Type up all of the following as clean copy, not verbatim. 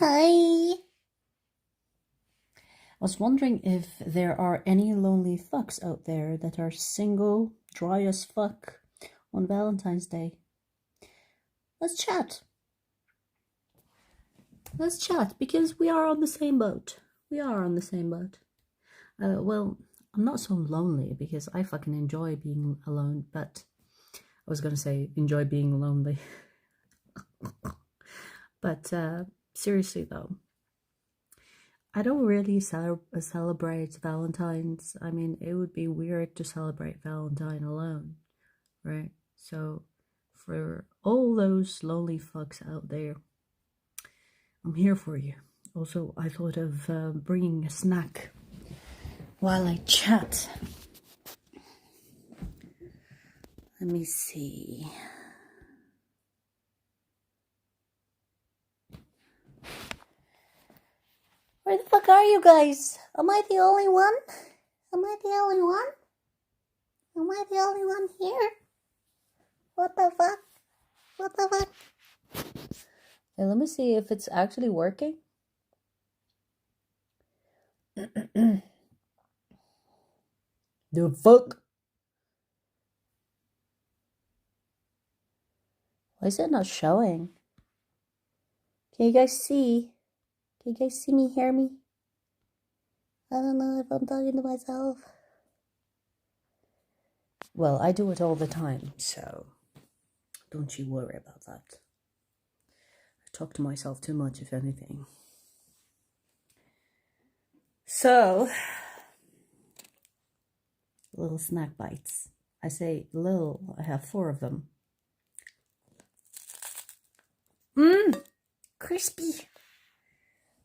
Hi. I was wondering if there are any lonely fucks out there that are single, dry as fuck on Valentine's Day. Let's chat. Let's chat because we are on the same boat. We are on the same boat. Well, I'm not so lonely because I fucking enjoy being alone, but I was gonna say enjoy being lonely. But seriously though, I don't really celebrate Valentine's. I mean, it would be weird to celebrate Valentine alone, right? So, for all those lonely fucks out there, I'm here for you. Also, I thought of bringing a snack while I chat. Let me see. Where the fuck are you guys? Am I the only one? Am I the only one? Am I the only one here? What the fuck? What the fuck? Okay, let me see if it's actually working. The fuck? Why is it not showing? Can you guys see? Can you guys see me, hear me? I don't know if I'm talking to myself. Well, I do it all the time, so don't you worry about that. I talk to myself too much, if anything. So, little snack bites. I say little, I have 4 of them. Crispy.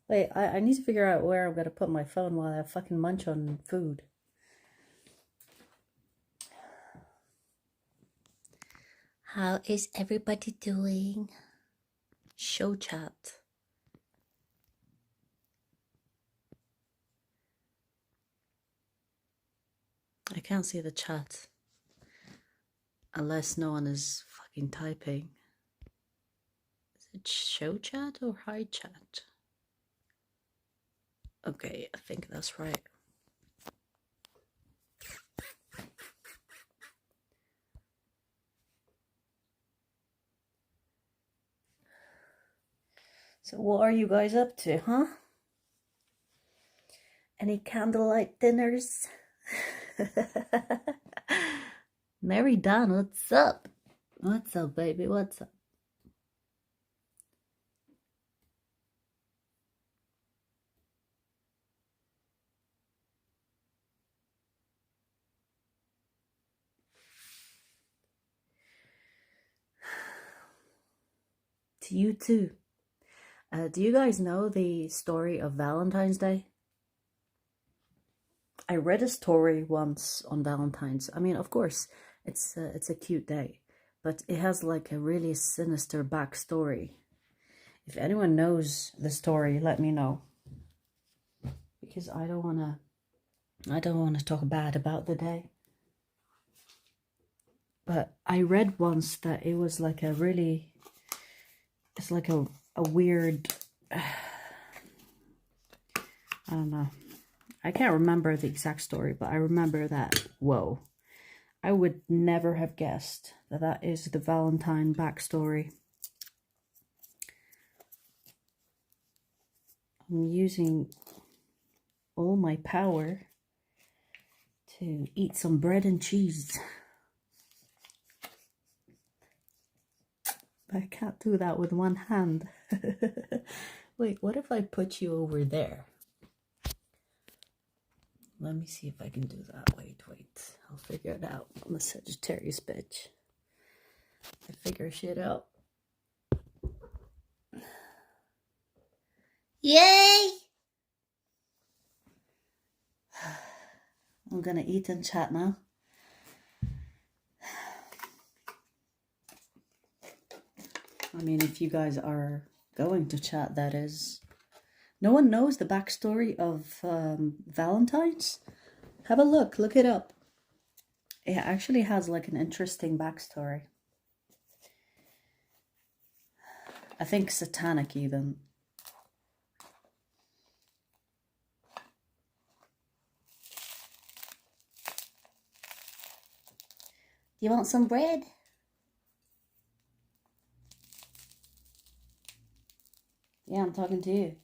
Wait, I need to figure out where I'm gonna put my phone while I fucking munch on food. How is everybody doing? Show chat. I can't see the chat. Unless no one is fucking typing. Is it show chat or hi chat? Okay, I think that's right. So what are you guys up to, huh? Any candlelight dinners? Mary Dawn, what's up? What's up, baby? What's up? To you too. Do you guys know the story of Valentine's Day? I read a story once on Valentine's. I mean, of course, it's a cute day, but it has like a really sinister backstory. If anyone knows the story, let me know, because I don't wanna talk bad about the day. But I read once that it was like it's like a weird, I don't know. I can't remember the exact story, but I remember that, whoa. I would never have guessed that that is the Valentine backstory. I'm using all my power to eat some bread and cheese. But I can't do that with one hand. Wait, what if I put you over there? Let me see if I can do that. Wait. I'll figure it out. I'm a Sagittarius bitch. I figure shit out. Yay! I'm gonna eat and chat now. I mean, if you guys are going to chat, that is. No one knows the backstory of Valentine's? Have a look it up. It actually has like an interesting backstory. I think satanic even. You want some bread? Yeah, I'm talking to you.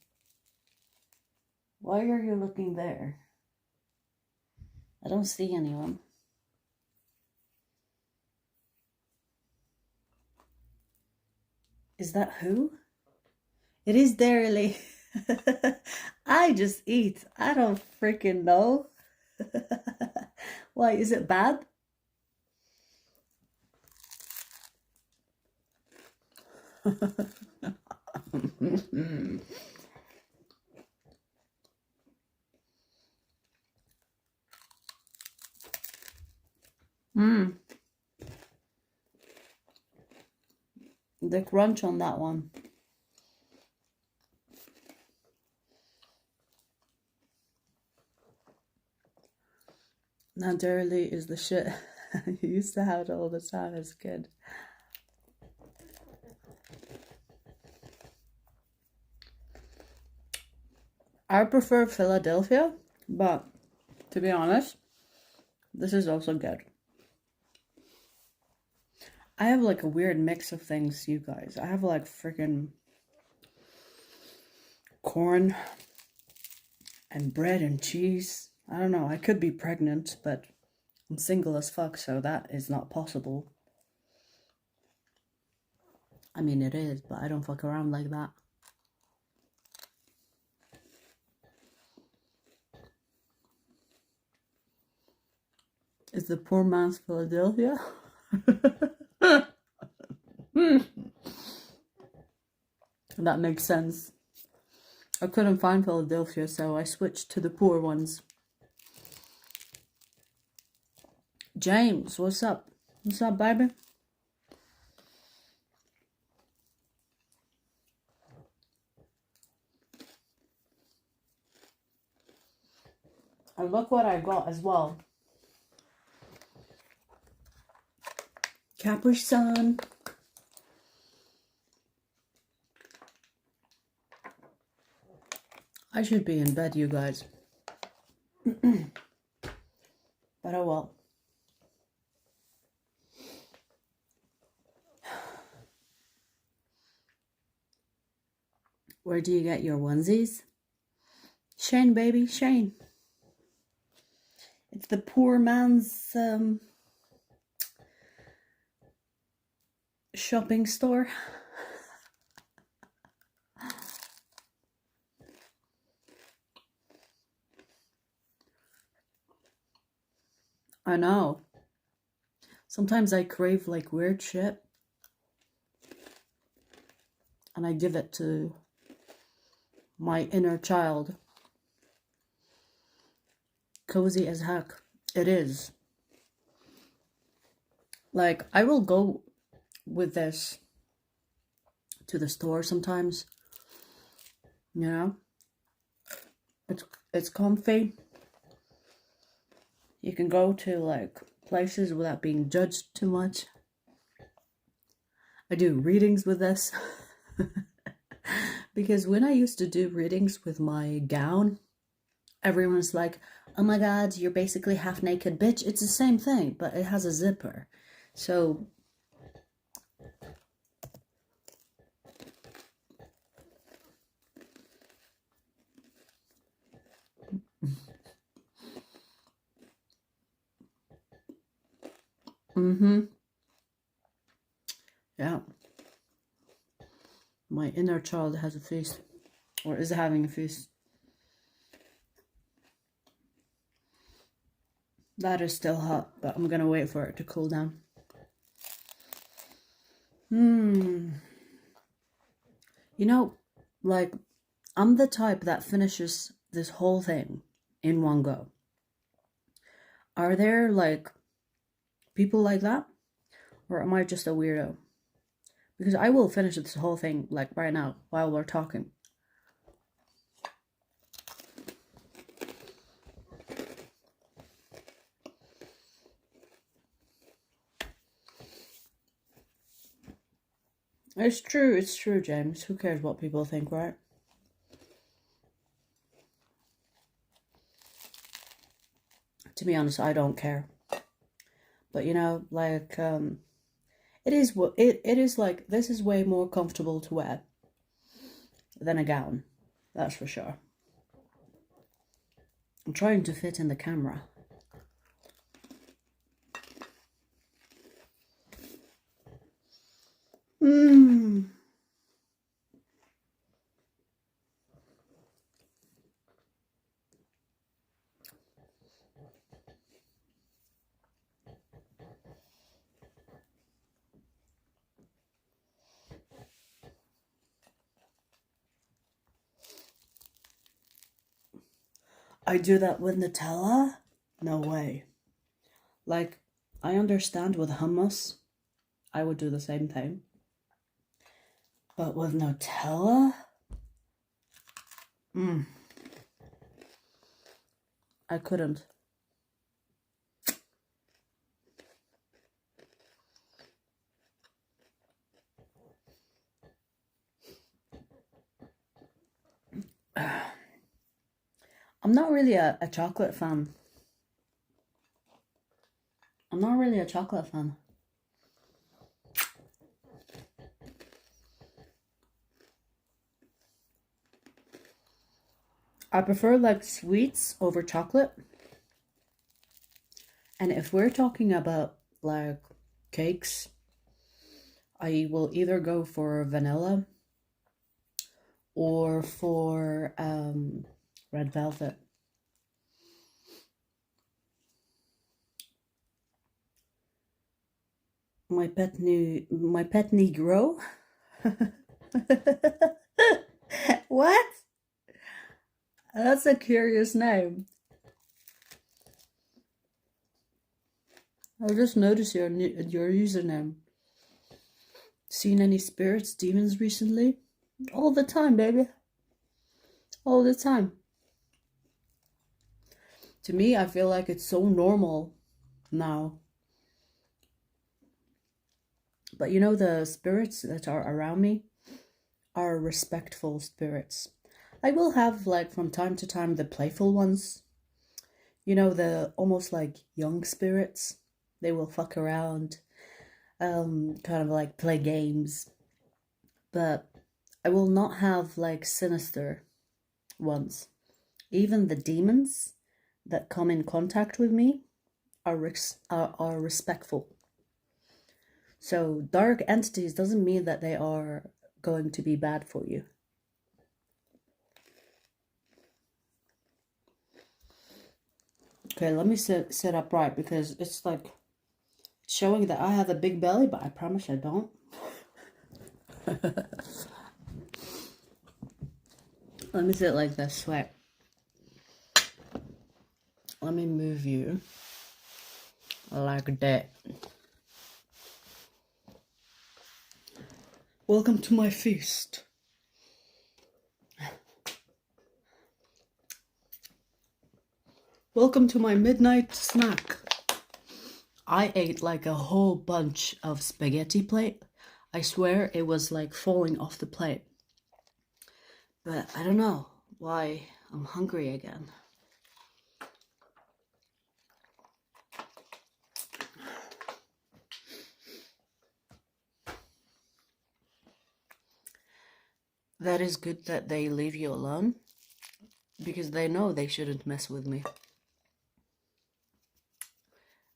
Why are you looking there? I don't see anyone. Is that who? It is Dairly. I just eat. I don't freaking know. Why, is it bad? The crunch on that one. Now Dairly is the shit. I used to have it all the time as a kid. I prefer Philadelphia, but to be honest, this is also good. I have like a weird mix of things, you guys. I have like freaking corn and bread and cheese. I don't know, I could be pregnant, but I'm single as fuck, so that is not possible. I mean, it is, but I don't fuck around like that. Is the poor man's Philadelphia? That makes sense. I couldn't find Philadelphia, so I switched to the poor ones. James, what's up? What's up, baby? And look what I got as well. Capri Sun. I should be in bed, you guys. But oh well. Where do you get your onesies? Shane, baby, Shane. It's the poor man's shopping store. I know. Sometimes I crave like weird shit. And I give it to my inner child. Cozy as heck. It is. Like, I will go with this to the store sometimes. You know? It's comfy. You can go to like places without being judged too much. I do readings with this. Because when I used to do readings with my gown, everyone's like, oh my god, you're basically half naked, bitch. It's the same thing, but it has a zipper. So yeah. My inner child has a feast. Or is having a feast. That is still hot, but I'm gonna wait for it to cool down. You know, like, I'm the type that finishes this whole thing in one go. Are there, like, people like that? Or am I just a weirdo? Because I will finish this whole thing, like, right now, while we're talking. It's true, James. Who cares what people think, right? To be honest, I don't care. But you know, like it is what it is like. This is way more comfortable to wear than a gown. That's for sure. I'm trying to fit in the camera. I do that with Nutella? No way. Like, I understand with hummus, I would do the same thing. But with Nutella? I couldn't. I'm not really a chocolate fan. I'm not really a chocolate fan. I prefer like sweets over chocolate. And if we're talking about like cakes, I will either go for vanilla or for red velvet. My pet Negro. What? That's a curious name. I just noticed your username. Seen any spirits, demons recently? All the time, baby. All the time. To me, I feel like it's so normal now. But you know, the spirits that are around me are respectful spirits. I will have, like, from time to time, the playful ones. You know, the almost like young spirits. They will fuck around, kind of like play games. But I will not have, like, sinister ones. Even the demons that come in contact with me are respectful. So dark entities doesn't mean that they are going to be bad for you. Okay, let me sit upright because it's like showing that I have a big belly, but I promise I don't. Let me sit like this, wait. Let me move you like that. Welcome to my feast. Welcome to my midnight snack. I ate like a whole bunch of spaghetti plate. I swear it was like falling off the plate. But I don't know why I'm hungry again. That is good that they leave you alone, because they know they shouldn't mess with me.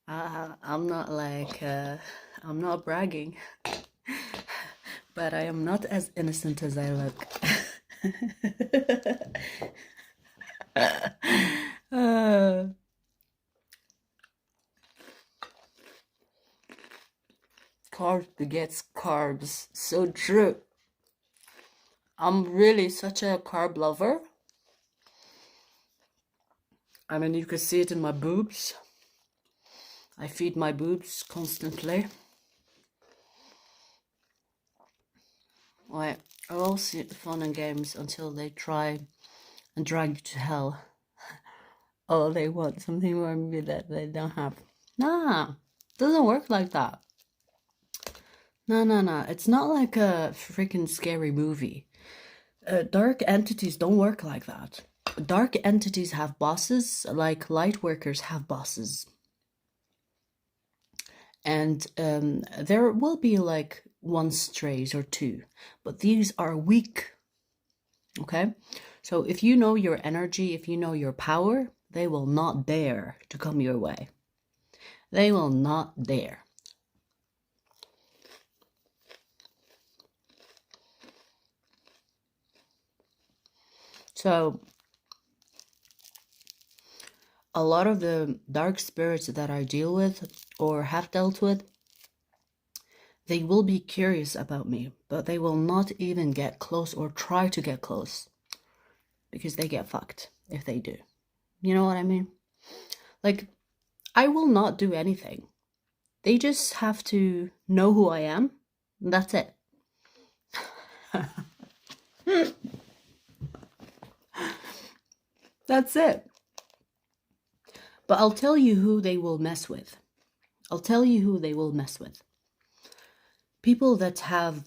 I'm not like, I'm not bragging, but I am not as innocent as I look. Carbs begets carbs. So true. I'm really such a carb lover. I mean, you can see it in my boobs. I feed my boobs constantly. Wait, I will see fun and games until they try and drag you to hell. Oh, they want something from me that they don't have. Nah, doesn't work like that. No. It's not like a freaking scary movie. Dark entities don't work like that. Dark entities have bosses, like light workers have bosses. And there will be like one strays or two, but these are weak. Okay, so if you know your energy, if you know your power, they will not dare to come your way. They will not dare. So a lot of the dark spirits that I deal with or have dealt with, they will be curious about me, but they will not even get close or try to get close, because they get fucked if they do. You know what I mean? Like, I will not do anything. They just have to know who I am. And that's it. That's it. But I'll tell you who they will mess with. I'll tell you who they will mess with. People that have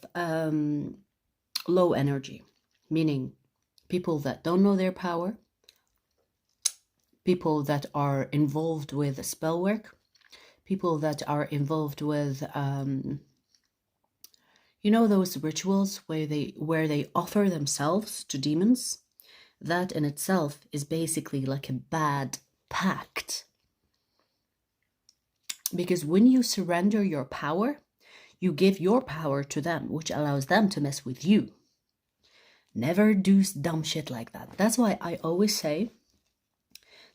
low energy, meaning people that don't know their power, people that are involved with spell work, people that are involved with, you know, those rituals where they offer themselves to demons. That in itself is basically like a bad pact. Because when you surrender your power, you give your power to them, which allows them to mess with you. Never do dumb shit like that. That's why I always say,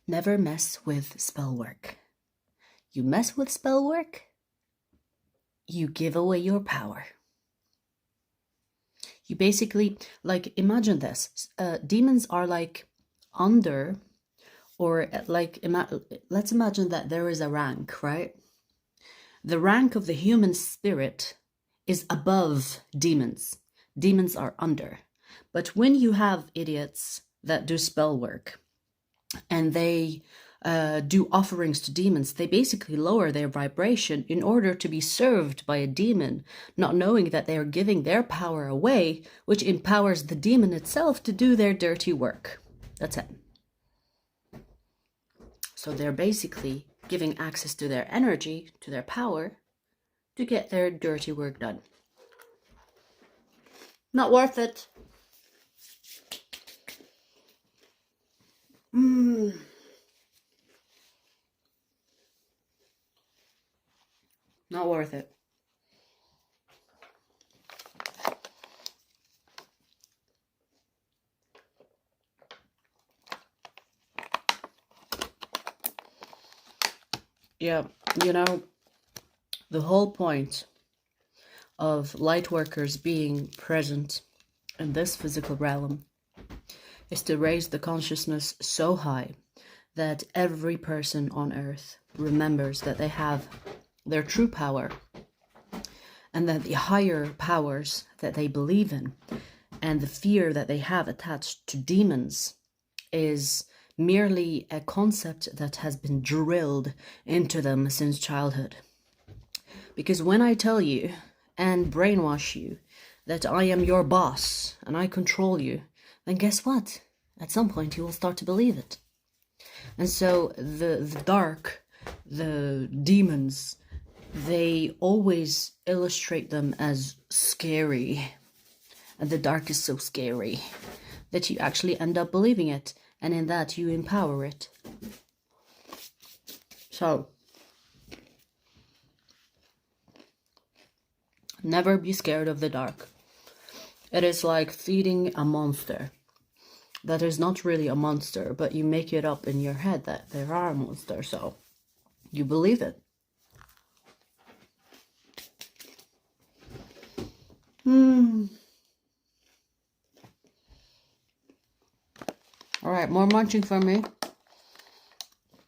never mess with spell work. You mess with spell work, you give away your power. You basically, like, imagine this. Demons are like under, or like, let's imagine that there is a rank, right? The rank of the human spirit is above demons. Demons are under. But when you have idiots that do spell work and they do offerings to demons, they basically lower their vibration in order to be served by a demon, not knowing that they are giving their power away, which empowers the demon itself to do their dirty work. That's it. So they're basically giving access to their energy, to their power, to get their dirty work done. Not worth it. Not worth it. Yeah, you know, the whole point of light workers being present in this physical realm is to raise the consciousness so high that every person on earth remembers that they have their true power, and that the higher powers that they believe in and the fear that they have attached to demons is merely a concept that has been drilled into them since childhood. Because when I tell you and brainwash you that I am your boss and I control you, then guess what? At some point you will start to believe it. And so the dark, the demons, they always illustrate them as scary. And the dark is so scary that you actually end up believing it. And in that you empower it. So, never be scared of the dark. It is like feeding a monster that is not really a monster, but you make it up in your head that there are monsters, so you believe it. Alright, more munching from me.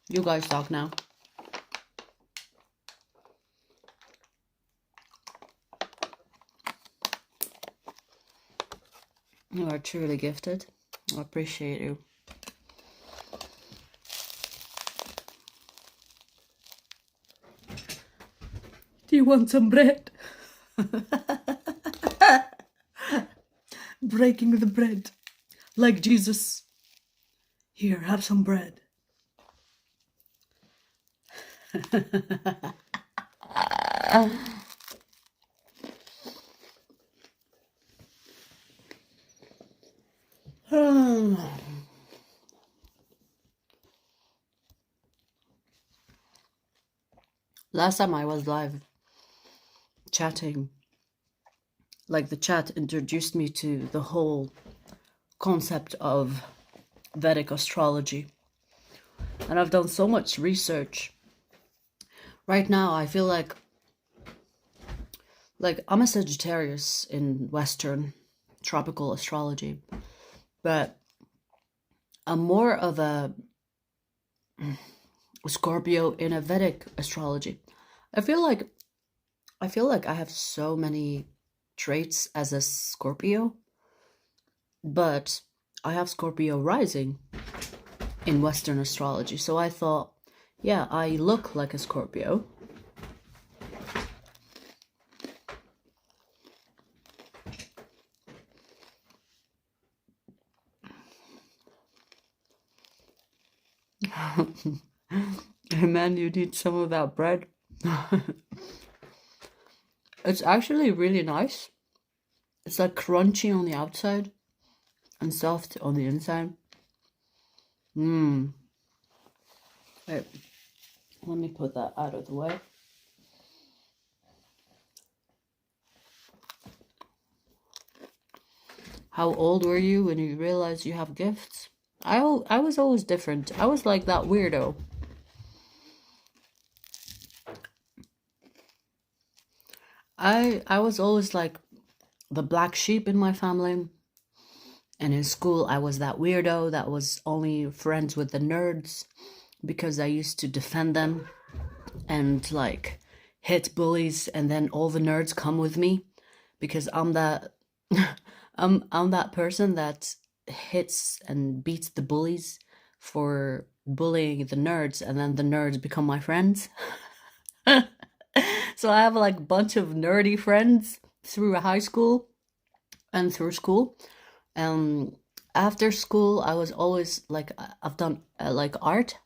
You guys talk now. You are truly gifted. I appreciate you. Do you want some bread? Breaking the bread. Like Jesus. Here, have some bread. Last time I was live chatting, like the chat introduced me to the whole concept of Vedic astrology. And I've done so much research. Right now, I feel like I'm a Sagittarius in Western tropical astrology, but I'm more of a Scorpio in a Vedic astrology. I feel like I have so many traits as a Scorpio, but I have Scorpio rising in Western astrology. So I thought, yeah, I look like a Scorpio. Hey man, you need some of that bread. It's actually really nice. It's like crunchy on the outside and soft on the inside. Wait, let me put that out of the way. How old were you when you realized you have gifts? I was always different. I was like that weirdo. I was always like the black sheep in my family. And in school, I was that weirdo that was only friends with the nerds because I used to defend them and like hit bullies, and then all the nerds come with me because I'm that I'm that person that hits and beats the bullies for bullying the nerds, and then the nerds become my friends. So I have like a bunch of nerdy friends through high school and through school. After school, I was always like, I've done like art.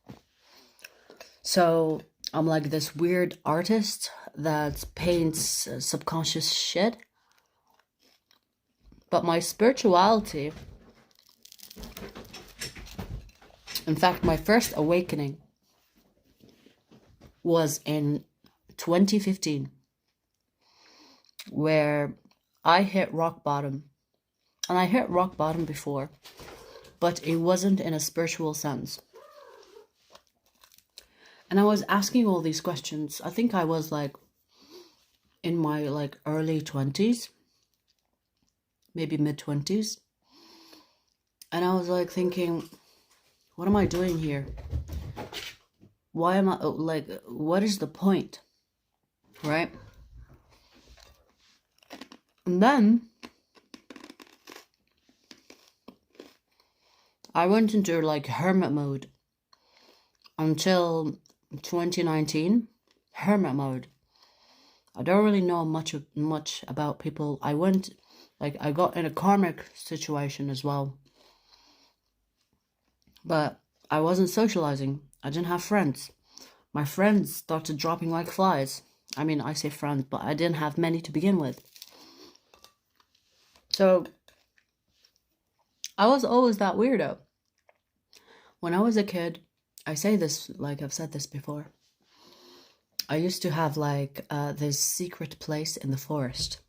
So I'm like this weird artist that paints subconscious shit. But my spirituality, in fact, my first awakening was in 2015, where I hit rock bottom. And I hit rock bottom before, but it wasn't in a spiritual sense. And I was asking all these questions. I think I was like in my like early 20s, maybe mid 20s. And I was like thinking, what am I doing here? Why am I like, what is the point? Right? And then I went into like hermit mode until 2019. Hermit mode. I don't really know much about people. I got in a karmic situation as well. But I wasn't socializing. I didn't have friends. My friends started dropping like flies. I mean, I say friends, but I didn't have many to begin with. So I was always that weirdo. When I was a kid, I say this like I've said this before. I used to have like this secret place in the forest.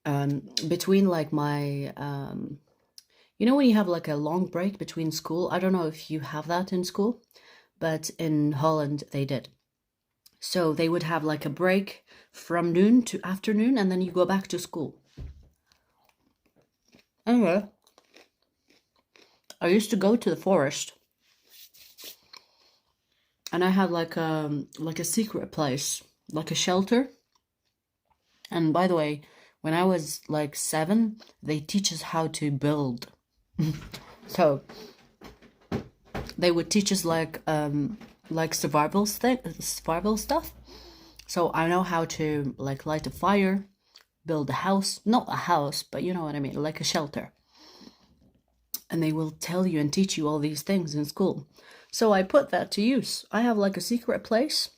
Between like my, you know when you have like a long break between school? I don't know if you have that in school, but in Holland they did. So they would have like a break from noon to afternoon, and then you go back to school. Anyway, I used to go to the forest, and I had like a secret place, like a shelter. And by the way, when I was like 7, they teach us how to build. So they would teach us like survival stuff. So I know how to like light a fire, build a house, not a house, but you know what I mean, like a shelter. And they will tell you and teach you all these things in school. So I put that to use. I have like a secret place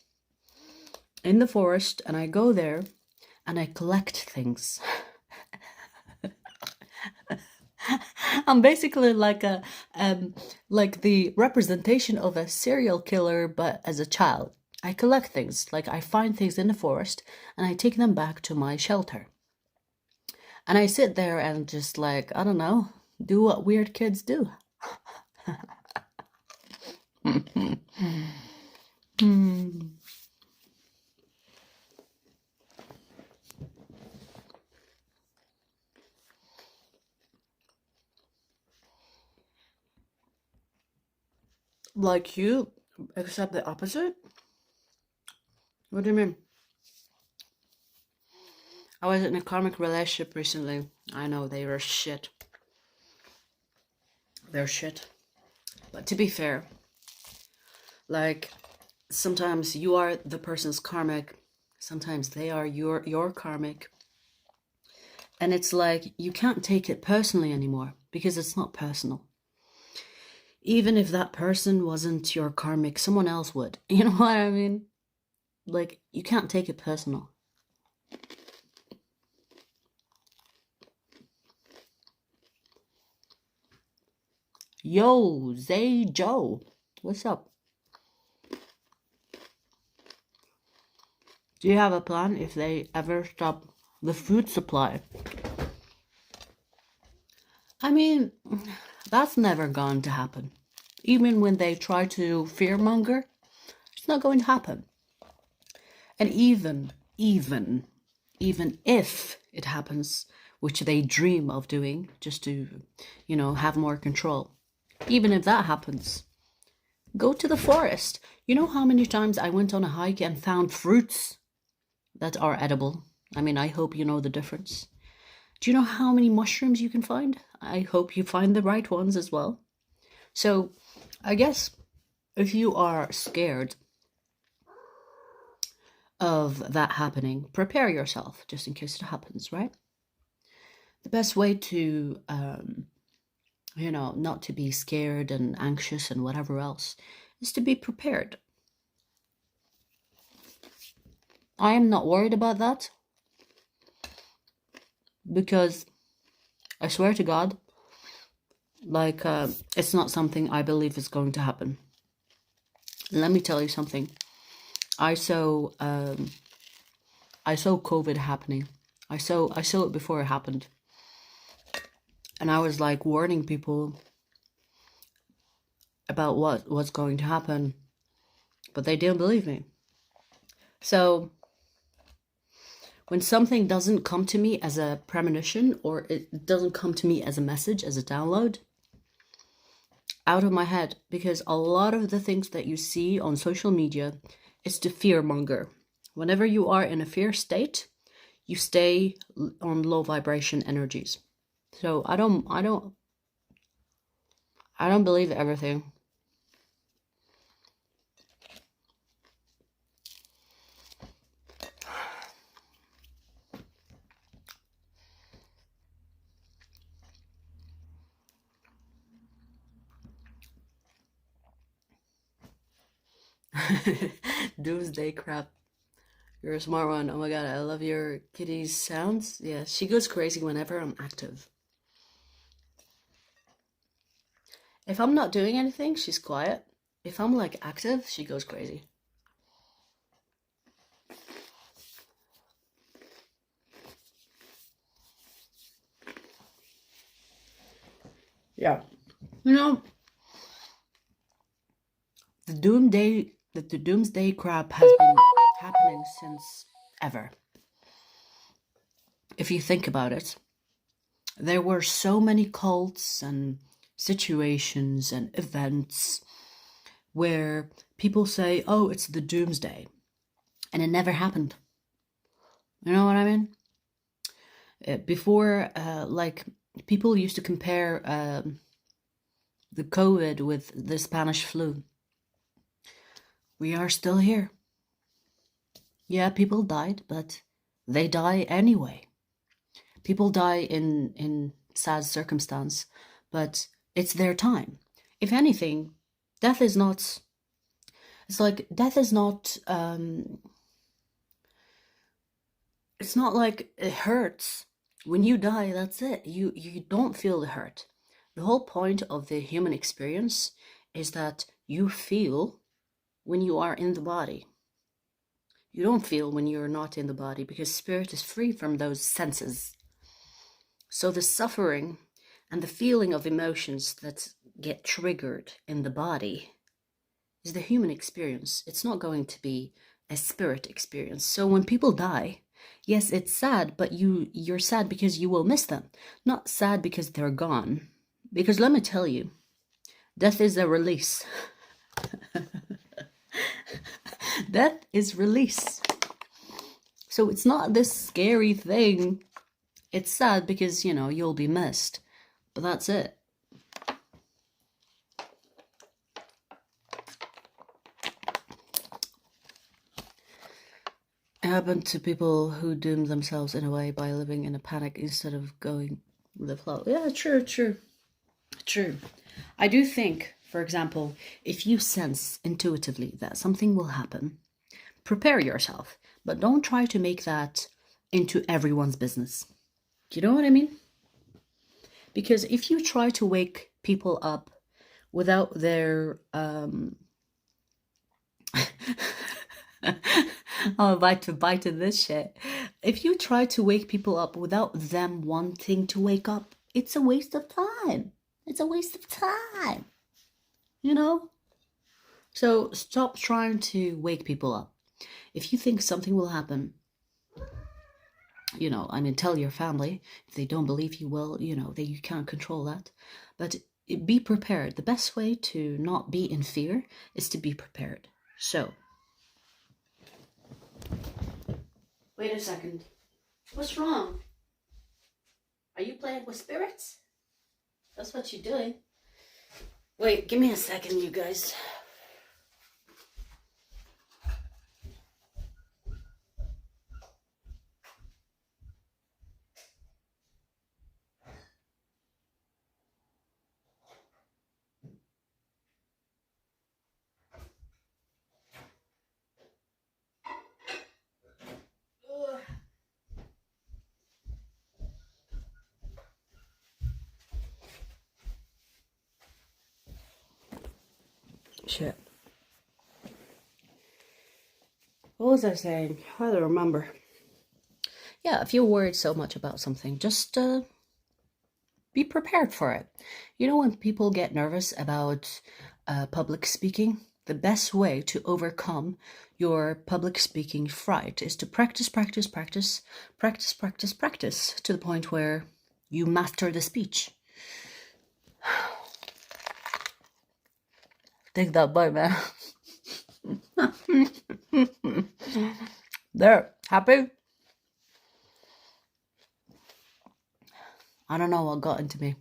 in the forest, and I go there and I collect things. I'm basically like the representation of a serial killer, but as a child. I collect things, like I find things in the forest and I take them back to my shelter. And I sit there and just like, I don't know, do what weird kids do. Like you, except the opposite? What do you mean? I was in a karmic relationship recently. I know, they were shit. They're shit. But to be fair, like, sometimes you are the person's karmic, sometimes they are your karmic. And it's like, you can't take it personally anymore, because it's not personal. Even if that person wasn't your karmic, someone else would. You know what I mean? Like, you can't take it personal. Yo, Zay Joe, what's up? Do you have a plan if they ever stop the food supply? I mean, that's never going to happen. Even when they try to fearmonger, it's not going to happen. And even if it happens, which they dream of doing just to, have more control, even if that happens, go to the forest. You know how many times I went on a hike and found fruits that are edible? I mean, I hope you know the difference. Do you know how many mushrooms you can find? I hope you find the right ones as well. So, I guess if you are scared of that happening, prepare yourself just in case it happens, right? The best way to, not to be scared and anxious and whatever else is to be prepared. I am not worried about that because I swear to God, like, it's not something I believe is going to happen. Let me tell you something. I saw COVID happening. I saw it before it happened. And I was like warning people about what's going to happen, but they didn't believe me. So when something doesn't come to me as a premonition, or it doesn't come to me as a message, as a download, out of my head, because a lot of the things that you see on social media is to fearmonger. Whenever you are in a fear state, you stay on low vibration energies. So I don't believe everything. Doomsday crap. You're a smart one. Oh my god, I love your kitty's sounds. Yeah, she goes crazy whenever I'm active. If I'm not doing anything, she's quiet. If I'm like active, she goes crazy. Yeah. The doomsday crap has been happening since ever. If you think about it, there were so many cults and situations and events where people say, oh, it's the doomsday, and it never happened. You know what I mean? Before, like, people used to compare the COVID with the Spanish flu. We are still here. Yeah, people died, but they die anyway. People die in sad circumstance, but it's their time. If anything, death is not. It's like death is not It's not like it hurts. When you die, that's it. You don't feel the hurt. The whole point of the human experience is that you feel when you are in the body. You don't feel when you're not in the body because spirit is free from those senses. So the suffering and the feeling of emotions that get triggered in the body is the human experience. It's not going to be a spirit experience. So when people die, yes, it's sad, but you're sad because you will miss them, not sad because they're gone. Because let me tell you, death is a release. Death is release. So it's not this scary thing. It's sad because, you'll be missed. But that's it. It happened to people who doom themselves in a way by living in a panic instead of going with the flow. Yeah, true. I do think, for example, if you sense intuitively that something will happen, prepare yourself, but don't try to make that into everyone's business. Do you know what I mean? Because if you try to wake people up without their I'm about to bite in this shit. If you try to wake people up without them wanting to wake up, it's a waste of time. It's a waste of time. So stop trying to wake people up. If you think something will happen, tell your family. If they don't believe you, well, that you can't control that. But be prepared. The best way to not be in fear is to be prepared. So, wait a second. What's wrong? Are you playing with spirits? That's what you're doing. Wait, give me a second, you guys. Shit. What was I saying? I don't remember. Yeah, if you're worried so much about something, just be prepared for it. When people get nervous about public speaking, the best way to overcome your public speaking fright is to practice to the point where you master the speech. Take that bite, man. There, happy? I don't know what got into me.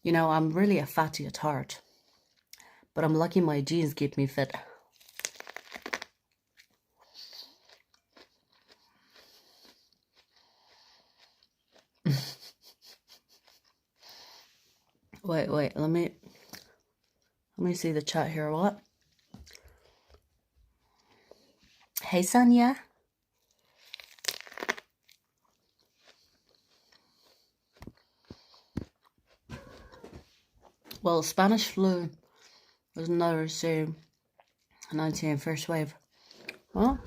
I'm really a fatty at heart. But I'm lucky my genes keep me fit. Wait, let me see the chat here. What? Hey, Sonia. Well, Spanish flu was another same 19 first wave. Well,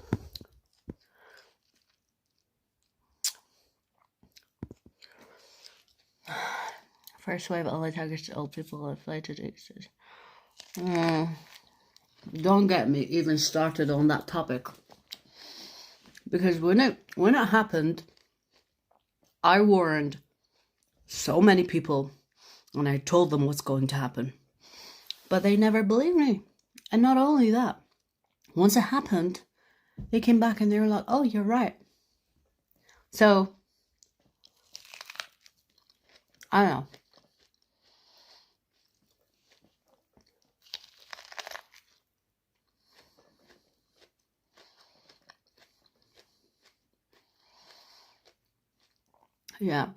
first wave only targets old people afflicted disease. Don't get me even started on that topic. Because when it happened, I warned so many people and I told them what's going to happen. But they never believed me. And not only that, once it happened, they came back and they were like, oh, you're right. So, I don't know. Yeah.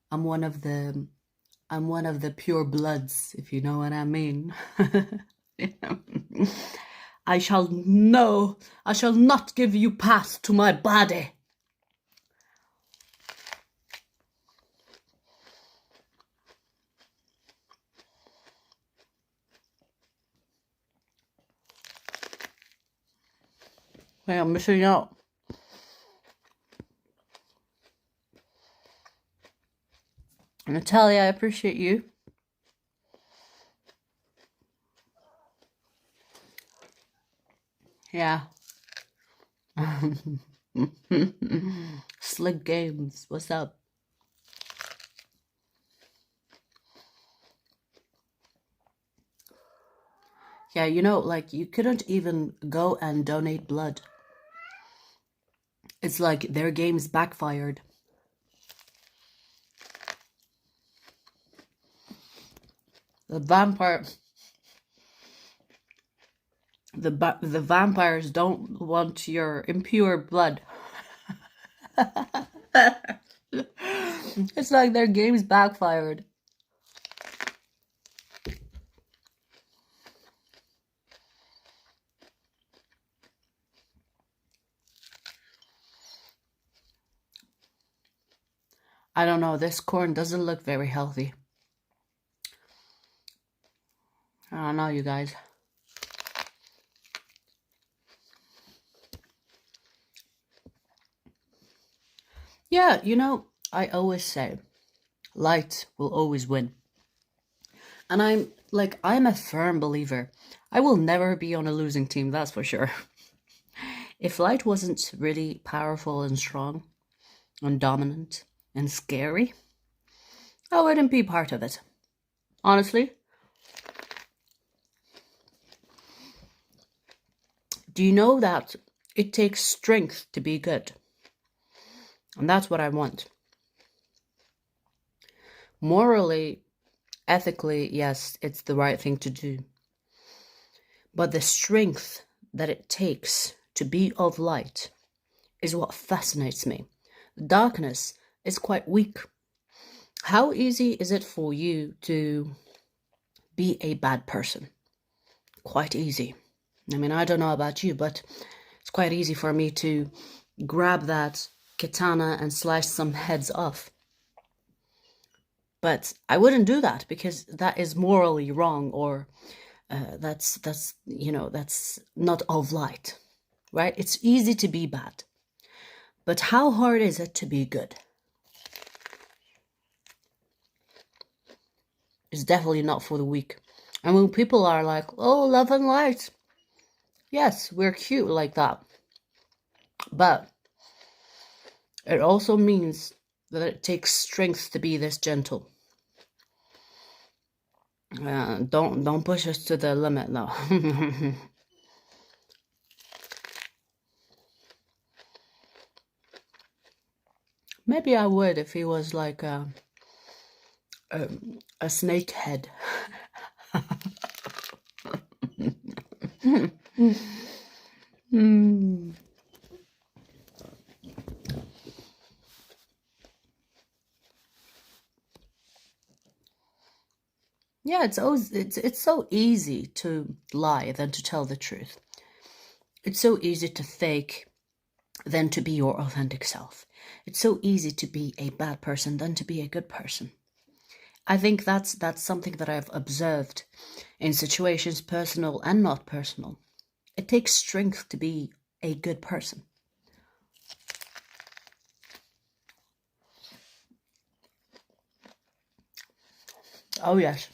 I'm one of the pure bloods, if you know what I mean. I shall not give you pass to my body. Hey, I'm missing out. Natalia, I appreciate you. Yeah. Slick Games, what's up? Yeah, you know, like, you couldn't even go and donate blood. It's like their games backfired. The vampires don't want your impure blood. It's like their games backfired. I don't know, this corn doesn't look very healthy. I don't know, you guys. Yeah, you know, I always say, light will always win. And I'm a firm believer. I will never be on a losing team, that's for sure. If light wasn't really powerful and strong and dominant and scary, I wouldn't be part of it. Honestly. Do you know that it takes strength to be good? And that's what I want. Morally, ethically, yes, it's the right thing to do. But the strength that it takes to be of light is what fascinates me. Darkness is quite weak. How easy is it for you to be a bad person? Quite easy. I mean, I don't know about you, but it's quite easy for me to grab that katana and slice some heads off. But I wouldn't do that because that is morally wrong, or that's not of light, right? It's easy to be bad. But how hard is it to be good? It's definitely not for the weak. And when people are like, oh, love and light, yes, we're cute like that. But it also means that it takes strength to be this gentle. Don't push us to the limit, though. Maybe I would if he was like a snake head. Yeah, it's so easy to lie than to tell the truth. It's so easy to fake than to be your authentic self. It's so easy to be a bad person than to be a good person. I think that's something that I've observed in situations, personal and not personal. It takes strength to be a good person. Oh, yes.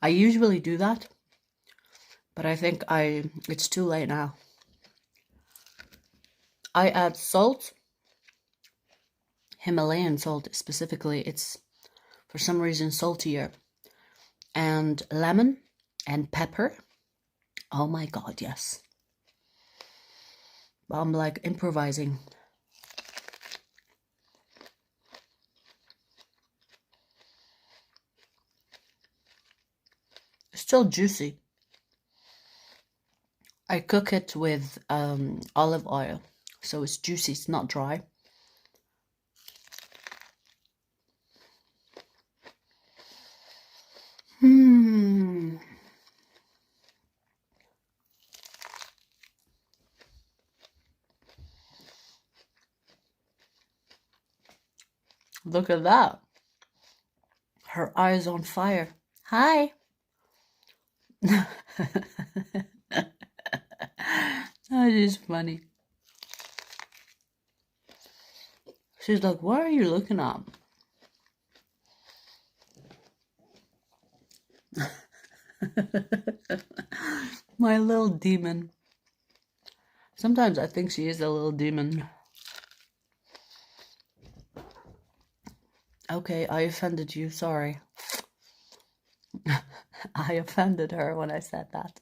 I usually do that, but I think it's too late now. I add salt, Himalayan salt specifically. It's for some reason saltier. And lemon and pepper. Oh my god, yes. I'm like improvising. It's still juicy. I cook it with olive oil, so it's juicy, it's not dry. Look at that. Her eyes on fire. Hi. That is funny. She's like, what are you looking at? My little demon. Sometimes I think she is a little demon. Okay, I offended you, sorry. I offended her when I said that.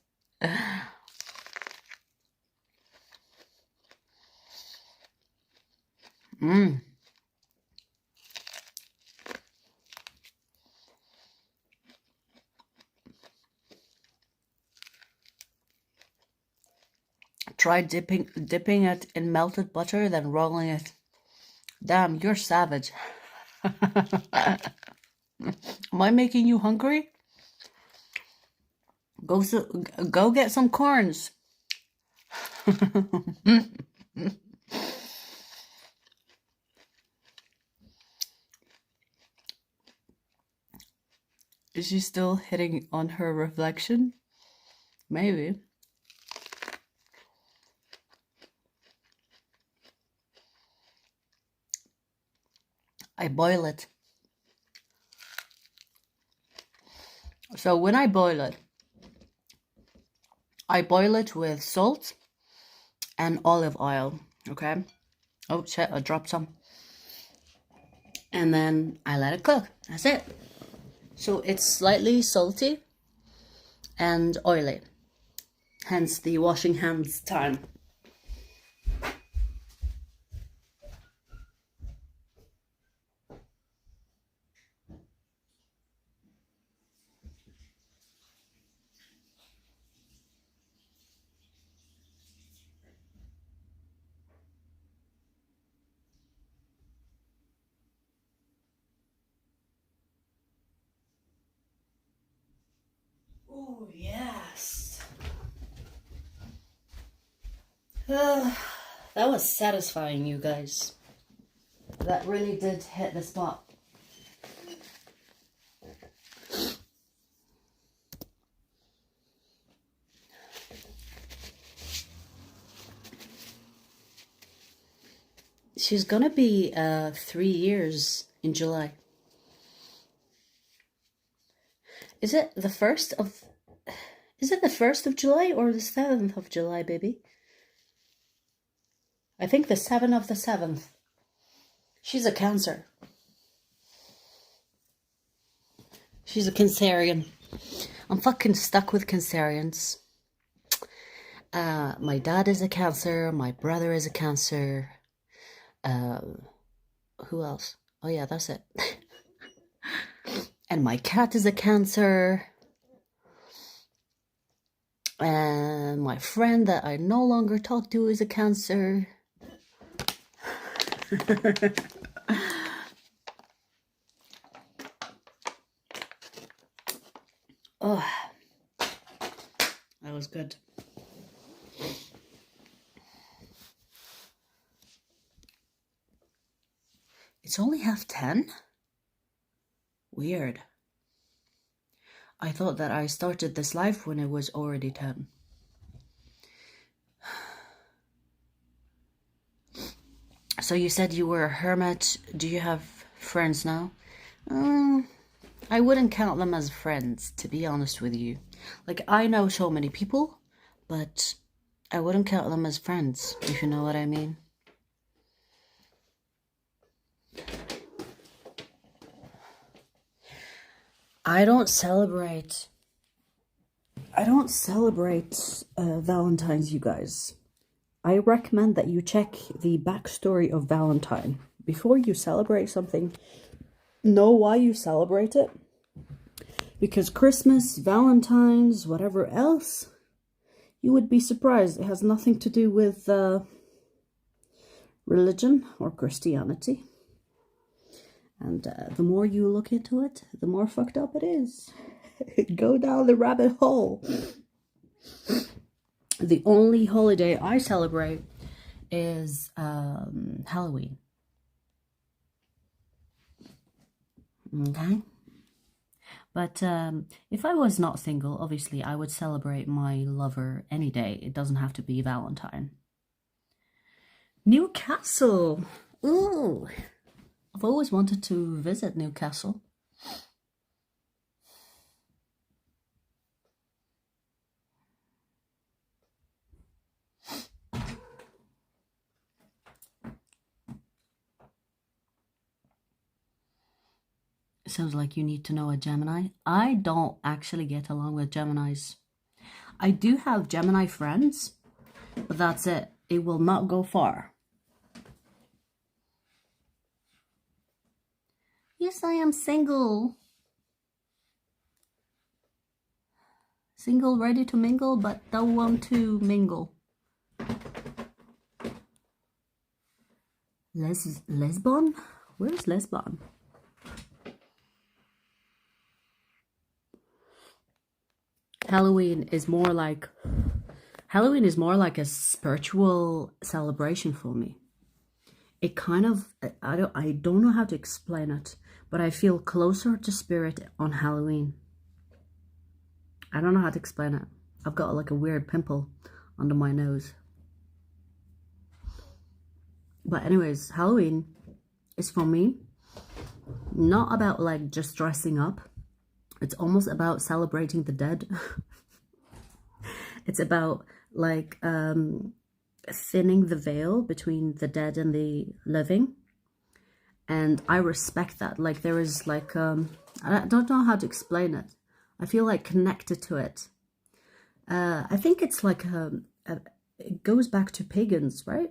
Try dipping it in melted butter, then rolling it. Damn, you're savage. Am I making you hungry? Go get some corns. Is she still hitting on her reflection? Maybe. I boil it. So when I boil it with salt and olive oil, okay? Oh shit, I dropped some. And then I let it cook. That's it. So it's slightly salty and oily. Hence the washing hands time. Oh, yes. That was satisfying, you guys. That really did hit the spot. She's gonna be 3 years in July. Is it the 1st of July or the 7th of July, baby? I think the 7th of the 7th. She's a Cancer. She's a Cancerian. I'm fucking stuck with Cancerians. My dad is a Cancer. My brother is a Cancer. Who else? Oh yeah, that's it. And my cat is a Cancer. And my friend that I no longer talk to is a Cancer. Oh, that was good. It's only 10:30? Weird. I thought that I started this live when it was already 10. So you said you were a hermit. Do you have friends now? I wouldn't count them as friends, to be honest with you. Like, I know so many people, but I wouldn't count them as friends, if you know what I mean. I don't celebrate Valentine's, you guys. I recommend that you check the backstory of Valentine. Before you celebrate something, know why you celebrate it. Because Christmas, Valentine's, whatever else, you would be surprised. It has nothing to do with religion or Christianity. And the more you look into it, the more fucked up it is. Go down the rabbit hole. The only holiday I celebrate is Halloween. Okay. But if I was not single, obviously I would celebrate my lover any day. It doesn't have to be Valentine. Newcastle. Ooh. I've always wanted to visit Newcastle. Sounds like you need to know a Gemini. I don't actually get along with Geminis. I do have Gemini friends, but that's it. It will not go far. Yes, I am single. Single, ready to mingle, but don't want to mingle. Lesbon? Where's Lesbon? Halloween is more like a spiritual celebration for me. It kind of, I don't know how to explain it, but I feel closer to spirit on Halloween. I don't know how to explain it. I've got like a weird pimple under my nose. But anyways, Halloween is for me not about like just dressing up. It's almost about celebrating the dead. It's about like thinning the veil between the dead and the living. And I respect that. Like there is like, I don't know how to explain it. I feel like connected to it. I think it's like, it goes back to pagans, right?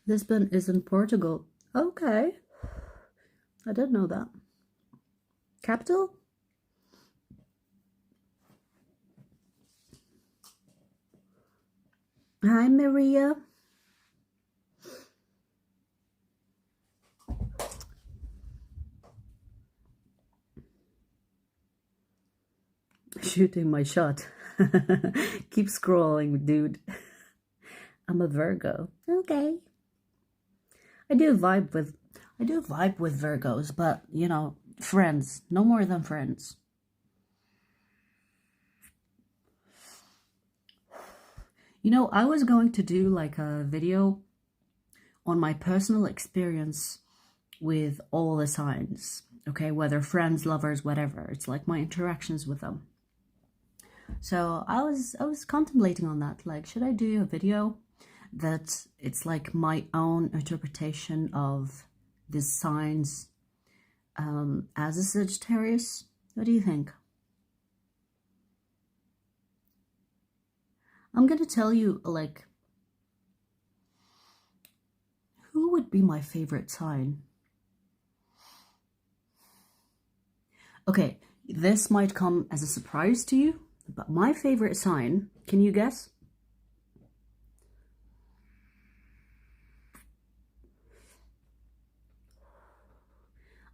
Lisbon is in Portugal. Okay. I didn't know that. Capital? Hi, Maria. Shooting my shot. Keep scrolling, dude. I'm a Virgo. Okay. I do vibe with Virgos, but you know, friends. No more than friends. You know, I was going to do like a video on my personal experience with all the signs, okay, whether friends, lovers, whatever. It's like my interactions with them. So I was contemplating on that. Like, should I do a video that it's like my own interpretation of these signs as a Sagittarius? What do you think? I'm gonna tell you, like, who would be my favorite sign? Okay, this might come as a surprise to you, but my favorite sign, can you guess?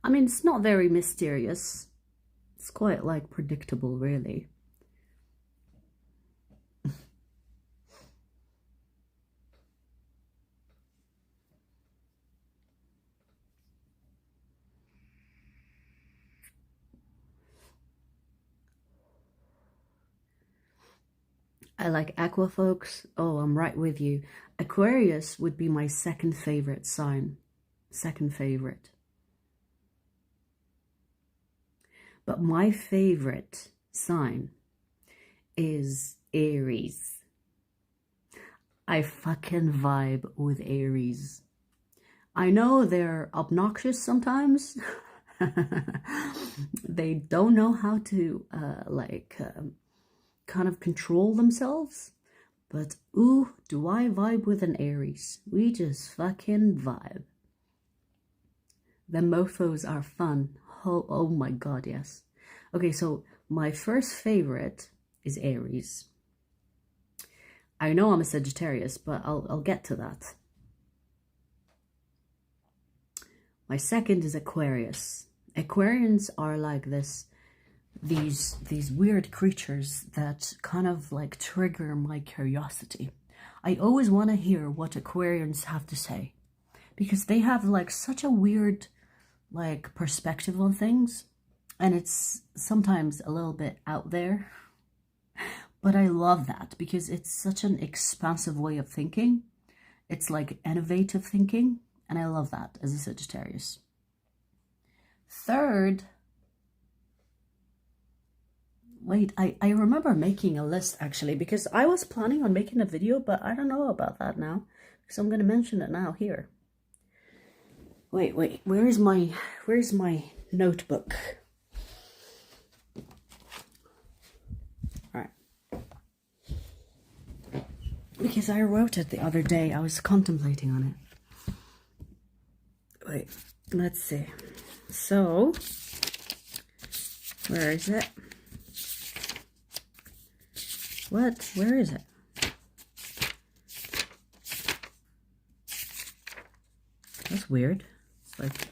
I mean, it's not very mysterious. It's quite like predictable, really. I like aqua, folks. Oh, I'm right with you. Aquarius would be my second favorite sign. Second favorite. But my favorite sign is Aries. I fucking vibe with Aries. I know they're obnoxious sometimes. They don't know how to kind of control themselves. But ooh, do I vibe with an Aries. We just fucking vibe. The mofos are fun. Oh my god, yes. Okay, so my first favorite is Aries. I know I'm a Sagittarius, but I'll get to that. My second is Aquarius. Aquarians are like this these weird creatures that kind of like trigger my curiosity. I always want to hear what Aquarians have to say, because they have like such a weird like perspective on things, and it's sometimes a little bit out there, but I love that because it's such an expansive way of thinking. It's like innovative thinking, and I love that as a Sagittarius. Third, wait, I remember making a list actually, because I was planning on making a video, but I don't know about that now, because I'm going to mention it now here. Wait, where's my notebook? All right. Because I wrote it the other day. I was contemplating on it. Wait, let's see. So, where is it? What? Where is it? That's weird. It's like,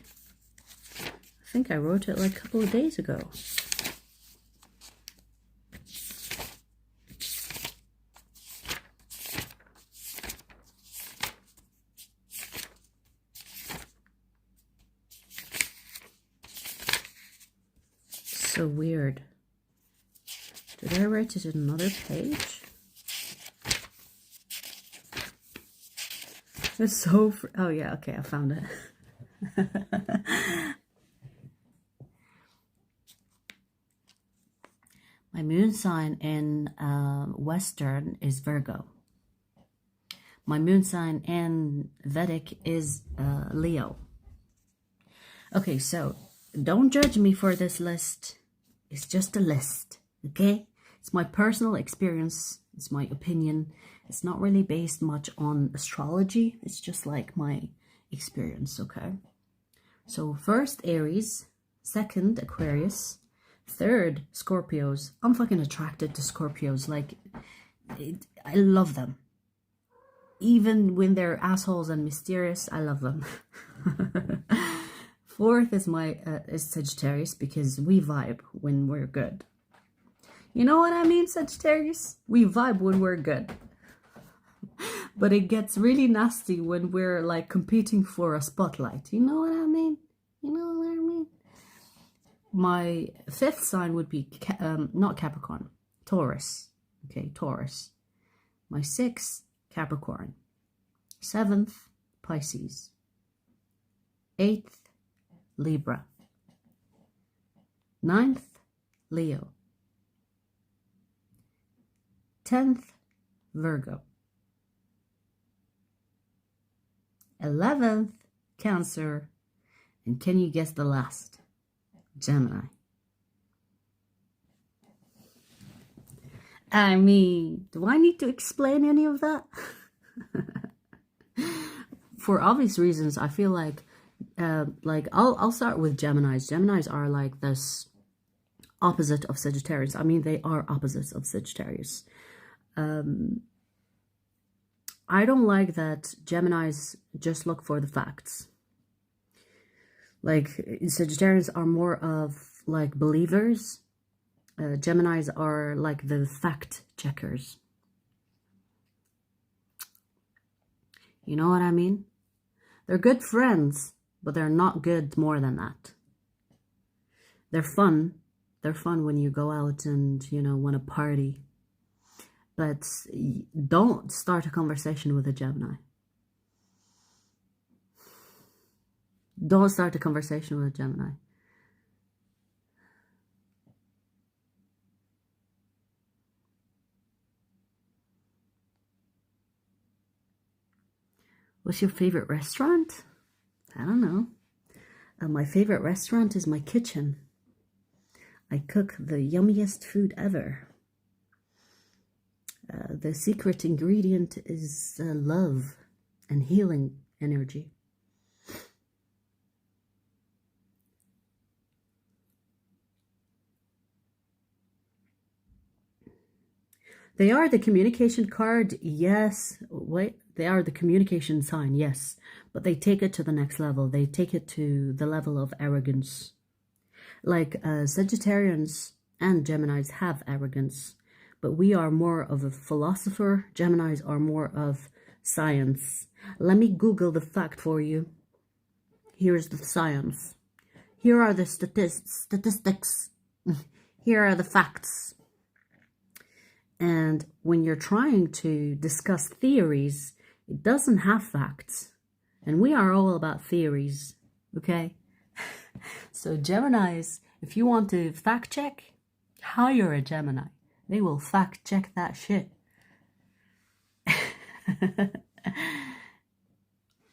I think I wrote it like a couple of days ago. So weird. Did I write it in another page? It's so... oh yeah, okay, I found it. My moon sign in Western is Virgo. My moon sign in Vedic is Leo. Okay, so don't judge me for this list. It's just a list, okay? It's my personal experience. It's my opinion. It's not really based much on astrology. It's just like my experience, okay? So first, Aries. Second, Aquarius. Third, Scorpios. I'm fucking attracted to Scorpios. Like, I love them. Even when they're assholes and mysterious, I love them. Fourth is is Sagittarius, because we vibe when we're good. You know what I mean, Sagittarius? We vibe when we're good. But it gets really nasty when we're like competing for a spotlight. You know what I mean? You know what I mean? My fifth sign would be, not Capricorn, Taurus. Okay, Taurus. My sixth, Capricorn. Seventh, Pisces. Eighth, Libra. Ninth, Leo. 10th, Virgo. 11th, Cancer. And can you guess the last? Gemini. I mean, do I need to explain any of that? For obvious reasons, I feel like I'll start with Geminis. Geminis are like this opposite of Sagittarius. I mean, they are opposites of Sagittarius. I don't like that Geminis just look for the facts. Like, Sagittarians are more of like believers. Geminis are like the fact checkers. You know what I mean? They're good friends, but they're not good more than that. They're fun. They're fun when you go out and, you know, want to party. But don't start a conversation with a Gemini. Don't start a conversation with a Gemini. What's your favorite restaurant? I don't know. My favorite restaurant is my kitchen. I cook the yummiest food ever. The secret ingredient is love and healing energy. They are the communication card, yes. Wait, they are the communication sign, yes. But they take it to the next level. They take it to the level of arrogance. Like Sagittarians and Geminis have arrogance, but we are more of a philosopher. Geminis are more of science. Let me Google the fact for you. Here's the science. Here are the statistics. Here are the facts. And when you're trying to discuss theories, it doesn't have facts. And we are all about theories, okay? So Geminis, if you want to fact check, hire a Gemini. They will fact check that shit.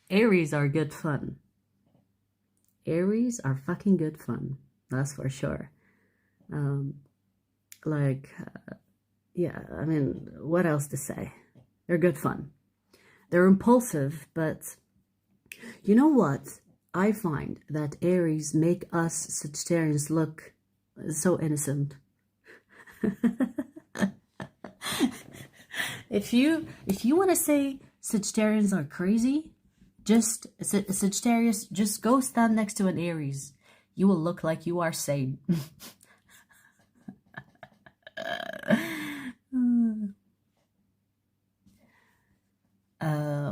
Aries are good fun. Aries are fucking good fun. That's for sure. Yeah, I mean, what else to say? They're good fun. They're impulsive, but you know what? I find that Aries make us Sagittarians look so innocent. If you want to say Sagittarians are crazy, just Sagittarius, just go stand next to an Aries. You will look like you are sane.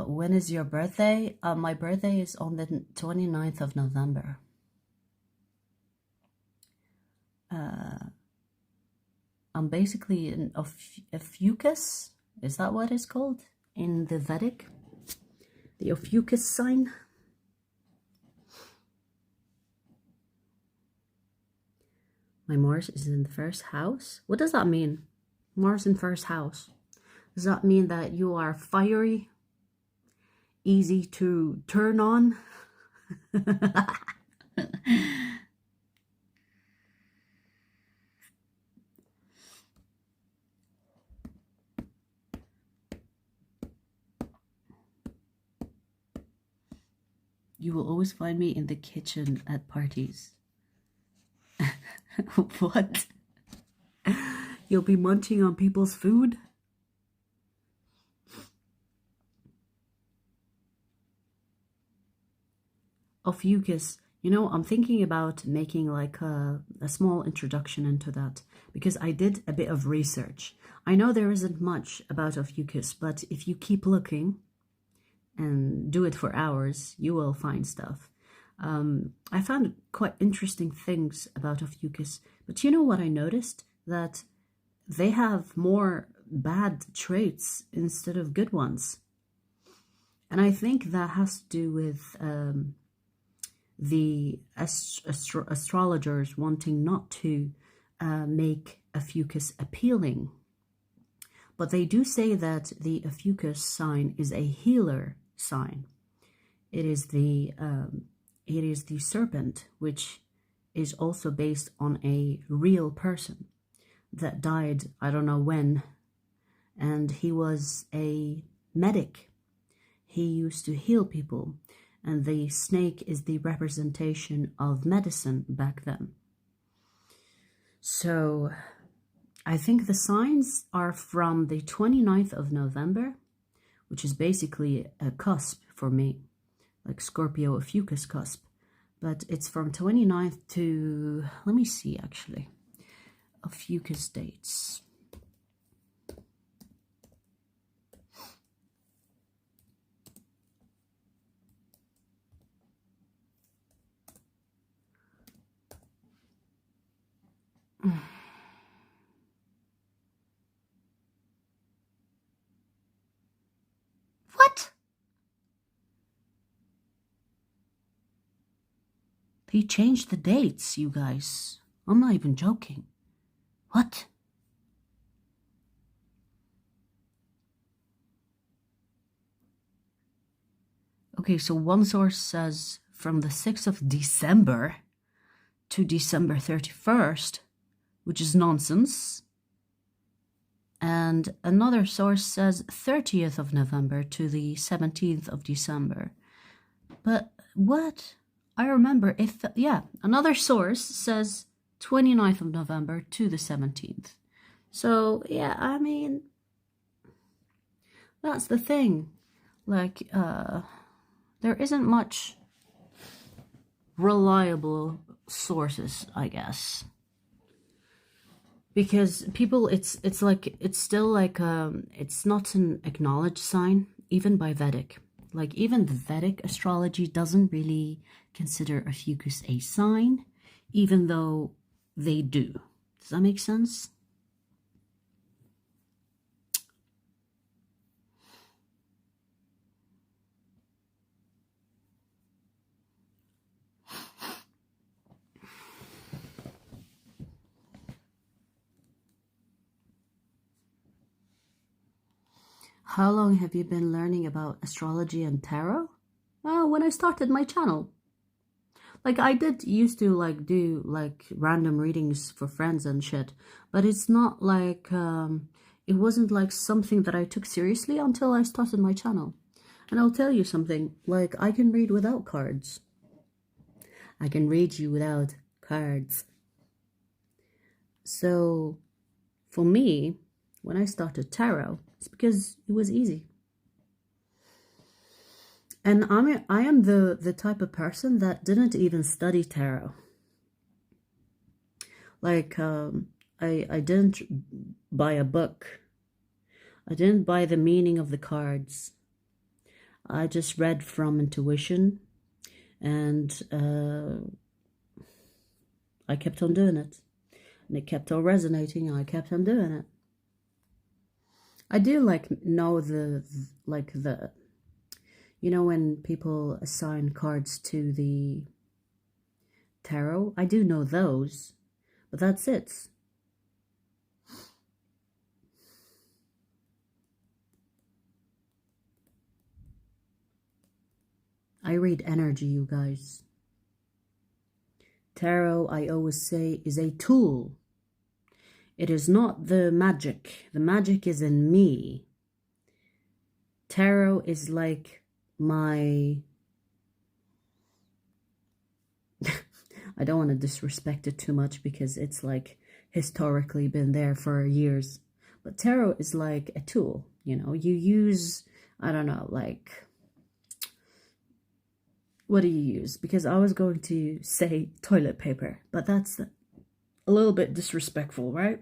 When is your birthday? My birthday is on the 29th of November. I'm basically an Ophiuchus. Is that what it's called in the Vedic? The Ophiuchus sign. My Mars is in the first house. What does that mean? Mars in first house. Does that mean that you are fiery? Easy to turn on? You will always find me in the kitchen at parties. What? You'll be munching on people's food? Ophiuchus. You know, I'm thinking about making like a small introduction into that because I did a bit of research. I know there isn't much about Ophiuchus, but if you keep looking and do it for hours, you will find stuff. I found quite interesting things about Ophiuchus, but you know what I noticed? That they have more bad traits instead of good ones. And I think that has to do with the astrologers wanting not to make Ophiuchus appealing. But they do say that the Ophiuchus sign is a healer sign. It is the serpent, which is also based on a real person that died, I don't know when, and he was a medic. He used to heal people, and the snake is the representation of medicine back then. So I think the signs are from the 29th of November, which is basically a cusp for me, like Scorpio Ophiuchus cusp. But it's from 29th to, let me see actually, Ophiuchus dates. What? They changed the dates, you guys. I'm not even joking. What? Okay, so one source says from the 6th of December to December 31st, which is nonsense. And another source says 30th of November to the 17th of December. But what? I remember another source says 29th of November to the 17th. So, yeah, I mean, that's the thing. Like, there isn't much reliable sources, I guess. Because people, it's like, it's still like, it's not an acknowledged sign, even by Vedic. Like, even the Vedic astrology doesn't really consider a fucus a sign, even though they do. Does that make sense? How long have you been learning about astrology and tarot? Oh, when I started my channel. Like, I did used to like do like random readings for friends and shit, but it's not like it wasn't like something that I took seriously until I started my channel. And I'll tell you something, like, I can read without cards. I can read you without cards. So for me, when I started tarot, it's because it was easy. And I am the type of person that didn't even study tarot. Like, I didn't buy a book. I didn't buy the meaning of the cards. I just read from intuition, and I kept on doing it. And it kept on resonating, and I kept on doing it. I do like know the you know, when people assign cards to the tarot, I do know those, but that's it. I read energy, you guys. Tarot, I always say, is a tool. It is not the magic. The magic is in me. Tarot is like my... I don't want to disrespect it too much because it's like historically been there for years. But tarot is like a tool, you know. You use, I don't know, like... What do you use? Because I was going to say toilet paper, but that's a little bit disrespectful, right?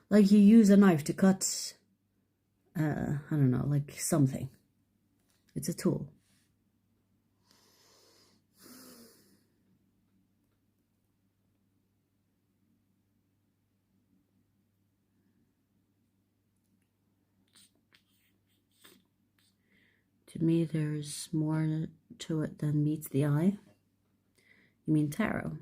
Like, you use a knife to cut, I don't know, like something. It's a tool. To me, there's more to it than meets the eye. You mean tarot?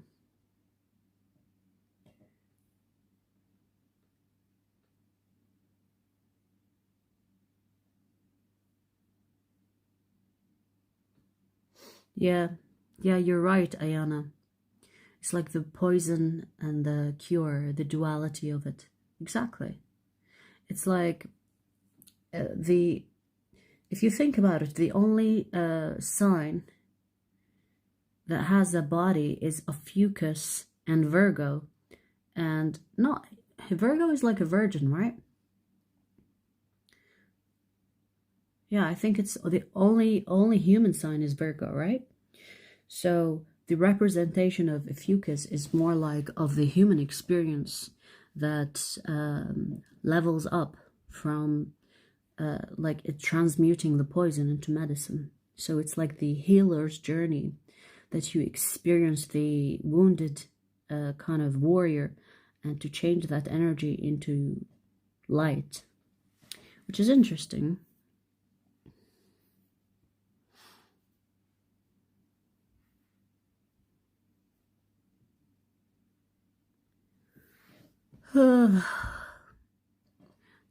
Yeah, you're right, Ayana. It's like the poison and the cure, the duality of it. Exactly. It's like if you think about it, the only sign that has a body is Ophiuchus and Virgo. And not, Virgo is like a virgin, right? Yeah, I think it's the only human sign is Virgo, right? So the representation of Ophiuchus is more like of the human experience that levels up from like it transmuting the poison into medicine. So it's like the healer's journey, that you experience the wounded kind of warrior, and to change that energy into light, which is interesting.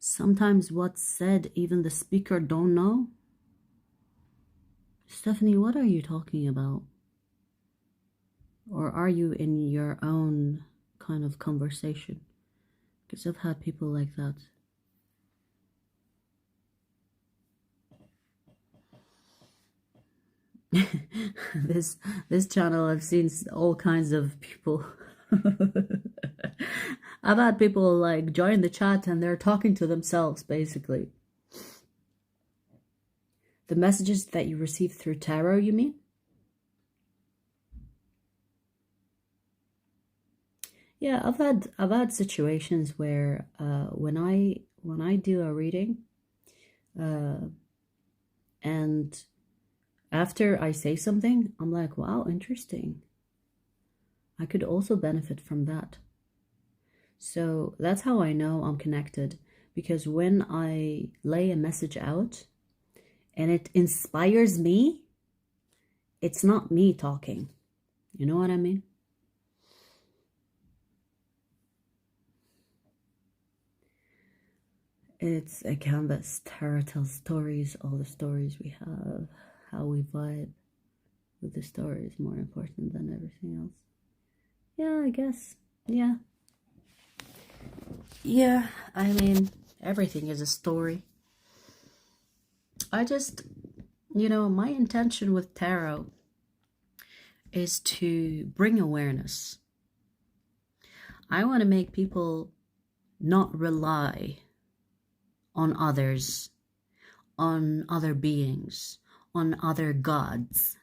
Sometimes what's said, even the speaker don't know. Stephanie, what are you talking about? Or are you in your own kind of conversation? Because I've had people like that. this channel, I've seen all kinds of people. I've had people like join the chat and they're talking to themselves, basically. The messages that you receive through tarot, you mean? Yeah, I've had situations where when I do a reading, uh, and after I say something, I'm like, wow, interesting. I could also benefit from that. So that's how I know I'm connected, because when I lay a message out and it inspires me, it's not me talking. You know what I mean? It's a canvas. Tara tells stories, all the stories we have, how we vibe with the story is more important than everything else. Yeah, I guess. Yeah. Yeah, I mean, everything is a story. I just, my intention with tarot is to bring awareness. I want to make people not rely on others, on other beings, on other gods.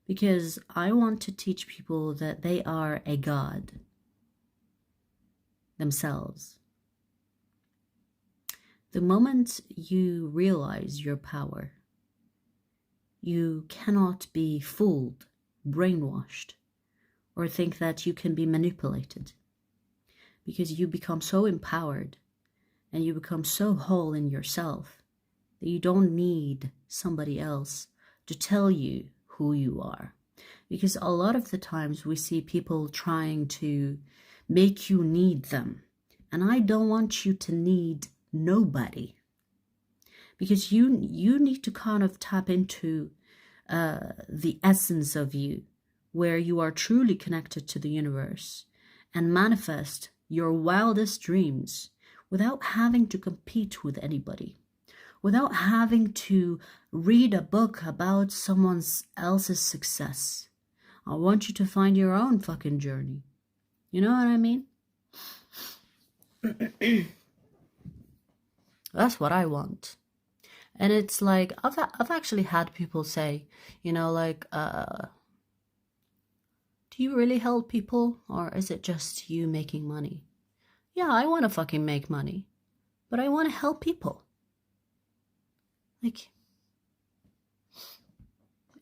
Because I want to teach people that they are a god themselves. The moment you realize your power, you cannot be fooled, brainwashed, or think that you can be manipulated. Because you become so empowered and you become so whole in yourself that you don't need somebody else to tell you who you are. Because a lot of the times we see people trying to make you need them. And I don't want you to need nobody. Because you need to kind of tap into the essence of you, where you are truly connected to the universe, and manifest your wildest dreams without having to compete with anybody, without having to read a book about someone else's success. I want you to find your own fucking journey. You know what I mean? That's what I want. And it's like, I've actually had people say, like, do you really help people, or is it just you making money? Yeah, I want to fucking make money, but I want to help people. Like,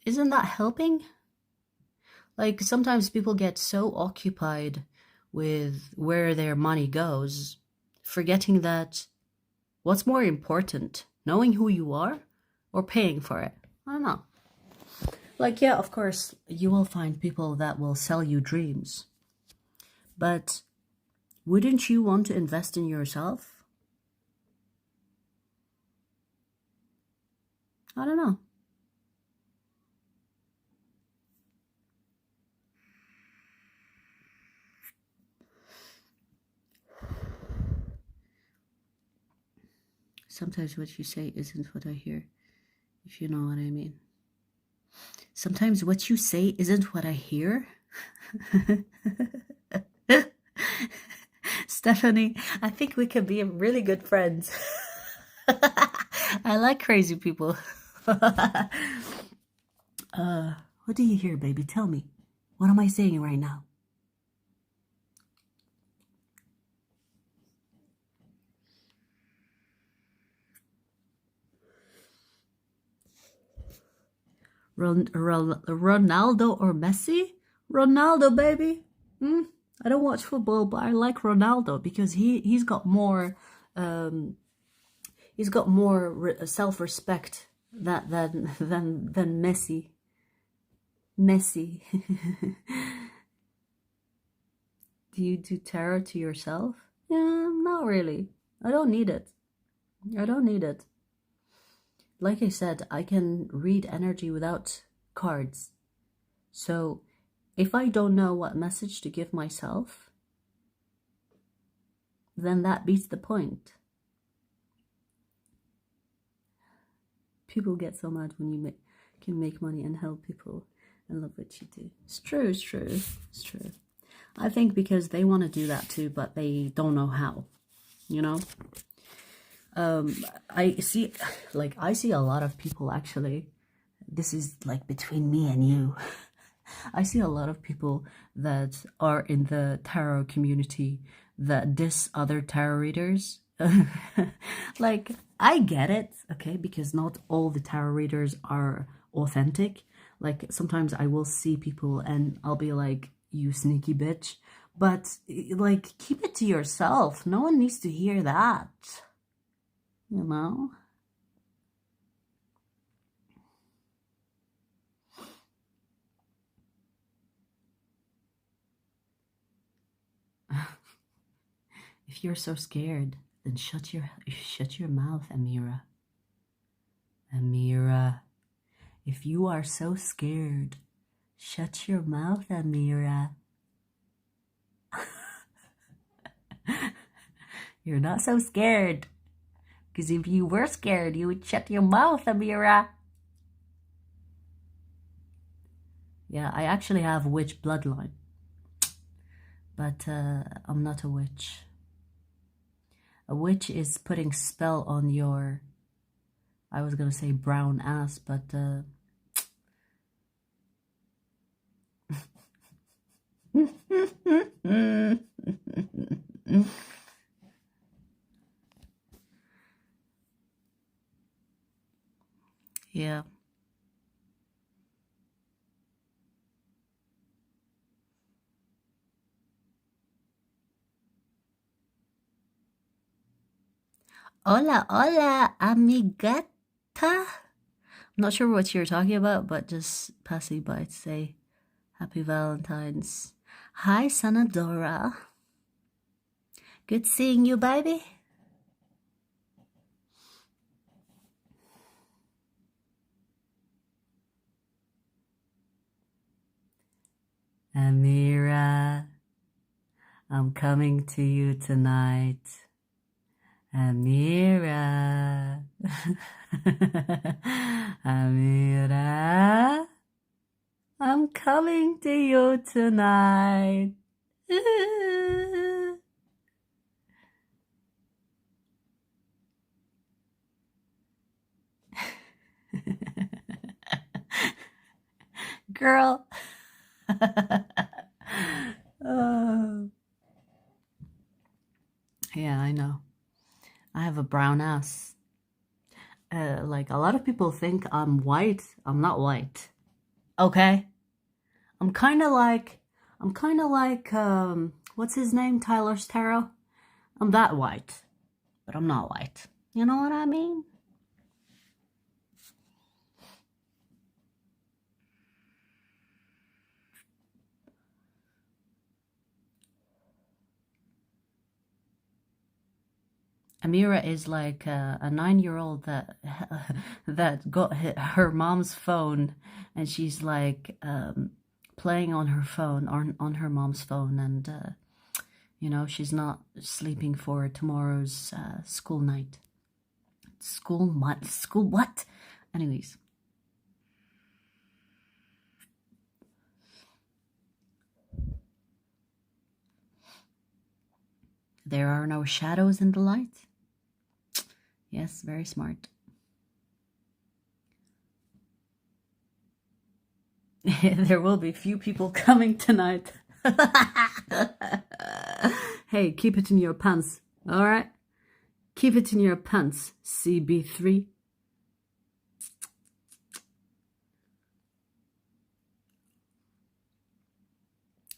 isn't that helping? Like, sometimes people get so occupied with where their money goes, forgetting that what's more important, knowing who you are or paying for it? I don't know. Like, yeah, of course, you will find people that will sell you dreams. But wouldn't you want to invest in yourself? I don't know. Sometimes what you say isn't what I hear, if you know what I mean. Sometimes what you say isn't what I hear. Stephanie, I think we can be really good friends. I like crazy people. What do you hear, baby? Tell me. What am I saying right now? Ronaldo or Messi? Ronaldo, baby. I don't watch football, but I like Ronaldo because he's got more self-respect than Messi. Messi. Do you do tarot to yourself? Yeah, not really. I don't need it. I don't need it. Like I said, I can read energy without cards. So if I don't know what message to give myself, then that beats the point. People get so mad when you can make money and help people and love what you do. It's true, it's true, it's true. I think because they want to do that too, but they don't know how, you know? I see a lot of people actually, this is like between me and you. I see a lot of people that are in the tarot community that diss other tarot readers. Like, I get it, okay, because not all the tarot readers are authentic. Like, sometimes I will see people and I'll be like, you sneaky bitch. But, like, keep it to yourself. No one needs to hear that, you know? If you're so scared, then shut your mouth, Amira. Amira, if you are so scared, shut your mouth, Amira. You're not so scared. Because if you were scared, you would shut your mouth, Amira. Yeah, I actually have witch bloodline. But I'm not a witch. A witch is putting spell on your, I was gonna say brown ass, but yeah. Hola, hola, amigata. I'm not sure what you're talking about, but just passing by to say happy Valentine's. Hi, Sanadora. Good seeing you, baby. Amira, I'm coming to you tonight. Amira. Amira, I'm coming to you tonight. Girl. Oh. Yeah, I know. I have a brown ass. Like, a lot of people think I'm white. I'm not white. Okay? I'm kind of like, what's his name? Tyler's Tarot? I'm that white, but I'm not white. You know what I mean? Amira is like a 9-year-old that that got her mom's phone, and she's like playing on her phone, on her mom's phone, and you know, she's not sleeping for tomorrow's school night. School what? Anyways. There are no shadows in the light. Yes, very smart. There will be few people coming tonight. Hey, keep it in your pants, all right? Keep it in your pants, CB3.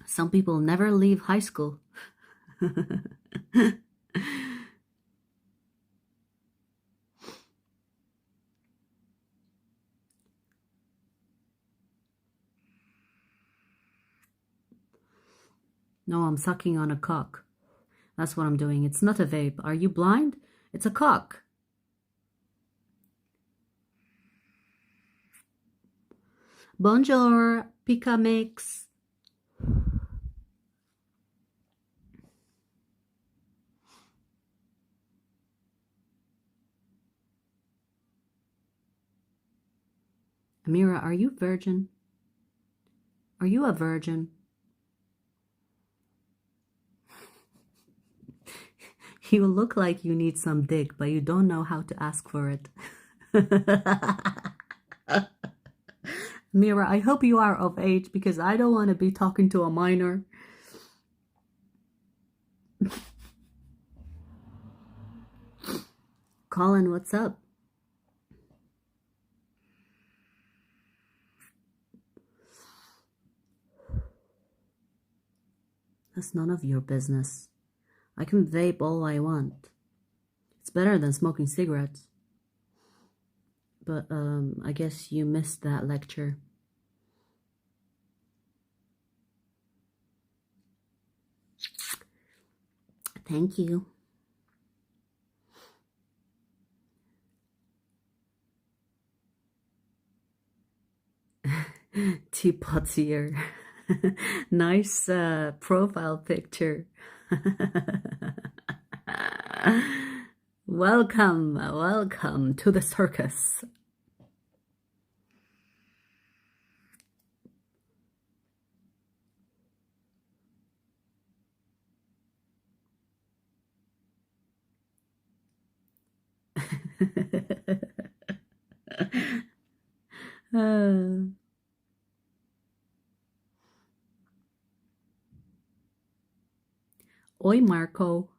Some people never leave high school. No, I'm sucking on a cock. That's what I'm doing. It's not a vape. Are you blind? It's a cock. Bonjour, Pika Mix. Amira, are you virgin? Are you a virgin? You look like you need some dick, but you don't know how to ask for it. Mira, I hope you are of age because I don't want to be talking to a minor. Colin, what's up? That's none of your business. I can vape all I want. It's better than smoking cigarettes. But I guess you missed that lecture. Thank you. Teapot's here. Nice profile picture. Welcome to the circus. Oi, Marco.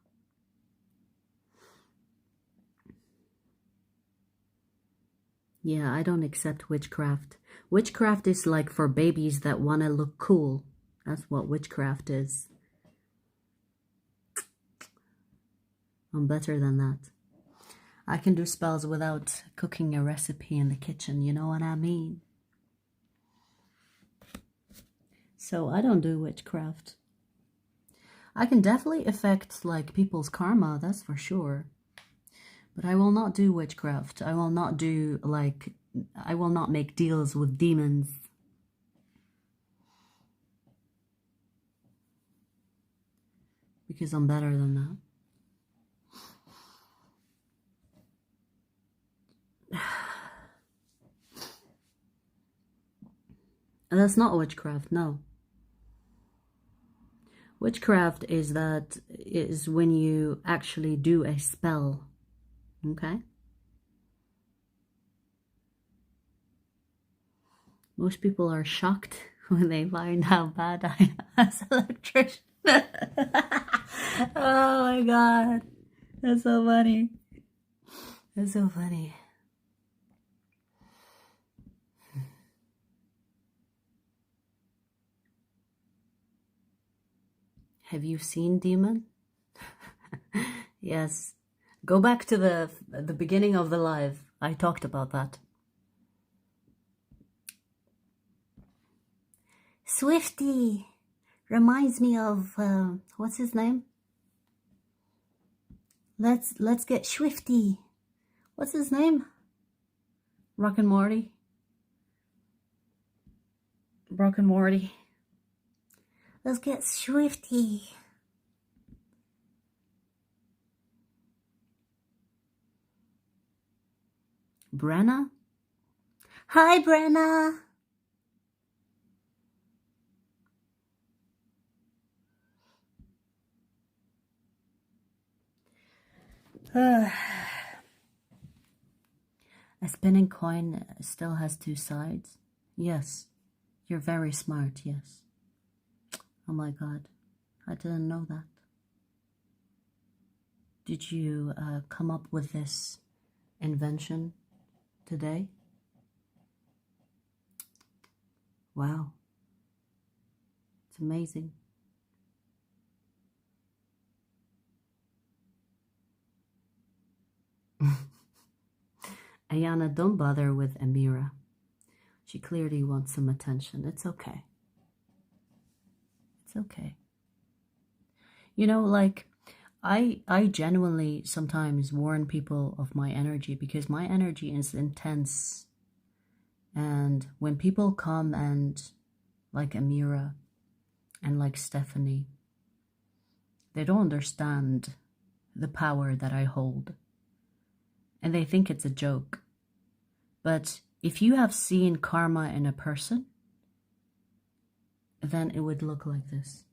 Yeah, I don't accept witchcraft. Witchcraft is like for babies that want to look cool. That's what witchcraft is. I'm better than that. I can do spells without cooking a recipe in the kitchen, you know what I mean? So I don't do witchcraft. I can definitely affect like people's karma, that's for sure. But I will not do witchcraft. I will not do like, I will not make deals with demons. Because I'm better than that. That's not witchcraft, no. Witchcraft is when you actually do a spell, okay? Most people are shocked when they find how bad I am as an electrician. Oh my god, that's so funny. That's so funny. Have you seen Demon? Yes. Go back to the beginning of the live. I talked about that. Swifty reminds me of what's his name? Let's get Swifty. What's his name? Rock and Morty. Rock and Morty. Let's get Swifty. Brenna? Hi, Brenna. A spinning coin still has two sides. Yes, you're very smart, yes. Oh my god, I didn't know that. Did you come up with this invention today? Wow, it's amazing. Ayana, don't bother with Amira. She clearly wants some attention. It's okay. It's okay. You know, like, I genuinely sometimes warn people of my energy because my energy is intense. And when people come and, like Amira and like Stephanie, they don't understand the power that I hold. And they think it's a joke. But if you have seen karma in a person, then it would look like this.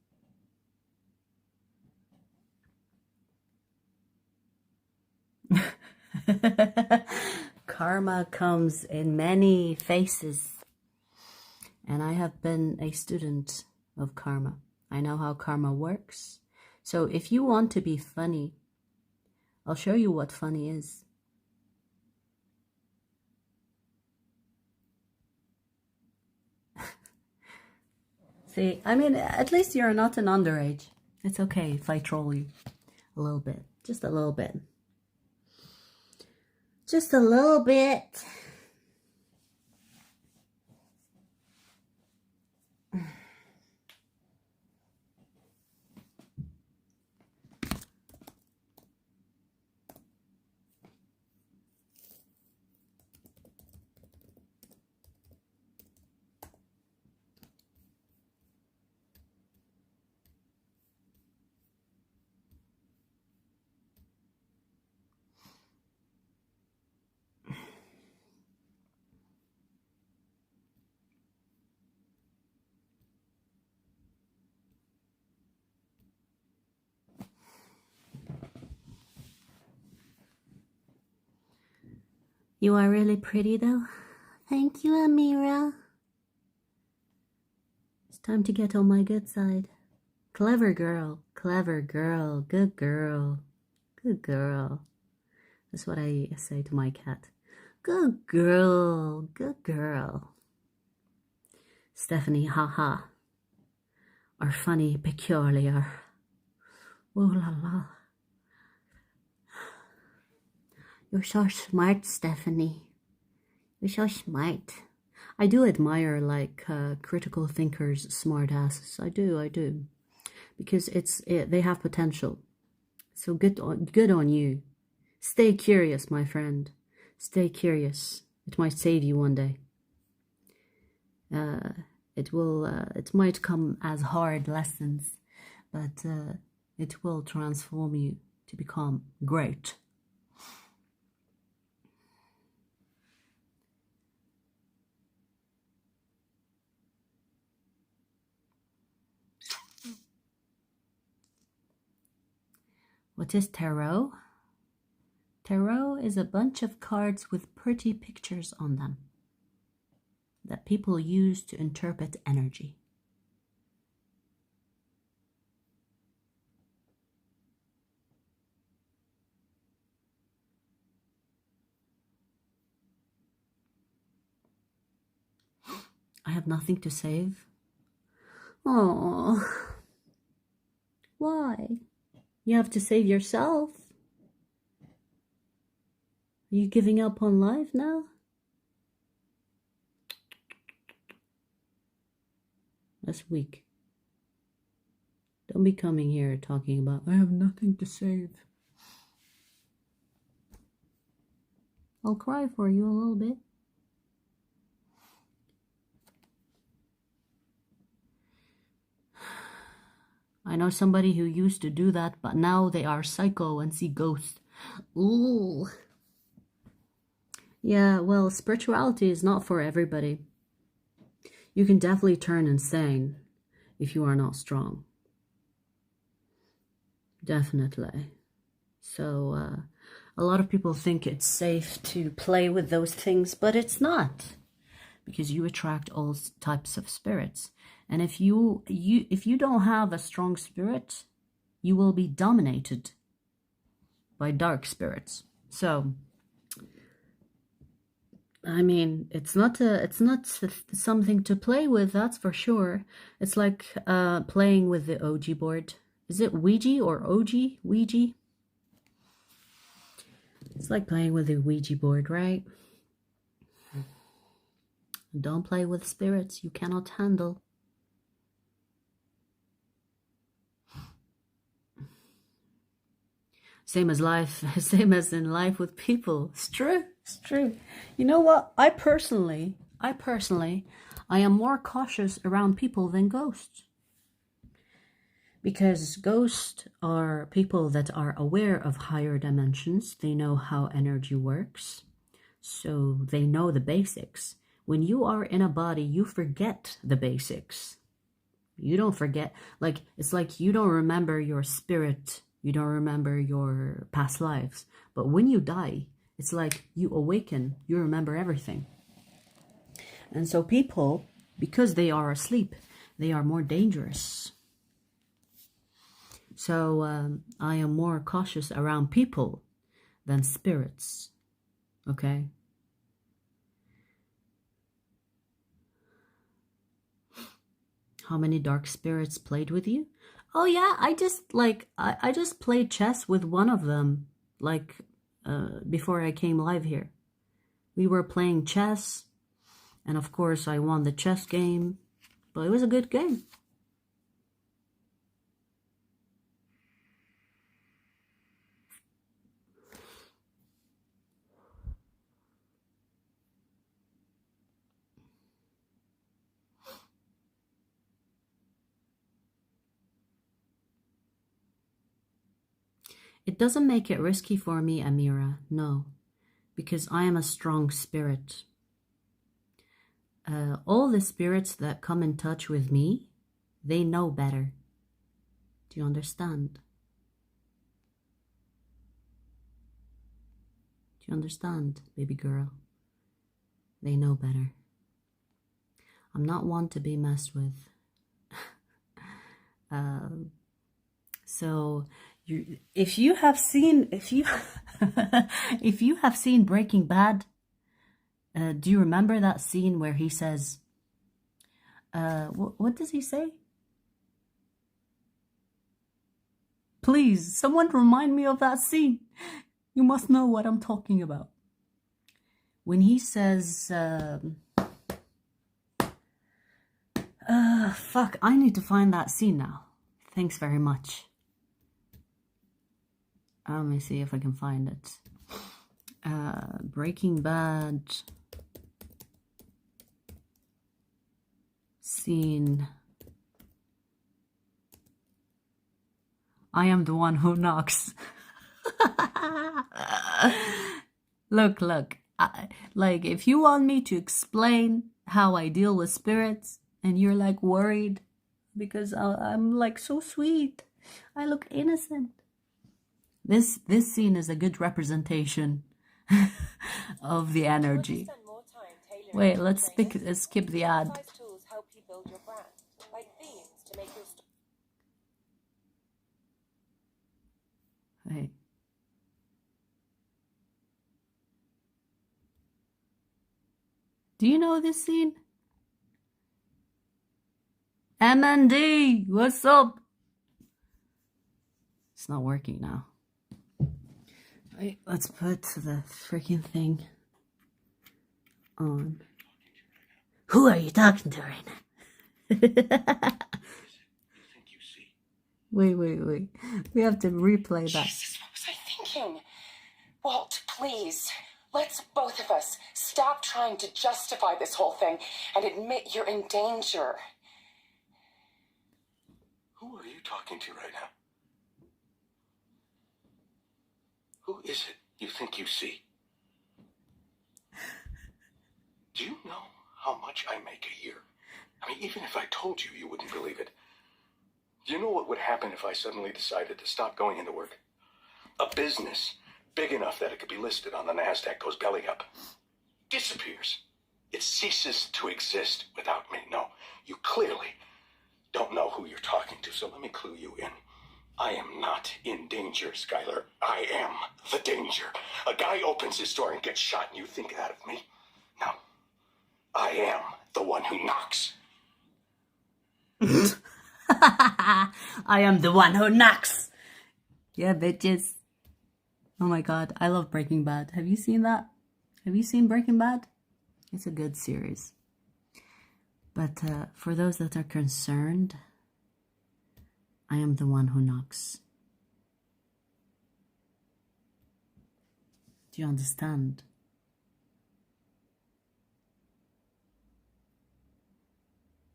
Karma comes in many faces. And I have been a student of karma. I know how karma works. So if you want to be funny, I'll show you what funny is. See, I mean, at least you're not an underage. It's okay if I troll you a little bit. Just a little bit. Just a little bit. You are really pretty though. Thank you, Amira. It's time to get on my good side. Clever girl, good girl, good girl. That's what I say to my cat. Good girl. Stephanie, haha. Or funny, peculiar. Ooh la la. You're so smart, Stephanie. You're so smart. I do admire critical thinkers, smart asses. I do. Because they have potential. So good on you. Stay curious, my friend. Stay curious. It might save you one day. It might come as hard lessons, but it will transform you to become great. What is tarot? Tarot is a bunch of cards with pretty pictures on them that people use to interpret energy. I have nothing to save. Oh, why? You have to save yourself. Are you giving up on life now? That's weak. Don't be coming here talking about, I have nothing to save. I'll cry for you a little bit. I know somebody who used to do that, but now they are psycho and see ghosts. Ooh. Yeah, well, spirituality is not for everybody. You can definitely turn insane if you are not strong. Definitely. So, a lot of people think it's safe to play with those things, but it's not. Because you attract all types of spirits. And if you don't have a strong spirit, you will be dominated by dark spirits. So, I mean, it's not something to play with, that's for sure. It's like playing with the Ouija board. Is it Ouija or OG? Ouija? It's like playing with the Ouija board, right? Don't play with spirits you cannot handle. Same as in life with people. It's true. You know what? I personally, I am more cautious around people than ghosts. Because ghosts are people that are aware of higher dimensions. They know how energy works. So they know the basics. When you are in a body, you forget the basics. You don't forget. It's like you don't remember your spirit. You don't remember your past lives. But when you die, it's like you awaken. You remember everything. And so people Because they are asleep, they are more dangerous. So I am more cautious around people than spirits, okay? How many dark spirits played with you? Oh yeah, I just played chess with one of them, like before I came live here. We were playing chess, and of course I won the chess game, but it was a good game. It doesn't make it risky for me, Amira, no, because I am a strong spirit. All the spirits that come in touch with me, they know better. Do you understand? Do you understand, baby girl? They know better. I'm not one to be messed with. So, if you have seen Breaking Bad, do you remember that scene where he says, what does he say? Please, someone remind me of that scene. You must know what I'm talking about. When he says, fuck, I need to find that scene now. Thanks very much. Let me see if I can find it. Breaking Bad scene. I am the one who knocks. Look. Like, if you want me to explain how I deal with spirits and you're like worried because I'm like so sweet, I look innocent. This scene is a good representation of the energy. Wait, let's skip the ad. Hey. Do you know this scene? MND, what's up? It's not working now. Wait, let's put the freaking thing on. Who are you talking to right now? Wait. We have to replay that. Jesus, what was I thinking? Walt, please. Let's both of us stop trying to justify this whole thing and admit you're in danger. Who are you talking to right now? Who is it you think you see? Do you know how much I make a year? I mean, even if I told you, you wouldn't believe it. Do you know what would happen if I suddenly decided to stop going into work? A business big enough that it could be listed on the NASDAQ goes belly up. Disappears. It ceases to exist without me. No, you clearly don't know who you're talking to, so let me clue you in. I am not in danger, Skylar. I am the danger. A guy opens his door and gets shot, and you think that of me? No. I am the one who knocks. I am the one who knocks. Yeah, bitches. Oh my god, I love Breaking Bad. Have you seen that? Have you seen Breaking Bad? It's a good series. But for those that are concerned, I am the one who knocks. Do you understand?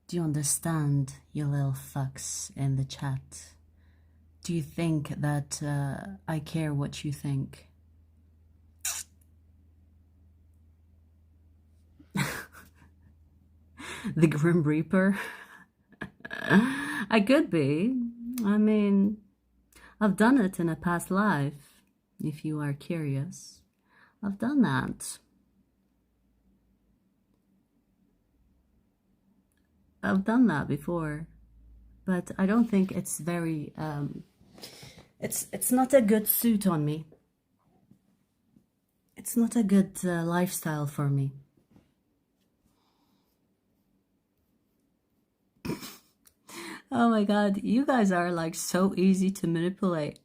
Do you understand, you little fucks in the chat? Do you think that I care what you think? The Grim Reaper? I could be. I mean, I've done it in a past life, if you are curious. I've done that. I've done that before, but I don't think it's very it's not a good suit on me. It's not a good lifestyle for me. Oh my god, you guys are like so easy to manipulate.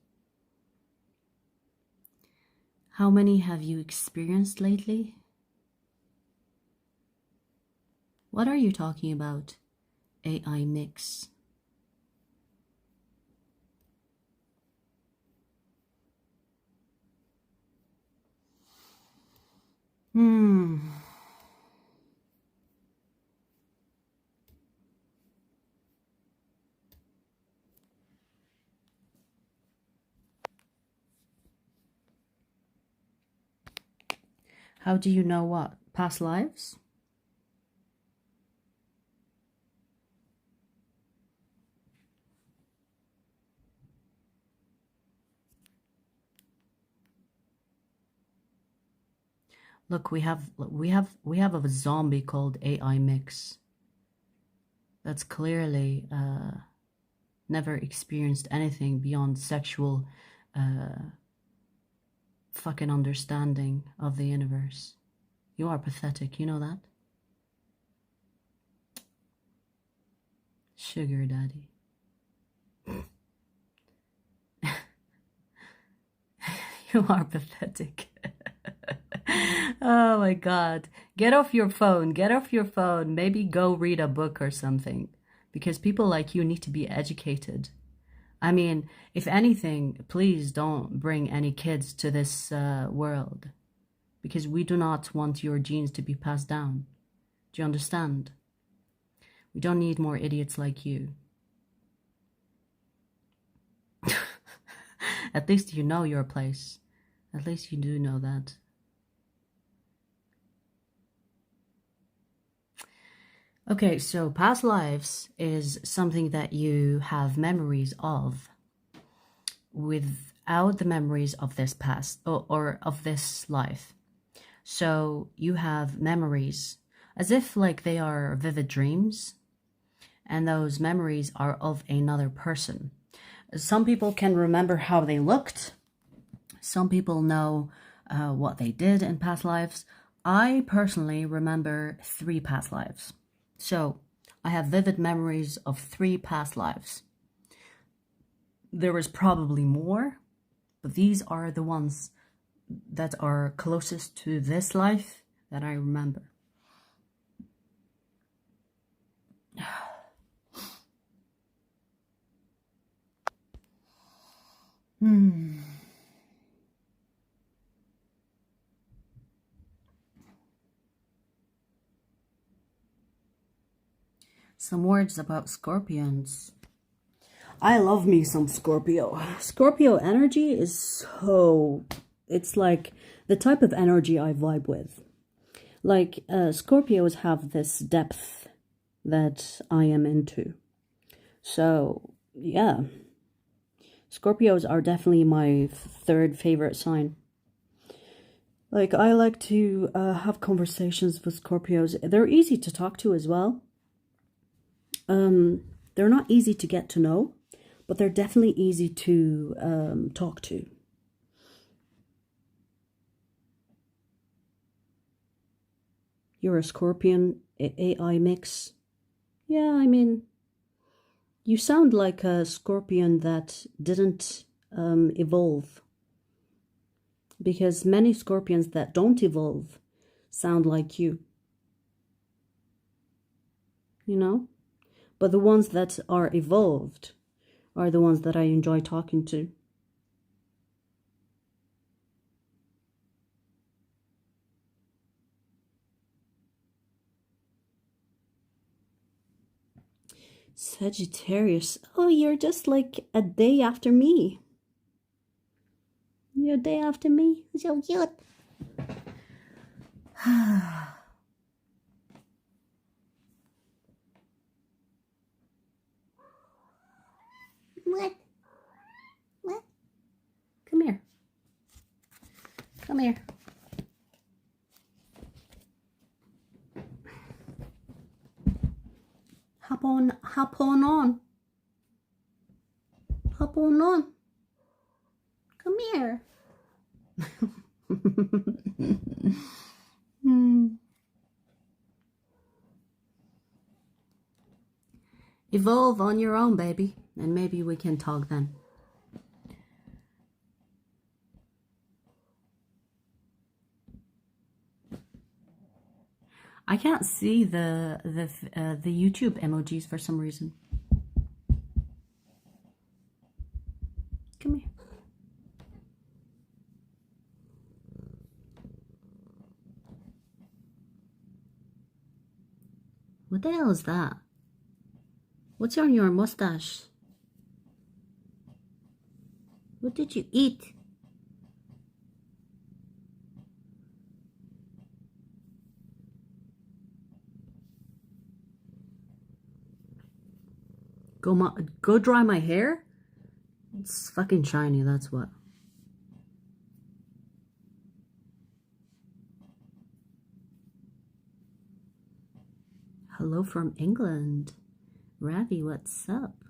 How many have you experienced lately? What are you talking about? AI mix. How do you know what? Past lives? Look, we have a zombie called AI mix. That's clearly never experienced anything beyond sexual fucking understanding of the universe. You are pathetic, you know that? Sugar daddy. You are pathetic. Oh my god. Get off your phone. Get off your phone. Maybe go read a book or something. Because people like you need to be educated. I mean, if anything, please don't bring any kids to this world. Because we do not want your genes to be passed down. Do you understand? We don't need more idiots like you. At least you know your place. At least you do know that. Okay, so past lives is something that you have memories of without the memories of this past or of this life. So you have memories as if like they are vivid dreams, and those memories are of another person. Some people can remember how they looked. Some people know what they did in past lives. I personally remember 3 past lives. So I have vivid memories of 3 past lives. There was probably more, but these are the ones that are closest to this life that I remember. Some words about Scorpions. I love me some Scorpio. Scorpio energy is so... It's like the type of energy I vibe with. Like, Scorpios have this depth that I am into. So, yeah. Scorpios are definitely my 3rd favorite sign. Like, I like to have conversations with Scorpios. They're easy to talk to as well. They're not easy to get to know, but they're definitely easy to talk to. You're a Scorpion AI mix. Yeah, I mean, you sound like a Scorpion that didn't evolve. Because many Scorpions that don't evolve sound like you. You know? But the ones that are evolved are the ones that I enjoy talking to. Sagittarius. Oh, you're just like a day after me. You're a day after me. So cute. What? What? Come here. Come here. on, hop on on. Hop on. Come here. Evolve on your own, baby, and maybe we can talk then. I can't see the YouTube emojis for some reason. Come here. What the hell is that? What's on your mustache? What did you eat? Go dry my hair? It's fucking shiny, that's what. Hello from England. Ravi, what's up?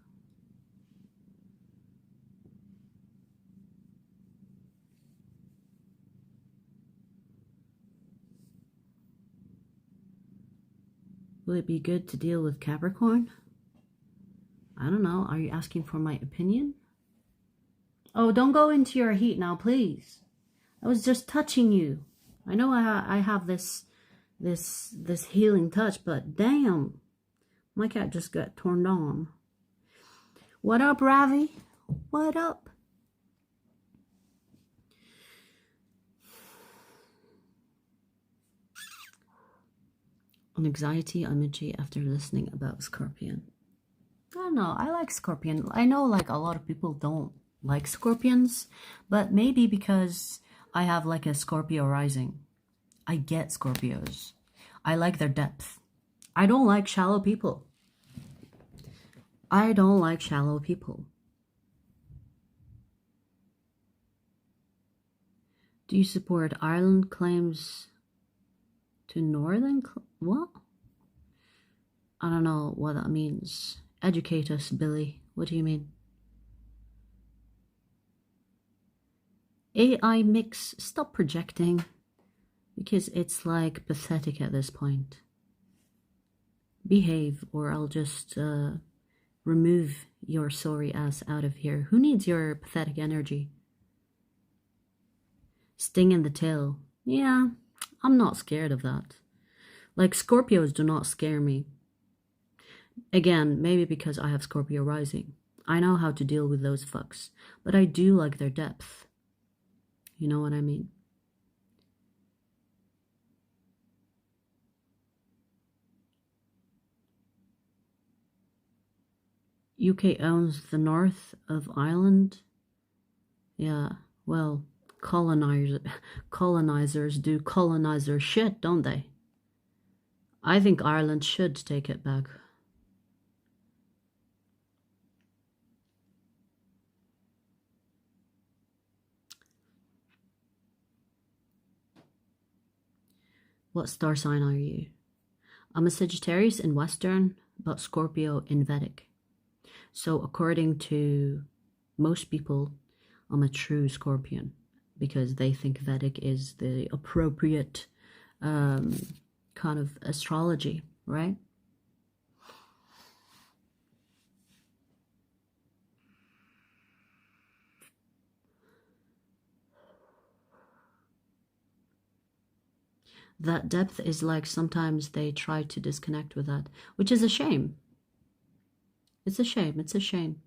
Will it be good to deal with Capricorn? I don't know. Are you asking for my opinion? Oh, don't go into your heat now, please. I was just touching you. I know I have this healing touch, but damn, my cat just got turned on. What up, Ravi? What up? On anxiety, I'm itchy after listening about Scorpion. I don't know. I like Scorpion. I know like a lot of people don't like Scorpions, but maybe because I have like a Scorpio rising. I get Scorpios. I like their depth. I don't like shallow people. I don't like shallow people. Do you support Ireland claims to Northern? What? I don't know what that means. Educate us, Billy. What do you mean? AI mix, stop projecting. Because it's like pathetic at this point. Behave or I'll just remove your sorry ass out of here. Who needs your pathetic energy? Sting in the tail. Yeah, I'm not scared of that. Like Scorpios do not scare me. Again, maybe because I have Scorpio rising. I know how to deal with those fucks. But I do like their depth. You know what I mean? UK owns the north of Ireland. Yeah, well, colonizers do colonizer shit, don't they? I think Ireland should take it back. What star sign are you? I'm a Sagittarius in Western, but Scorpio in Vedic. So according to most people, I'm a true Scorpion because they think Vedic is the appropriate kind of astrology, right? That depth is like sometimes they try to disconnect with that, which is a shame. It's a shame. It's a shame.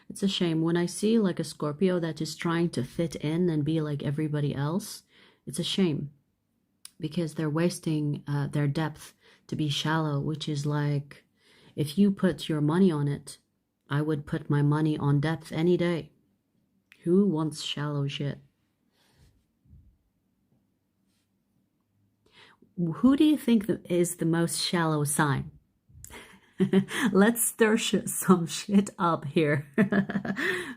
It's a shame. When I see like a Scorpio that is trying to fit in and be like everybody else, it's a shame because they're wasting their depth to be shallow, which is like, if you put your money on it, I would put my money on depth any day. Who wants shallow shit? Who do you think is the most shallow sign? Let's stir some shit up here.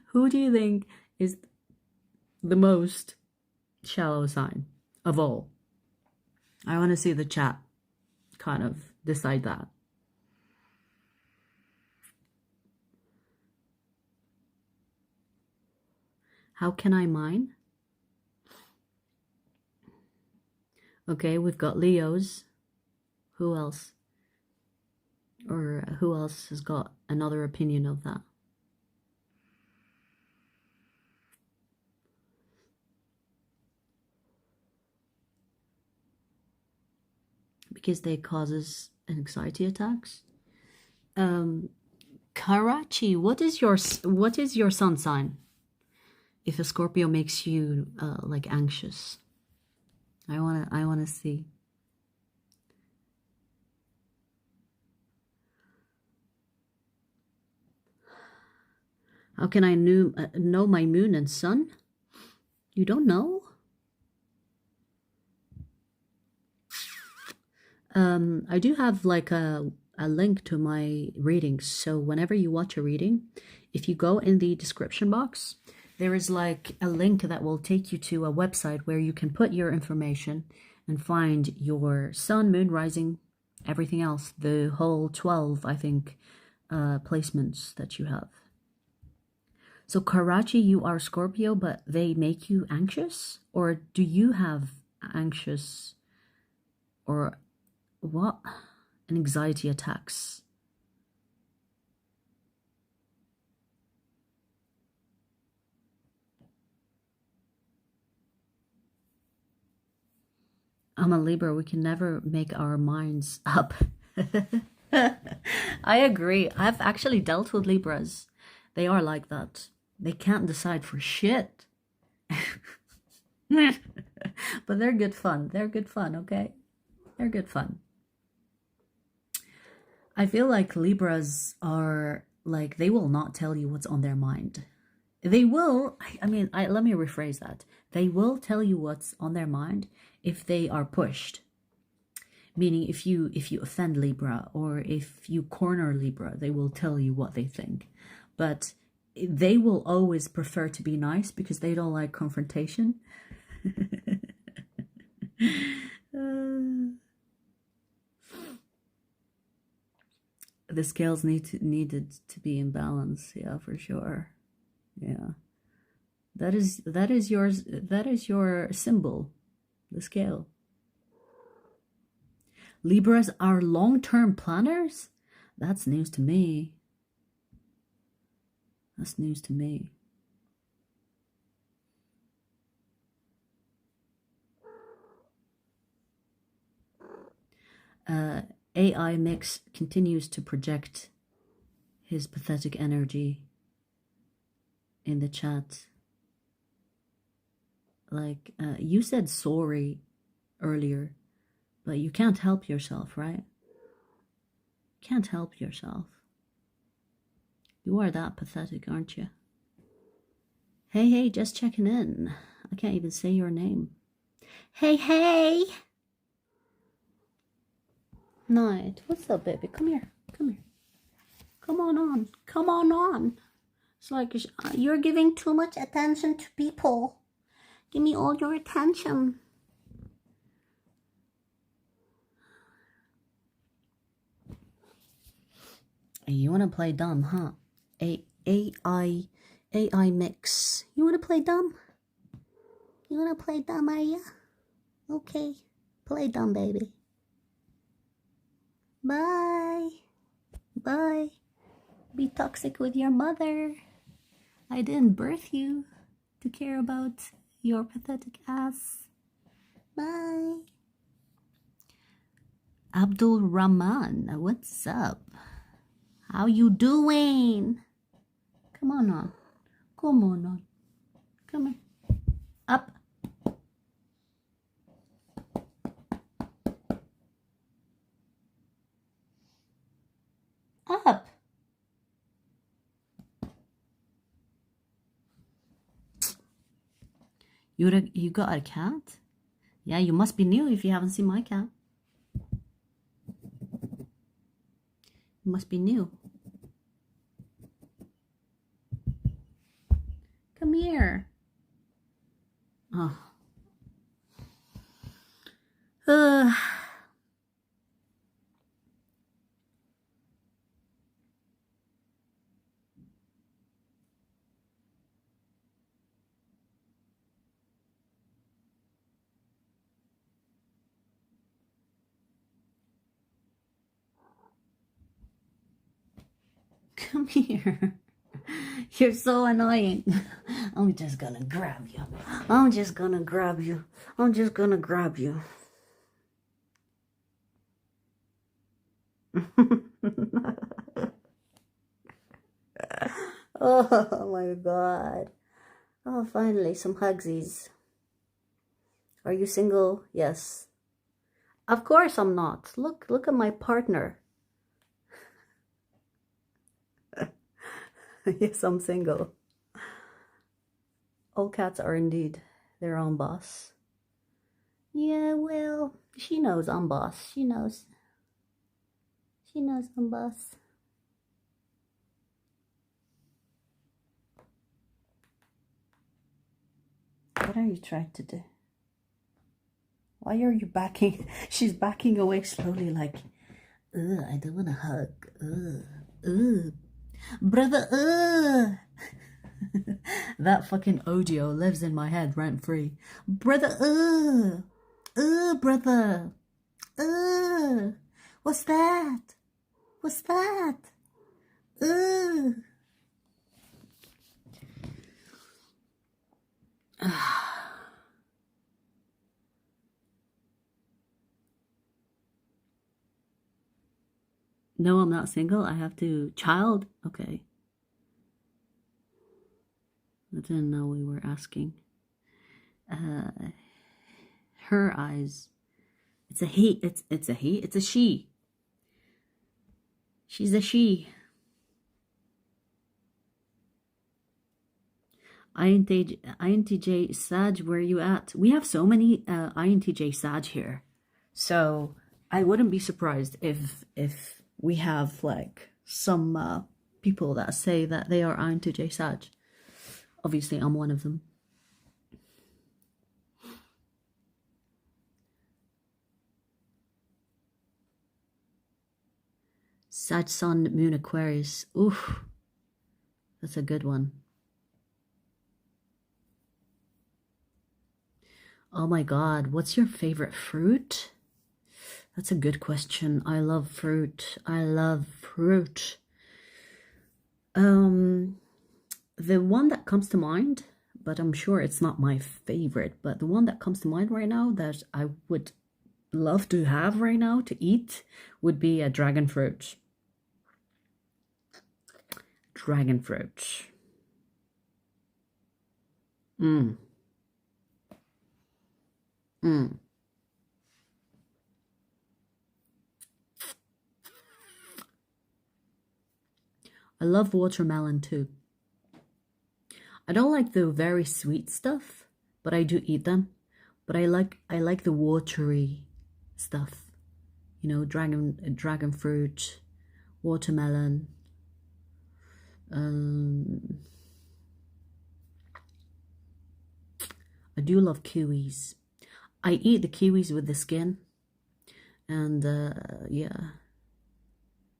Who do you think is the most shallow sign of all? I want to see the chat kind of decide that. How can I mine? Okay, we've got Leos. Who else? Or who else has got another opinion of that? Because they causes anxiety attacks. Karachi, what is your sun sign? If a Scorpio makes you like anxious, I wanna see. How can I know my moon and sun? You don't know? I do have like a link to my readings. So whenever you watch a reading, if you go in the description box, there is like a link that will take you to a website where you can put your information and find your sun, moon, rising, everything else, the whole 12, I think, placements that you have. So Karachi, you are Scorpio, but they make you anxious? Or do you have anxious or what? Anxiety attacks? I'm a Libra. We can never make our minds up. I agree. I've actually dealt with Libras. They are like that. They can't decide for shit. But they're good fun. They're good fun, okay? They're good fun. I feel like Libras are like, they will not tell you what's on their mind. They will, I mean, let me rephrase that. They will tell you what's on their mind if they are pushed. Meaning if you offend Libra or if you corner Libra, they will tell you what they think. But they will always prefer to be nice because they don't like confrontation. The scales needed to be in balance, yeah, for sure. Yeah. That is your symbol, the scale. Libras are long-term planners? That's news to me. That's news to me. AI Mix continues to project his pathetic energy in the chat. Like, you said sorry earlier, but you can't help yourself, right? Can't help yourself. You are that pathetic, aren't you? Hey, just checking in. I can't even say your name. Hey! Night. What's up, baby? Come here. Come on. It's like you're giving too much attention to people. Give me all your attention. You want to play dumb, huh? AI mix. You want to play dumb? You want to play dumb, are you? Okay. Play dumb, baby. Bye. Be toxic with your mother. I didn't birth you to care about your pathetic ass. Bye. Abdul Rahman, what's up? How you doing? Come on. Come here. Up. You got a cat? Yeah, you must be new if you haven't seen my cat. You must be new. Come here. Oh. Come here. You're so annoying. I'm just gonna grab you. I'm just gonna grab you. I'm just gonna grab you. Oh my god. Oh, finally, some hugsies. Are you single? Yes. Of course I'm not. Look at my partner. Yes, I'm single. All cats are indeed their own boss. Yeah, well, she knows I'm boss. She knows. She knows I'm boss. What are you trying to do? Why are you backing? She's backing away slowly like, ugh, I don't want to hug. Ugh. Brother, That fucking audio lives in my head rent free. Brother, brother. What's that? What's that? No, I'm not single. I have to child. Okay. I didn't know we were asking. Her eyes. It's a he. It's a he. It's a she. She's a she. INTJ Sag, where are you at? We have so many INTJ Sag here. So I wouldn't be surprised if we have like some people that say that they are INTJ Sag. Obviously, I'm one of them. Sag Sun Moon Aquarius. Oof. That's a good one. Oh my god, what's your favorite fruit? That's a good question. I love fruit. I love fruit. The one that comes to mind, but I'm sure it's not my favorite, but the one that comes to mind right now that I would love to have right now to eat would be a dragon fruit. Dragon fruit. I love watermelon too. I don't like the very sweet stuff, but I do eat them. But I like the watery stuff. You know, dragon fruit, watermelon. I do love kiwis. I eat the kiwis with the skin. And yeah.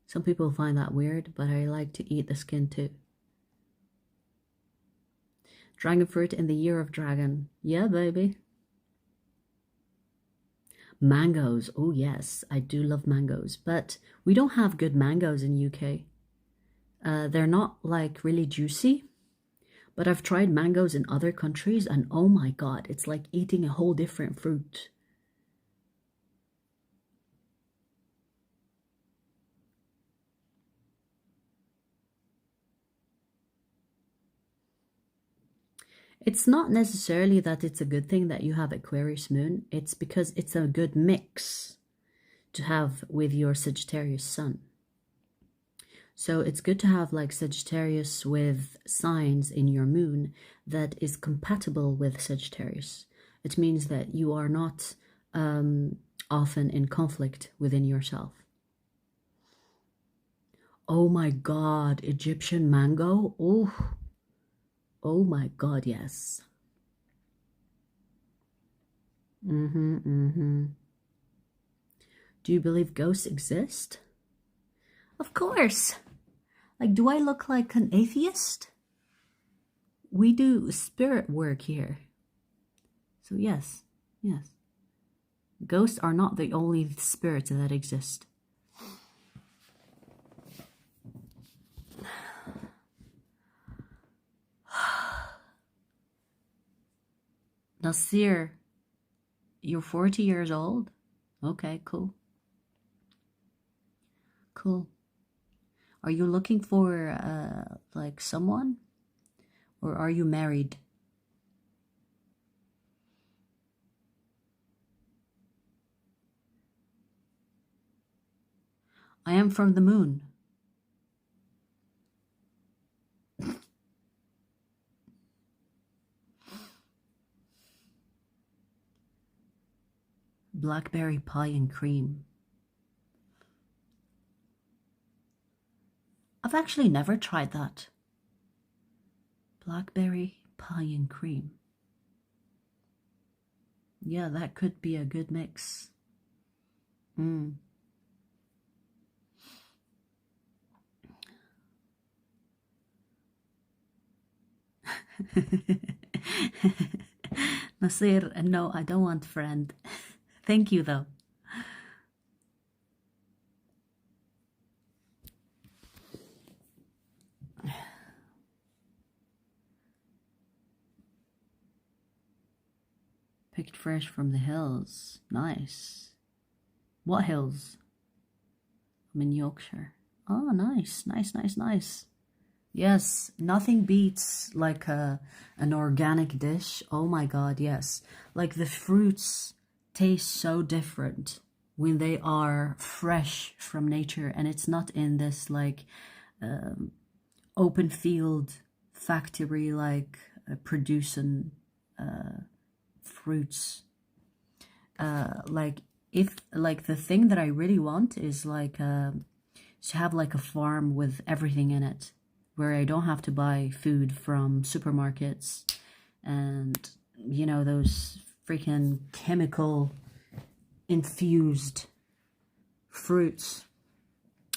Some people find that weird, but I like to eat the skin too. Dragon fruit in the year of dragon. Yeah, baby. Mangoes. Oh, yes. I do love mangoes. But we don't have good mangoes in UK. They're not like really juicy. But I've tried mangoes in other countries and oh my god, it's like eating a whole different fruit. It's not necessarily that it's a good thing that you have Aquarius moon. It's because it's a good mix to have with your Sagittarius sun. So it's good to have like Sagittarius with signs in your moon that is compatible with Sagittarius. It means that you are not often in conflict within yourself. Oh my god, Egyptian mango. Oh my god, yes. Do you believe ghosts exist? Of course. Like, do I look like an atheist? We do spirit work here. So yes. Ghosts are not the only spirits that exist. Nasir, you're 40 years old? Okay, cool. Cool. Are you looking for like someone? Or are you married? I am from the moon. Blackberry pie and cream. I've actually never tried that. Blackberry pie and cream. Yeah, that could be a good mix. Nasir, no, I don't want friend. Thank you, though. Picked fresh from the hills. Nice. What hills? I'm in Yorkshire. Oh, nice, nice, nice, nice. Yes, nothing beats like an organic dish. Oh my God, yes. Like the fruits taste so different when they are fresh from nature and it's not in this like open field factory like producing fruits. Like if like the thing that I really want is like to have like a farm with everything in it, where I don't have to buy food from supermarkets and, you know, those freaking chemical infused fruits.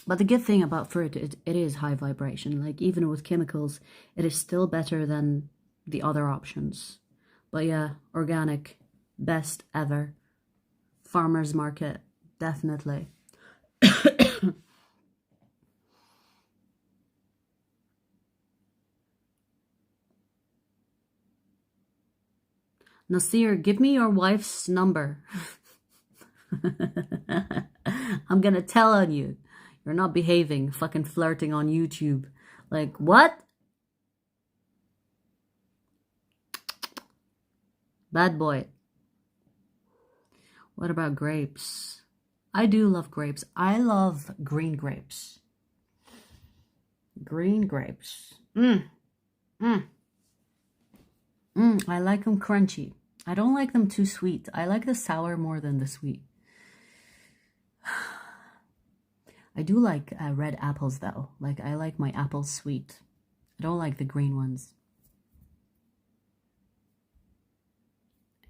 But the good thing about fruit, it is high vibration. Like even with chemicals, it is still better than the other options. But yeah, organic, best ever. Farmer's market, definitely. Nasir, give me your wife's number. I'm gonna tell on you. You're not behaving, fucking flirting on YouTube. Like, what? Bad boy. What about grapes? I do love grapes. I love green grapes. Green grapes. I like them crunchy. I don't like them too sweet. I like the sour more than the sweet. I do like red apples though. Like I like my apples sweet. I don't like the green ones.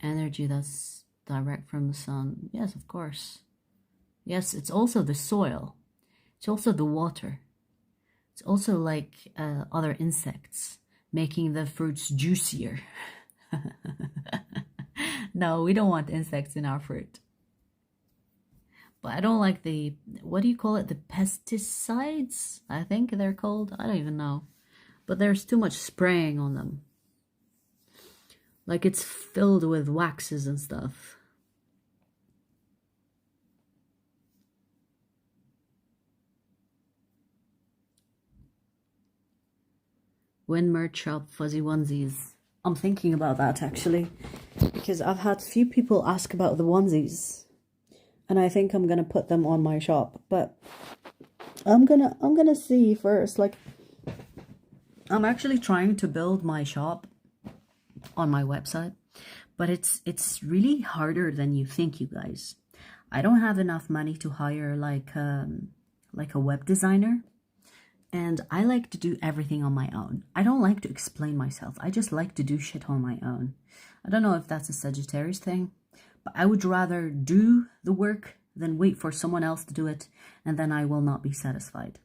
Energy that's direct from the sun. Yes, of course. Yes, it's also the soil. It's also the water. It's also like other insects, making the fruits juicier. No, we don't want insects in our fruit. But I don't like the, what do you call it? The pesticides, I think they're called. I don't even know. But there's too much spraying on them. Like it's filled with waxes and stuff. When merch shop fuzzy onesies. I'm thinking about that actually, because I've had few people ask about the onesies, and I think I'm gonna put them on my shop. But I'm gonna see first. Like, I'm actually trying to build my shop on my website, but it's really harder than you think, you guys. I don't have enough money to hire like a web designer. And I like to do everything on my own. I don't like to explain myself. I just like to do shit on my own. I don't know if that's a Sagittarius thing, but I would rather do the work than wait for someone else to do it, and then I will not be satisfied.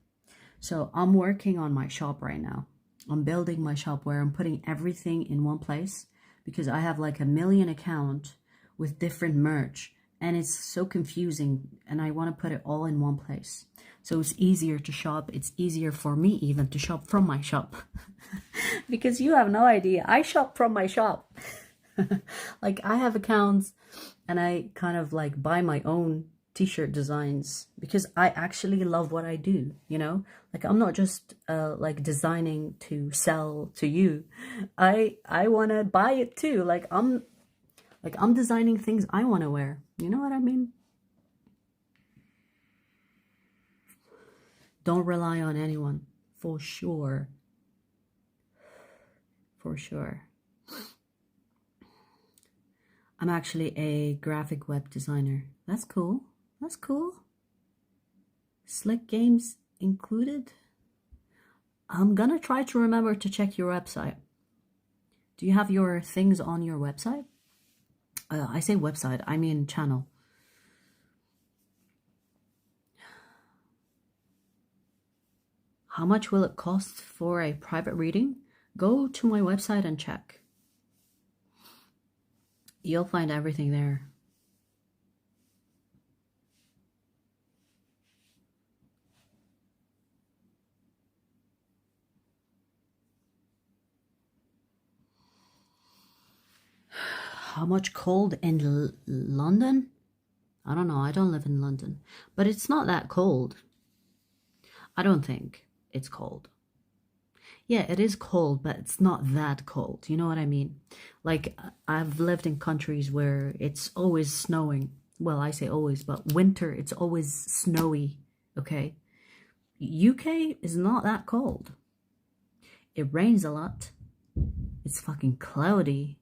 So I'm working on my shop right now. I'm building my shop where I'm putting everything in one place, because I have like 1 million account with different merch, and it's so confusing, and I want to put it all in one place. So it's easier to shop. It's easier for me even to shop from my shop. Because you have no idea. I shop from my shop. Like I have accounts and I kind of like buy my own t-shirt designs because I actually love what I do, you know? Like I'm not just like designing to sell to you. I want to buy it too. Like I'm designing things I want to wear. You know what I mean? Don't rely on anyone, for sure. For sure. I'm actually a graphic web designer. That's cool. That's cool. Slick games included. I'm gonna try to remember to check your website. Do you have your things on your website? I say website, I mean channel. How much will it cost for a private reading? Go to my website and check. You'll find everything there. How much cold in London? I don't know. I don't live in London. But it's not that cold. I don't think it's cold. Yeah, it is cold, but it's not that cold. You know what I mean? Like, I've lived in countries where it's always snowing. Well, I say always, but winter, it's always snowy, okay? UK is not that cold. It rains a lot. It's fucking cloudy.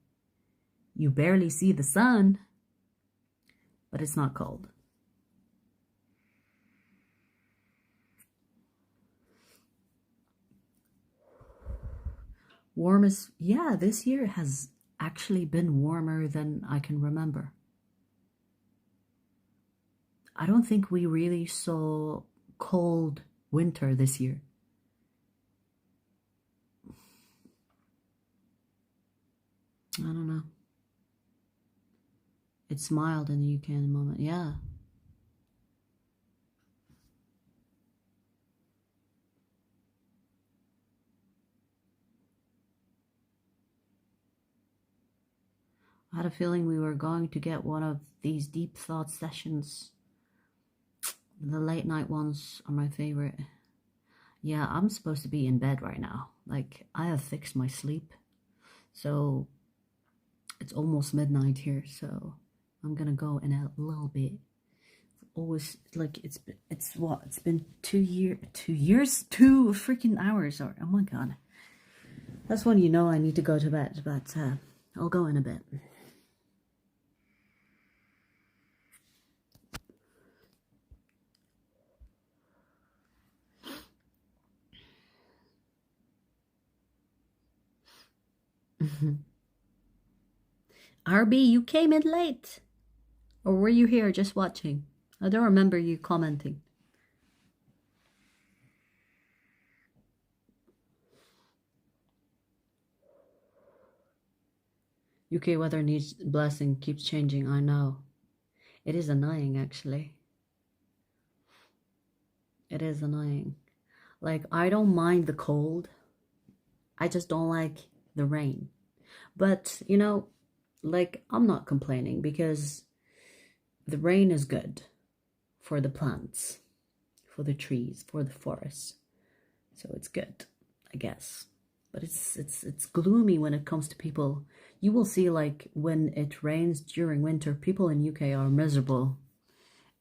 You barely see the sun, but it's not cold. Warmest, yeah, this year has actually been warmer than I can remember. I don't think we really saw cold winter this year. I don't know. It's mild in the UK in the moment, yeah. I had a feeling we were going to get one of these deep thought sessions. The late night ones are my favorite. Yeah, I'm supposed to be in bed right now. Like, I have fixed my sleep. So, it's almost midnight here, so I'm gonna go in a little bit. Always, like, it's been 2 freaking hours, or oh my god. That's when you know I need to go to bed, but I'll go in a bit. RB, you came in late. Or were you here just watching? I don't remember you commenting. UK weather needs blessing, keeps changing, I know. It is annoying, actually. It is annoying. Like, I don't mind the cold. I just don't like the rain. But, you know, like, I'm not complaining because the rain is good for the plants, for the trees, for the forests. So it's good, I guess. But it's gloomy when it comes to people. You will see, like, when it rains during winter, people in UK are miserable.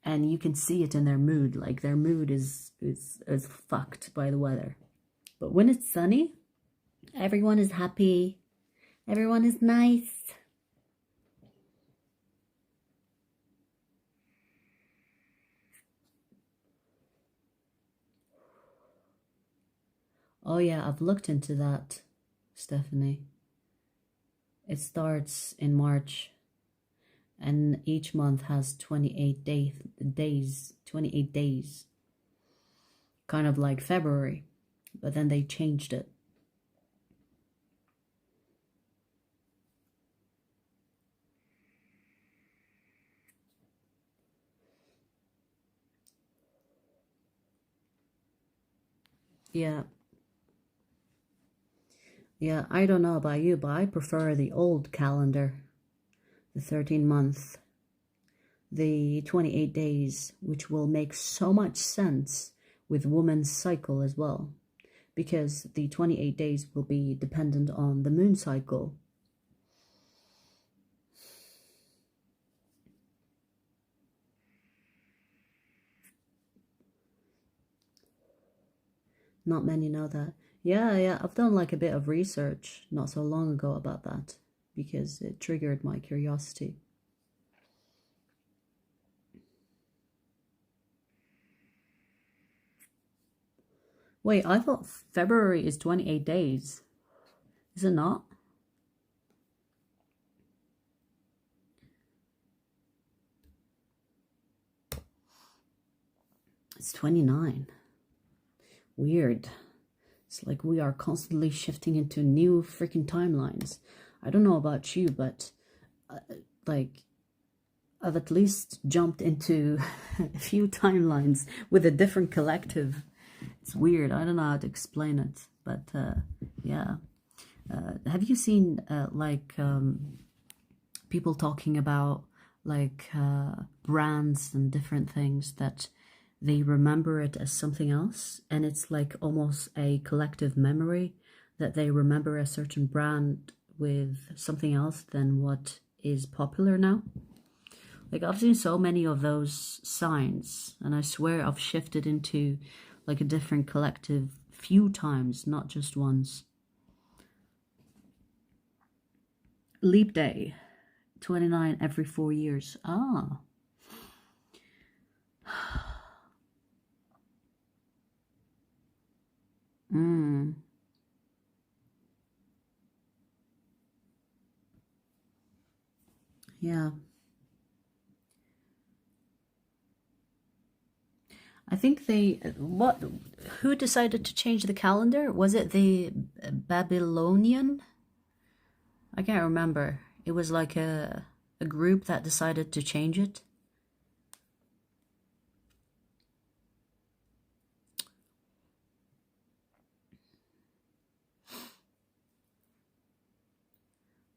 And you can see it in their mood. Like, their mood is fucked by the weather. But when it's sunny, everyone is happy. Everyone is nice. Oh yeah, I've looked into that, Stephanie. It starts in March, and each month has 28 days, 28 days. Kind of like February, but then they changed it. Yeah. Yeah, I don't know about you, but I prefer the old calendar, the 13 month, the 28 days, which will make so much sense with woman's cycle as well, because the 28 days will be dependent on the moon cycle. Not many know that. Yeah, I've done like a bit of research not so long ago about that because it triggered my curiosity. Wait, I thought February is 28 days. Is it not? It's 29. Weird. It's like we are constantly shifting into new freaking timelines. I don't know about you, but like I've at least jumped into a few timelines with a different collective. It's weird. I don't know how to explain it, but yeah. Have you seen people talking about like brands and different things that they remember it as something else, and it's like almost a collective memory that they remember a certain brand with something else than what is popular now? Like I've seen so many of those signs, and I swear I've shifted into like a different collective few times, not just once. Leap day, 29 every 4 years. Ah. Yeah. I think who decided to change the calendar? Was it the Babylonian? I can't remember. It was like a group that decided to change it.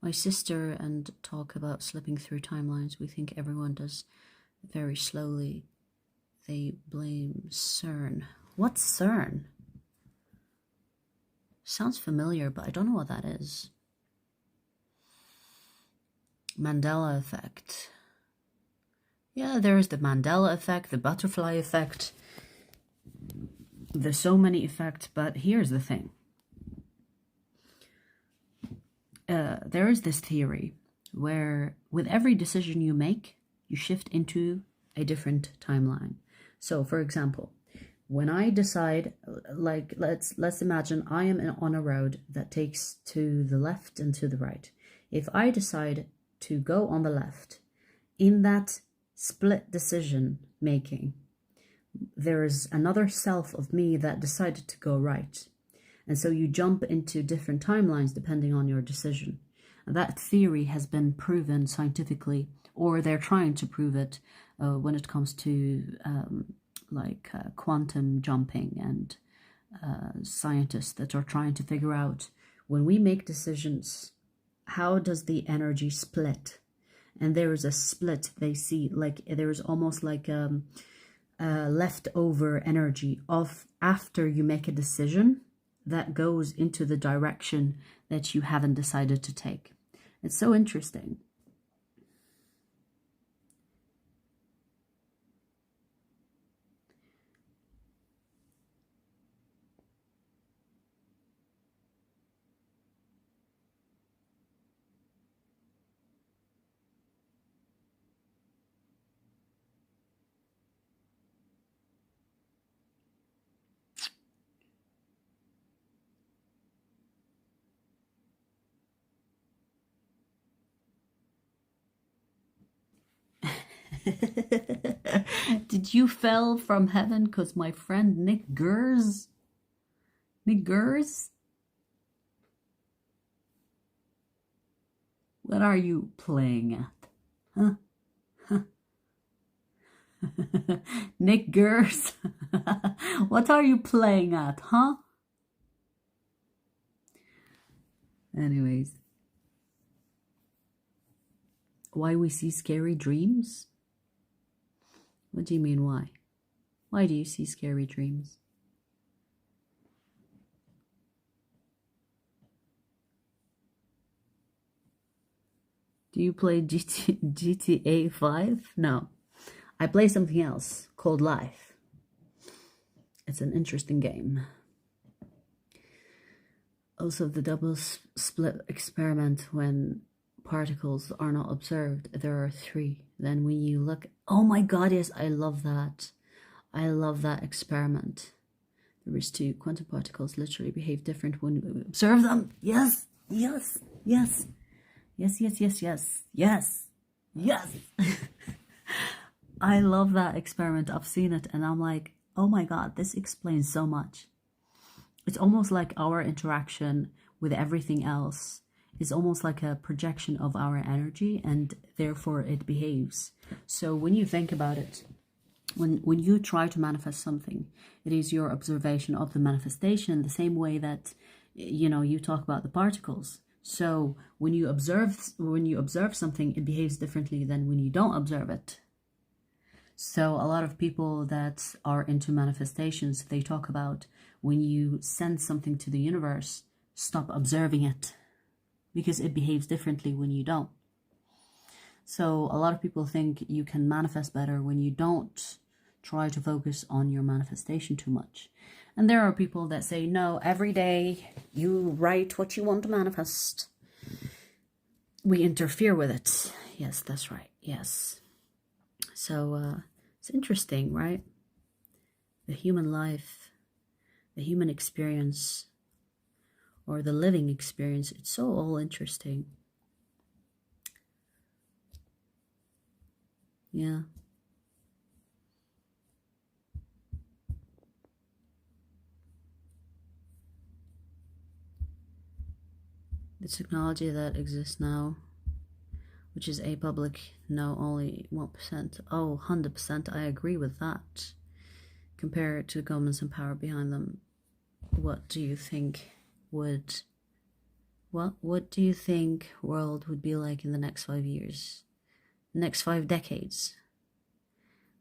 My sister and talk about slipping through timelines. We think everyone does very slowly. They blame CERN. What's CERN? Sounds familiar, but I don't know what that is. Mandela effect. Yeah, there's the Mandela effect, the butterfly effect. There's so many effects, but here's the thing. There is this theory where with every decision you make, you shift into a different timeline. So, for example, when I decide, like, let's imagine I am on a road that takes to the left and to the right. If I decide to go on the left, in that split decision making, there is another self of me that decided to go right. And so you jump into different timelines depending on your decision. And that theory has been proven scientifically, or they're trying to prove it when it comes to quantum jumping and scientists that are trying to figure out when we make decisions, how does the energy split? And there is a split they see, like there is almost like leftover energy of after you make a decision that goes into the direction that you haven't decided to take. It's so interesting. Did you fell from heaven because my friend Nick Gers? What are you playing at? Huh? Nick Gers? What are you playing at, huh? Anyways, why we see scary dreams? What do you mean, why? Why do you see scary dreams? Do you play GTA 5? No. I play something else called Life. It's an interesting game. Also, the double split experiment, when particles are not observed, there are 3. Then when you look, oh my god, yes, I love that. I love that experiment. There is 2 quantum particles literally behave different when we observe them. Yes, yes, yes. Yes, yes, yes, yes, yes, yes. I love that experiment. I've seen it and I'm like, oh my god, this explains so much. It's almost like our interaction with everything else is almost like a projection of our energy, and therefore it behaves. So when you think about it, when you try to manifest something, it is your observation of the manifestation, the same way that, you know, you talk about the particles. So when you observe something, it behaves differently than when you don't observe it. So a lot of people that are into manifestations, they talk about when you send something to the universe, stop observing it, because it behaves differently when you don't. So a lot of people think you can manifest better when you don't try to focus on your manifestation too much. And there are people that say, no, every day you write what you want to manifest. We interfere with it. Yes, that's right. Yes. So it's interesting, right? The human life, the human experience, or the living experience, it's so all interesting. Yeah. The technology that exists now, which is apublic, no, only 1%. Oh, 100%, I agree with that. Compare it to governments and power behind them. What do you think would... What do you think world would be like in the next 5 years? Next 5 decades?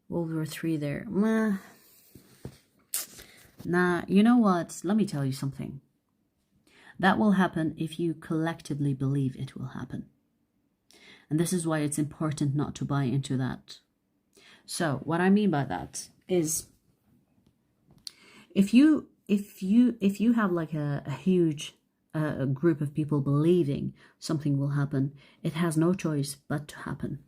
World War III there. Nah, you know what? Let me tell you something. That will happen if you collectively believe it will happen. And this is why it's important not to buy into that. So what I mean by that is, if you have like a huge group of people believing something will happen, it has no choice but to happen.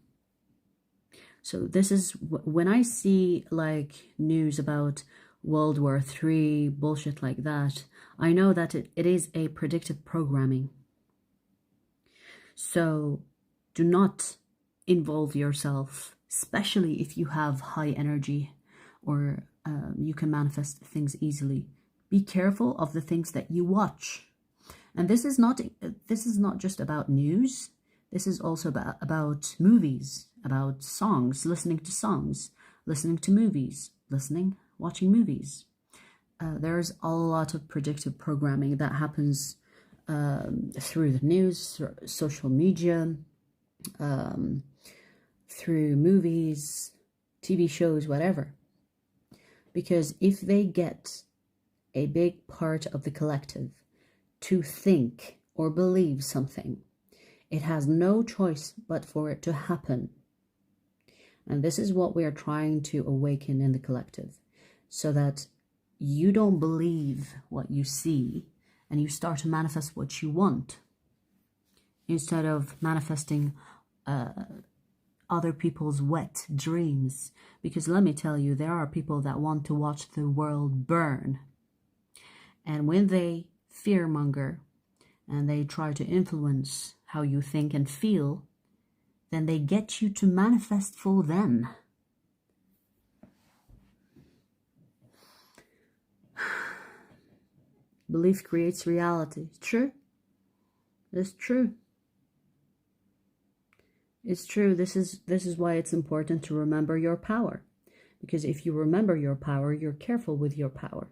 So this is when I see like news about World War III, bullshit like that, I know that it is a predictive programming. So do not involve yourself, especially if you have high energy or you can manifest things easily. Be careful of the things that you watch. And this is not just about news. This is also about movies, about songs, listening to songs, listening to movies, watching movies. There's a lot of predictive programming that happens through the news, through social media, through movies, TV shows, whatever. Because if they get a big part of the collective to think or believe something, it has no choice but for it to happen. And this is what we are trying to awaken in the collective, so that you don't believe what you see and you start to manifest what you want, instead of manifesting other people's wet dreams. Because let me tell you, there are people that want to watch the world burn. And when they fearmonger and they try to influence how you think and feel, then they get you to manifest for them. Belief creates reality. True. It's true. It's true. This is why it's important to remember your power. Because if you remember your power, you're careful with your power.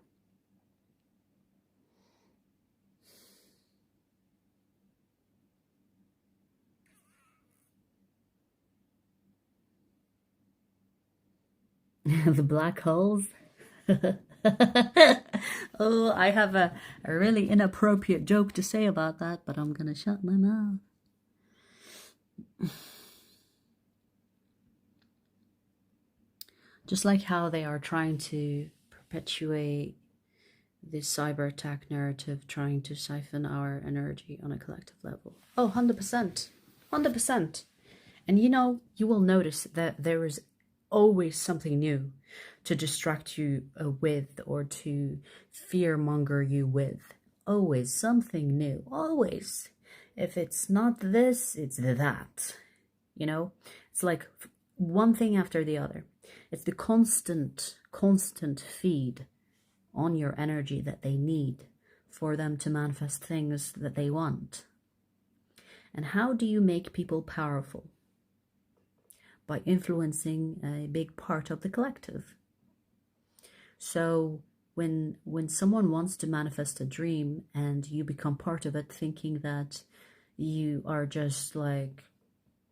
The black holes. Oh, I have a really inappropriate joke to say about that, but I'm gonna shut my mouth. Just like how they are trying to perpetuate this cyber attack narrative, trying to siphon our energy on a collective level. Oh, 100%. 100%. And you know, you will notice that there is always something new to distract you with, or to fearmonger you with. Always something new. Always. If it's not this, it's that. You know? It's like one thing after the other. It's the constant feed on your energy that they need for them to manifest things that they want. And how do you make people powerful? By influencing a big part of the collective. So when someone wants to manifest a dream and you become part of it, thinking that you are just like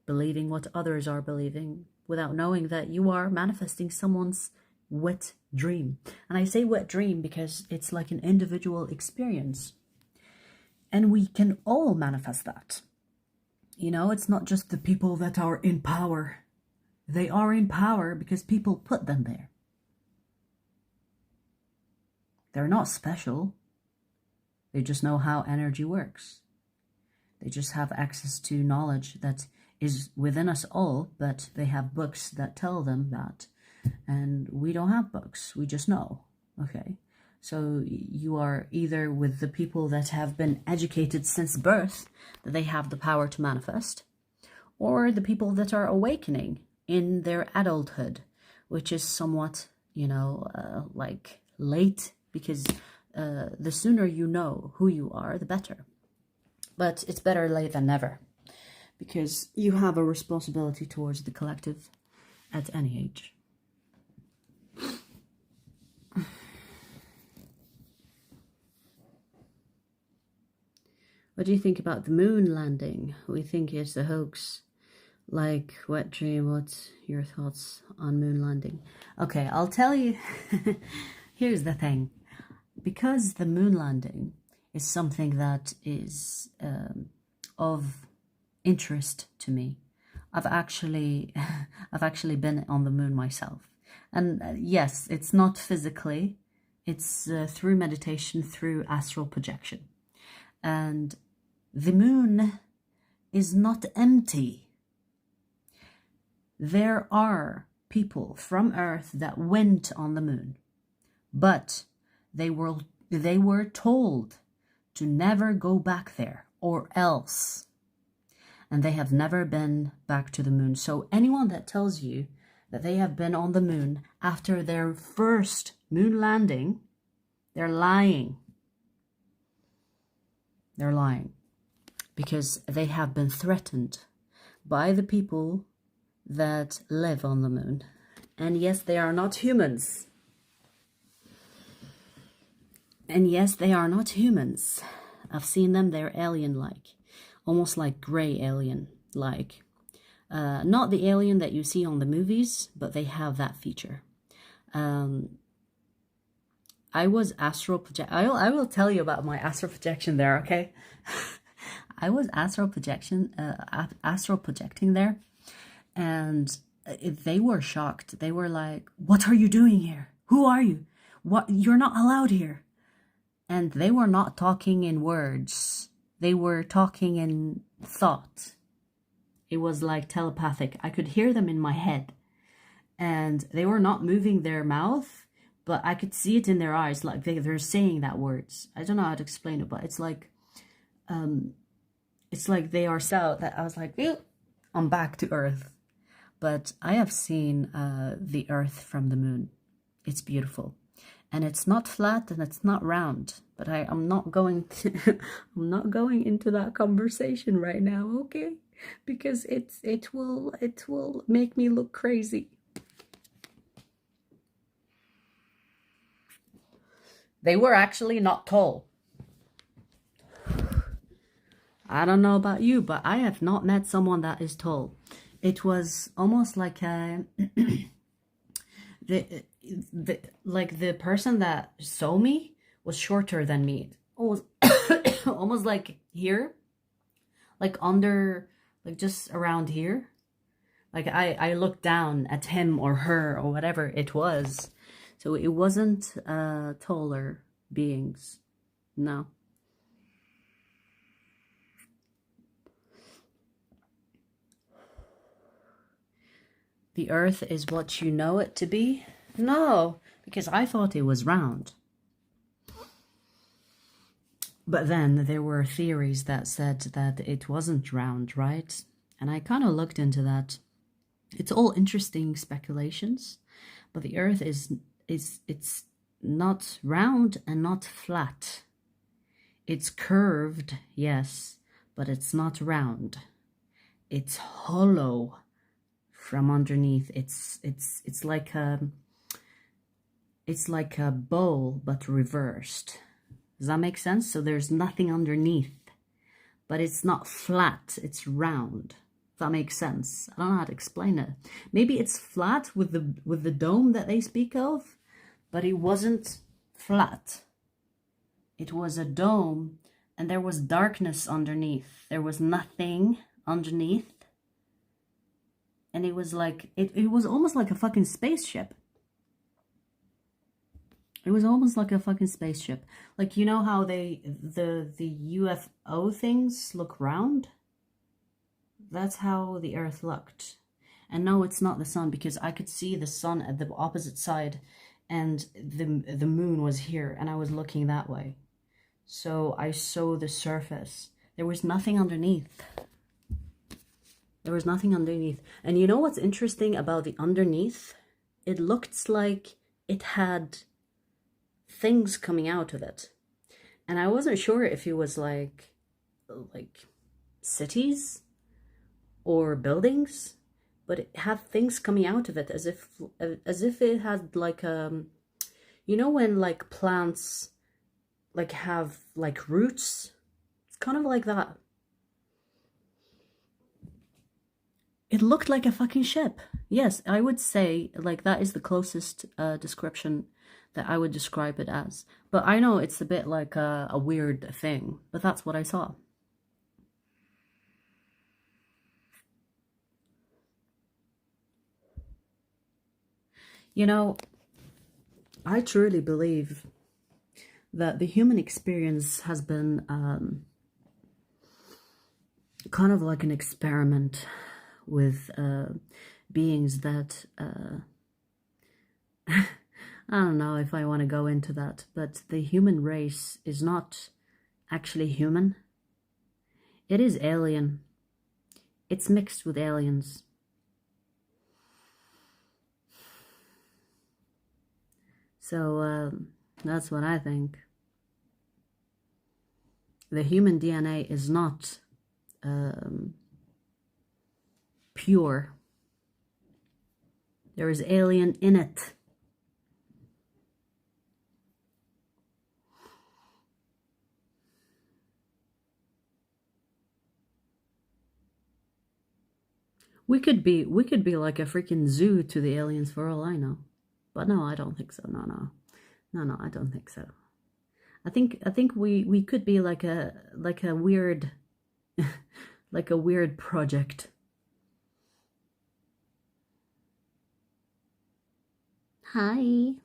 believing what others are believing, without knowing that you are manifesting someone's wet dream. And I say wet dream because it's like an individual experience. And we can all manifest that. You know, it's not just the people that are in power. They are in power because people put them there. They're not special. They just know how energy works. They just have access to knowledge that is within us all, but they have books that tell them that. And we don't have books. We just know. Okay? So you are either with the people that have been educated since birth, that they have the power to manifest, or the people that are awakening in their adulthood, which is somewhat, you know, like late, because the sooner you know who you are, the better. But it's better late than never, because you have a responsibility towards the collective at any age. What do you think about the moon landing? We think it's a hoax. Like, wet dream, what's your thoughts on moon landing? Okay, I'll tell you. Here's the thing. Because the moon landing is something that is of interest to me, I've actually been on the moon myself. And yes, it's not physically, it's through meditation, through astral projection. And the moon is not empty. There are people from Earth that went on the moon, but they were told to never go back there or else. And they have never been back to the moon. So anyone that tells you that they have been on the moon after their first moon landing, they're lying. They're lying. Because they have been threatened by the people that live on the moon. And yes, they are not humans. And yes, they are not humans. I've seen them, they're alien-like. Almost like gray alien-like. Not the alien that you see on the movies, but they have that feature. I was astral project. I will tell you about my astral projection there, okay? I was astral projecting there, and they were shocked. They were like, "What are you doing here? Who are you? What? You're not allowed here." And they were not talking in words. They were talking in thought. It was like telepathic. I could hear them in my head. And they were not moving their mouth, but I could see it in their eyes. Like they're saying that words. I don't know how to explain it, but it's like they are so that I was like, ew, I'm back to Earth. But I have seen the Earth from the moon. It's beautiful. And it's not flat and it's not round. But I'm not going to I'm not going into that conversation right now, okay? Because it will make me look crazy. They were actually not tall. I don't know about you, but I have not met someone that is tall. It was almost like a like the person that saw me was shorter than me, almost almost like here, like under, like just around here. Like I looked down at him or her or whatever it was. So it wasn't taller beings. No. The earth is what you know it to be? No, because I thought it was round. But then there were theories that said that it wasn't round, right? And I kind of looked into that. It's all interesting speculations, but the earth it's not round and not flat. It's curved, yes, but it's not round. It's hollow from underneath. It's like a bowl but reversed. Does that make sense? So there's nothing underneath, but it's not flat, it's round. If that makes sense. I don't know how to explain it. Maybe it's flat with the dome that they speak of, but it wasn't flat. It was a dome and there was darkness underneath. There was nothing underneath. And it was like, it was almost like a fucking spaceship. It was almost like a fucking spaceship. Like, you know how the UFO things look round? That's how the Earth looked. And no, it's not the sun, because I could see the sun at the opposite side and the moon was here and I was looking that way. So I saw the surface. There was nothing underneath. There was nothing underneath. And you know what's interesting about the underneath? It looked like it had things coming out of it. And I wasn't sure if it was like cities or buildings, but it had things coming out of it as if it had like you know when like plants like have like roots? It's kind of like that. It looked like a fucking ship. Yes, I would say like that is the closest description that I would describe it as. But I know it's a bit like a weird thing, but that's what I saw. You know, I truly believe that the human experience has been kind of like an experiment with beings that I don't know if I want to go into that, but the human race is not actually human. It is alien. It's mixed with aliens. So that's what I think. The human DNA is not pure. There is alien in it. We could be like a freaking zoo to the aliens for all I know. But no, I don't think so. No, I don't think so. I think we could be like a weird like a weird project. Hi.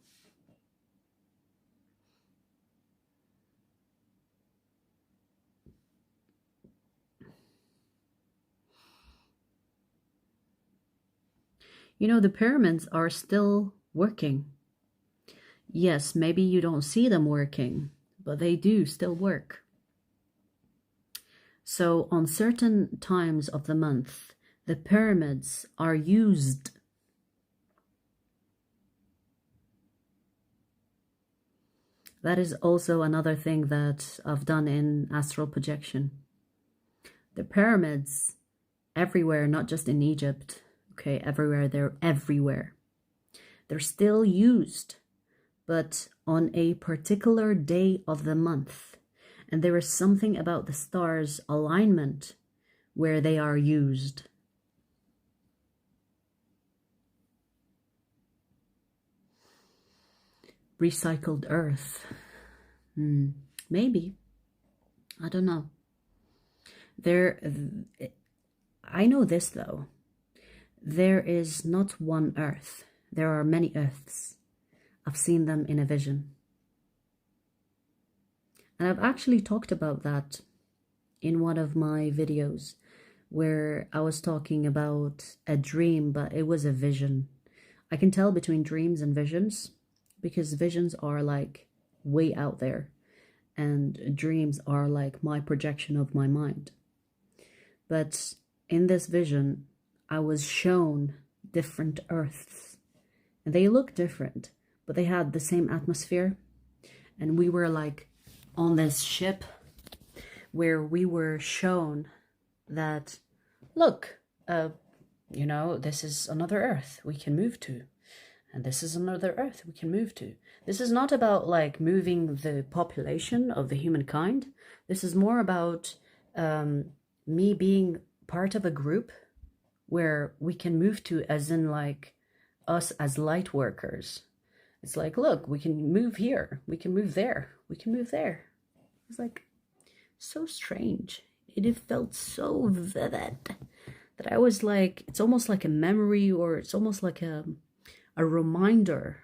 You know, the pyramids are still working. Yes, maybe you don't see them working, but they do still work. So on certain times of the month, the pyramids are used. That is also another thing that I've done in astral projection. The pyramids everywhere, not just in Egypt, okay, everywhere, they're everywhere. They're still used, but on a particular day of the month. And there is something about the stars' alignment where they are used. recycled earth. Maybe. I don't know. I know this though. There is not one earth. There are many earths. I've seen them in a vision. And I've actually talked about that in one of my videos where I was talking about a dream, but it was a vision. I can tell between dreams and visions because visions are like way out there and dreams are like my projection of my mind. But in this vision, I was shown different earths and they look different, but they had the same atmosphere. And we were like on this ship where we were shown that, look, you know, this is another earth we can move to. And this is another earth we can move to. This is not about like moving the population of the humankind. This is more about me being part of a group where we can move to, as in like us as light workers. It's like, look, we can move here, we can move there, we can move there. It's like so strange. It felt so vivid that I was like, it's almost like a memory, or it's almost like a reminder.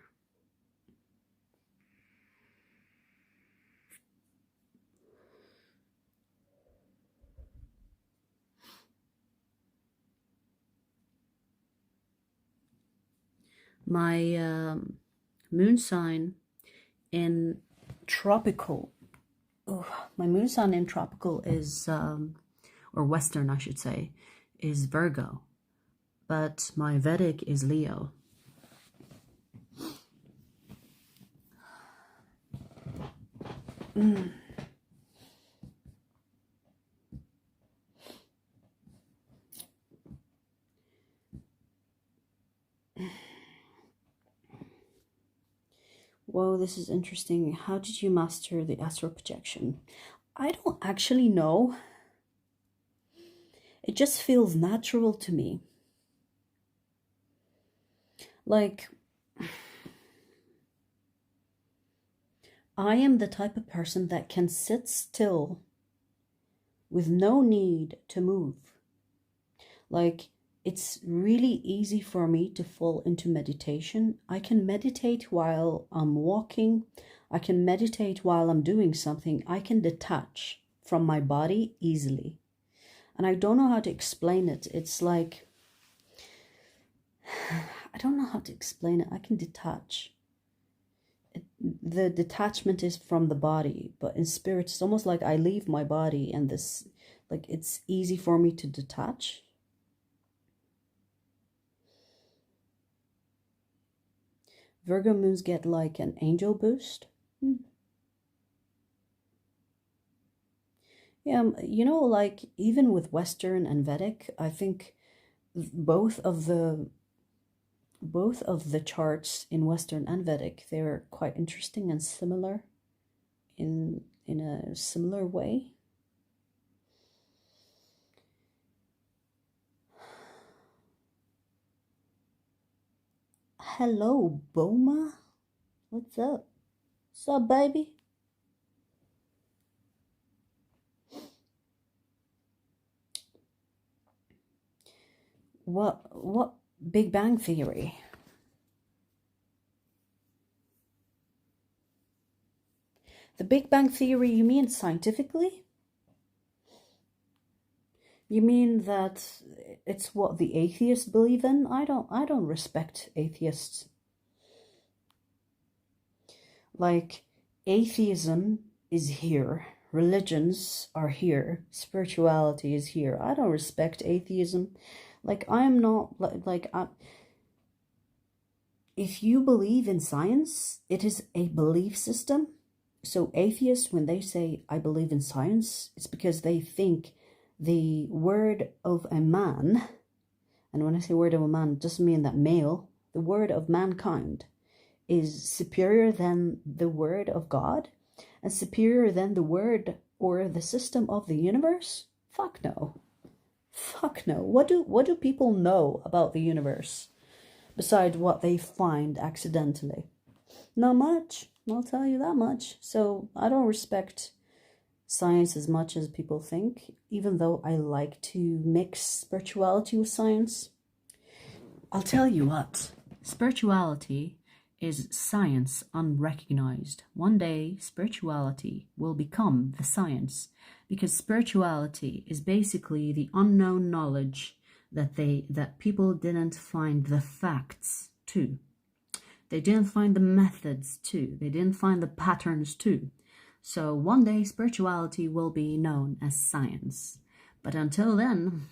My moon sign in tropical, my moon sign in tropical is, or Western I should say, is Virgo, but my Vedic is Leo. Whoa, this is interesting. How did you master the astral projection? I don't actually know. It just feels natural to me. Like, I am the type of person that can sit still with no need to move. Like, it's really easy for me to fall into meditation. I can meditate while I'm walking. I can meditate while I'm doing something. I can detach from my body easily. And I don't know how to explain it. It's like, I don't know how to explain it. I can detach. The detachment is from the body, but in spirit, it's almost like I leave my body and this, like, it's easy for me to detach. Virgo moons get like an angel boost. Yeah, you know, like even with Western and Vedic, I think both of the charts in Western and Vedic, they're quite interesting and similar in a similar way. Hello, Boma. What's up? What's up, baby? What Big Bang Theory? The Big Bang Theory, you mean scientifically? You mean that it's what the atheists believe in? I don't respect atheists. Like, atheism is here. Religions are here. Spirituality is here. I don't respect atheism. Like, I am not, if you believe in science, it is a belief system. So atheists, when they say, I believe in science, it's because they think the word of a man, and when I say word of a man, it doesn't mean that male, the word of mankind is superior than the word of God and superior than the word or the system of the universe? Fuck no. Fuck no. What do people know about the universe besides what they find accidentally? Not much, I'll tell you that much. So I don't respect science as much as people think, even though I like to mix spirituality with science. I'll tell you what, spirituality is science unrecognized. One day, spirituality will become the science, because spirituality is basically the unknown knowledge that people didn't find the facts to. They didn't find the methods to. They didn't find the patterns to. So one day, spirituality will be known as science. But until then,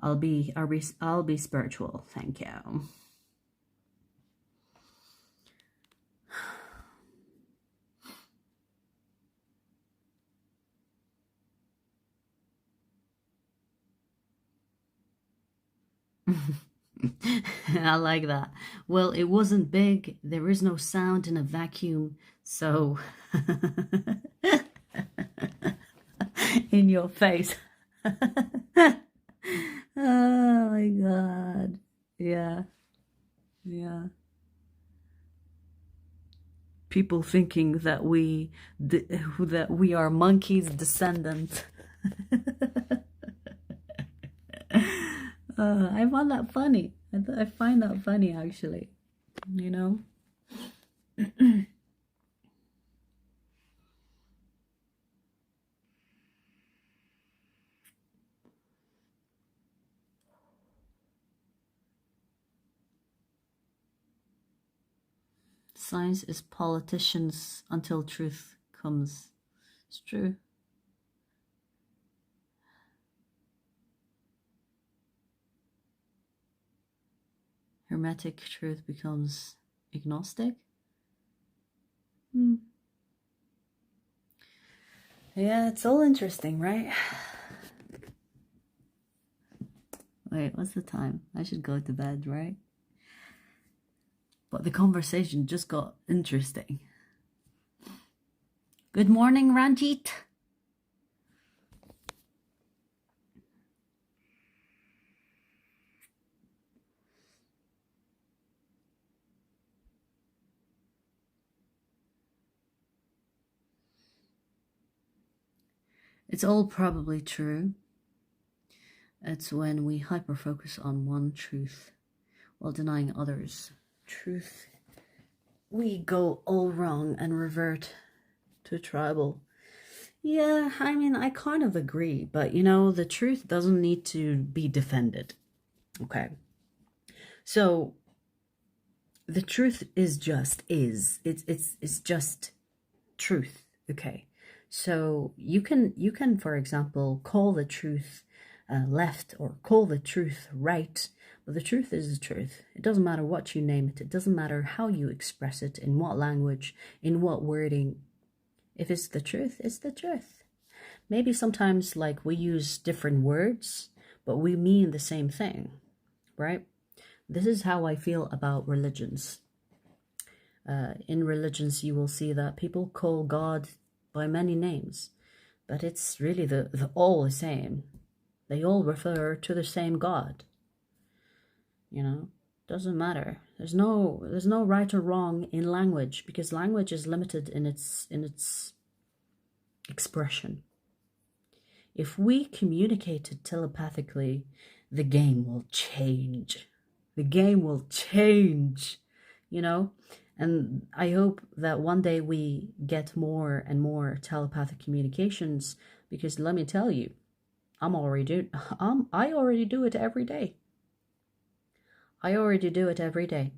I'll be spiritual. Thank you. I like that. Well, it wasn't big. There is no sound in a vacuum. So, in your face. Oh my God. Yeah. Yeah. People thinking that we are monkeys' descendants. I find that funny. I find that funny, actually. You know? Science is politicians until truth comes. It's true. Hermetic truth becomes agnostic. Yeah, it's all interesting, right? Wait, what's the time? I should go to bed, right? But the conversation just got interesting. Good morning, Ranjit. It's all probably true. It's when we hyper-focus on one truth while denying others. Truth, we go all wrong and revert to tribal. Yeah, I mean, I kind of agree, but you know, the truth doesn't need to be defended. Okay. So the truth is just is. It's just truth. Okay. So you can, for example, call the truth left or call the truth right, but the truth is the truth. It doesn't matter what you name it. It doesn't matter how you express it, in what language, in what wording. If it's the truth, it's the truth. Maybe sometimes like we use different words, but we mean the same thing, right? This is how I feel about religions. In religions, you will see that people call God by many names, but it's really the all the same. They all refer to the same God. You know, doesn't matter. There's no right or wrong in language, because language is limited in its expression. If we communicated telepathically, the game will change. The game will change, you know? And I hope that one day we get more and more telepathic communications, because let me tell you, I already do it every day. I already do it every day.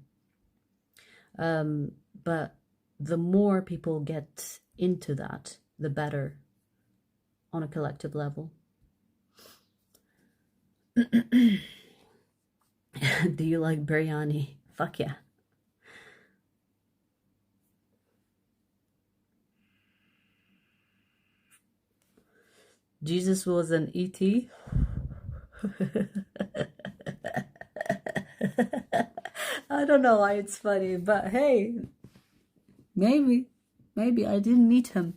But the more people get into that, the better on a collective level. Do you like biryani? Fuck yeah. Jesus was an ET. I don't know why it's funny, but hey, maybe I didn't meet him.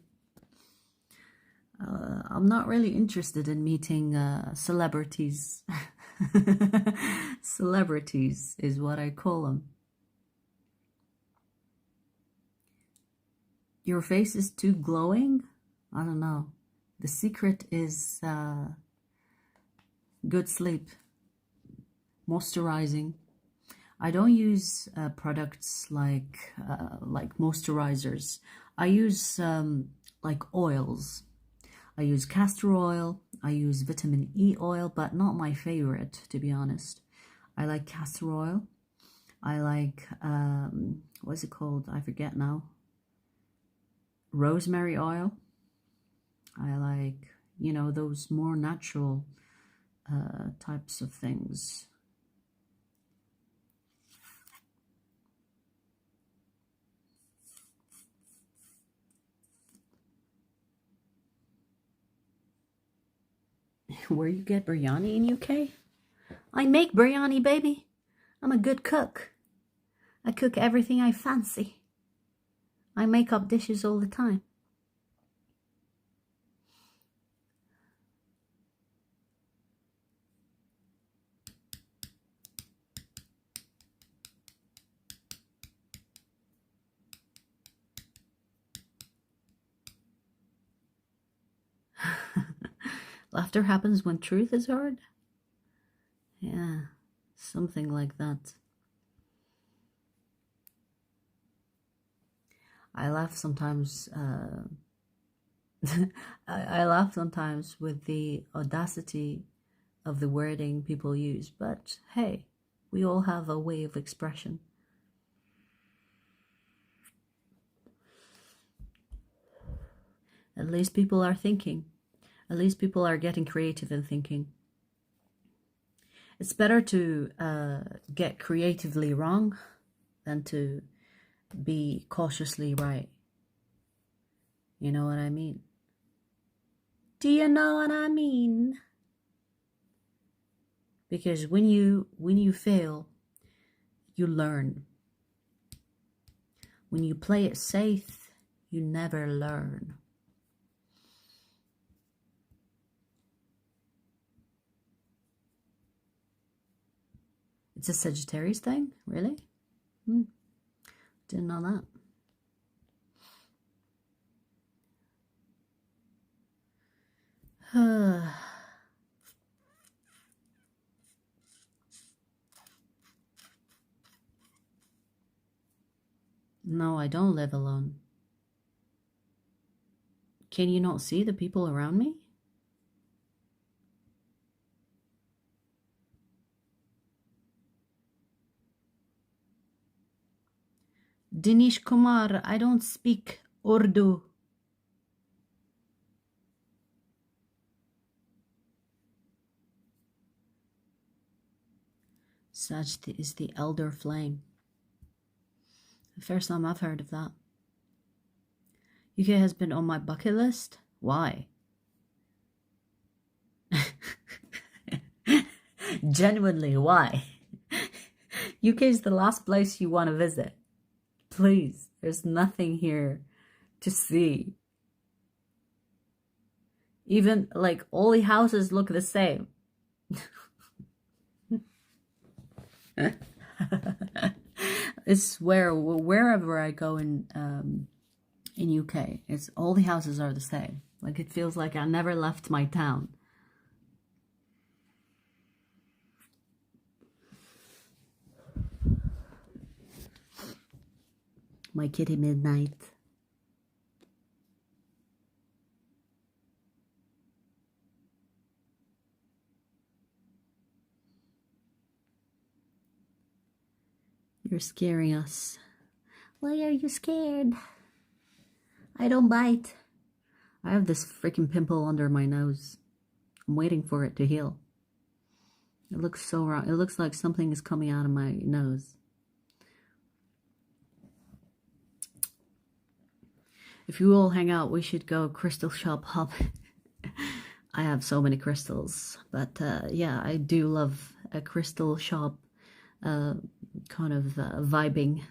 I'm not really interested in meeting celebrities. Celebrities is what I call them. Your face is too glowing? I don't know. The secret is good sleep, moisturizing. I don't use products like moisturizers. I use like oils. I use castor oil. I use vitamin E oil, but not my favorite, to be honest. I like castor oil. I like, what's it called? I forget now. Rosemary oil. I like, you know, those more natural types of things. Where you get biryani in UK? I make biryani, baby. I'm a good cook. I cook everything I fancy. I make up dishes all the time. Laughter happens when truth is heard? Yeah, something like that. I laugh sometimes. I laugh sometimes with the audacity of the wording people use, but hey, we all have a way of expression. At least people are thinking. At least people are getting creative and thinking. It's better to get creatively wrong than to be cautiously right. You know what I mean? Do you know what I mean? Because when you fail, you learn. When you play it safe, you never learn. It's a Sagittarius thing? Really? Didn't know that. No, I don't live alone. Can you not see the people around me? Dinesh Kumar, I don't speak Urdu. Sag is the elder flame. The first time I've heard of that. UK has been on my bucket list. Why? Genuinely, why? UK is the last place you want to visit. Please, there's nothing here to see. Even like all the houses look the same. It's wherever I go in UK, it's all the houses are the same. Like it feels like I never left my town. My kitty Midnight. You're scaring us. Why are you scared? I don't bite. I have this freaking pimple under my nose. I'm waiting for it to heal. It looks so wrong. It looks like something is coming out of my nose. If you all hang out, we should go crystal shop hop. I have so many crystals. But yeah, I do love a crystal shop kind of vibing.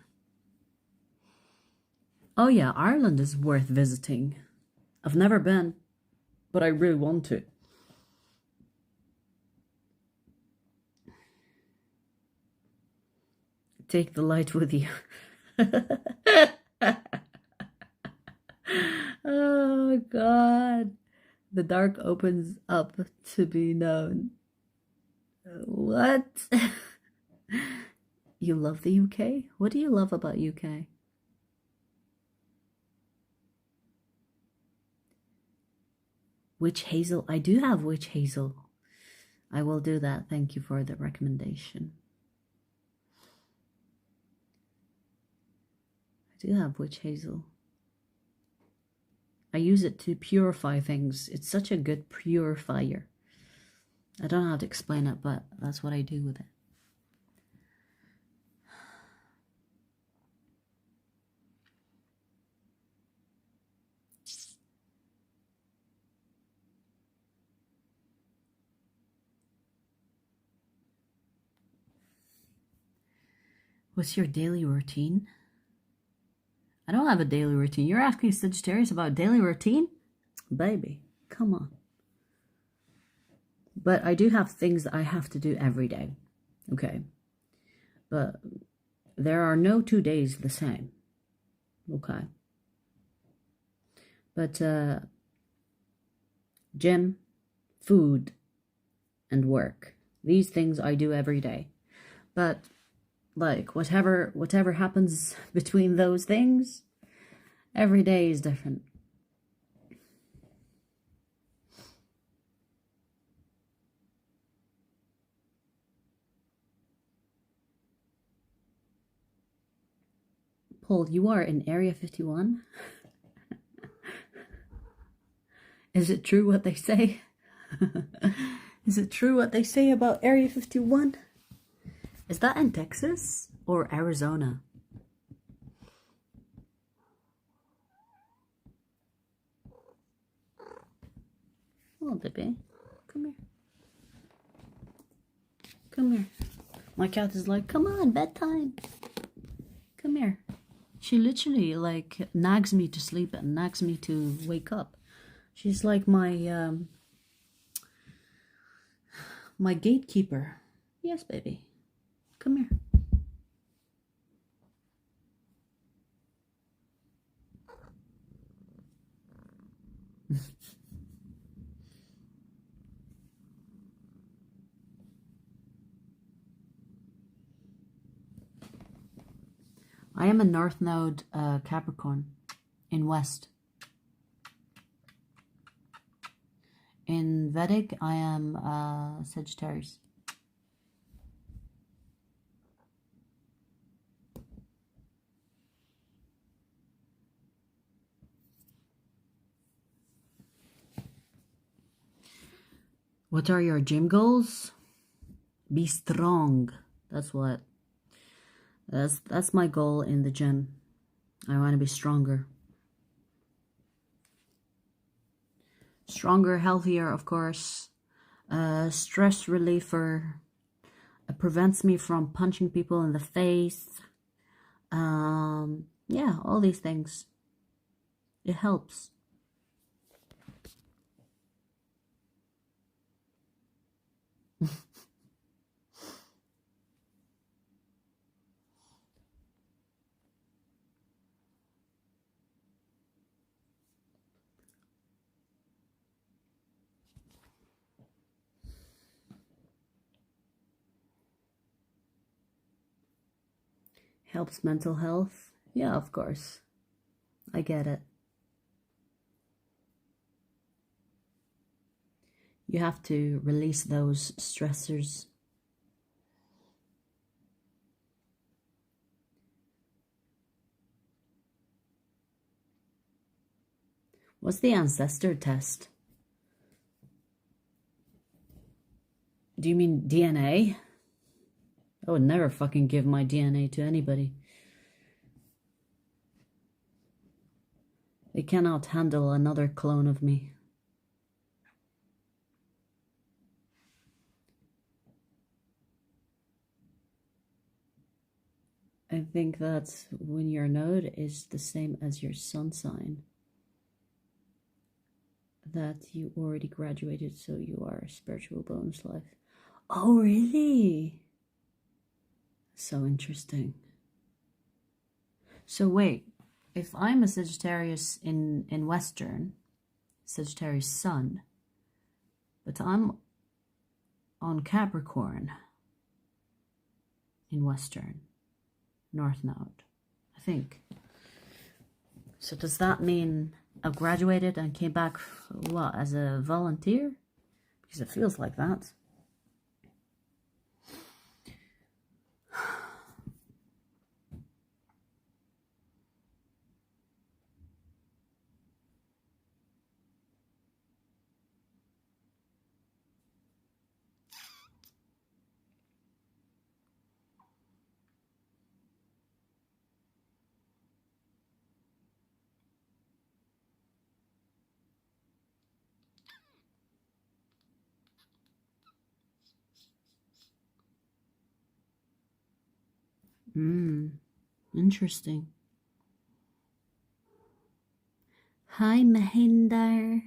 Oh yeah, Ireland is worth visiting. I've never been, but I really want to. Take the light with you. Oh God. The dark opens up to be known. What? You love the UK? What do you love about UK? Witch hazel. I do have witch hazel. I will do that. Thank you for the recommendation. I do have witch hazel. I use it to purify things. It's such a good purifier. I don't know how to explain it, but that's what I do with it. What's your daily routine? I don't have a daily routine. You're asking Sagittarius about daily routine? Baby, come on. But I do have things that I have to do every day. Okay. But there are no 2 days the same. Okay. But gym, food, and work. These things I do every day. But like whatever happens between those things, every day is different. Paul, you are in Area 51? Is it true what they say? Is it true what they say about Area 51? Is that in Texas or Arizona? Oh, baby. Come here. Come here. My cat is like, come on, bedtime. Come here. She literally like nags me to sleep and nags me to wake up. She's like my my gatekeeper. Yes, baby. Come here. I am a North Node Capricorn in West. In Vedic, I am Sagittarius. What are your gym goals? Be strong. That's what. That's my goal in the gym. I want to be stronger. Stronger, healthier, of course. Stress reliever. It prevents me from punching people in the face. Yeah, all these things. It helps. Helps mental health. Yeah, of course. I get it. You have to release those stressors. What's the ancestor test? Do you mean DNA? I would never fucking give my DNA to anybody. They cannot handle another clone of me. I think that's when your node is the same as your sun sign. That you already graduated, so you are a spiritual bonus life. Oh, really? So interesting. So wait, if I'm a Sagittarius in Western, Sagittarius Sun, but I'm on Capricorn in Western, North Node, I think. So does that mean I've graduated and came back, what, as a volunteer? Because it feels like that. Interesting. Hi, Mahinder.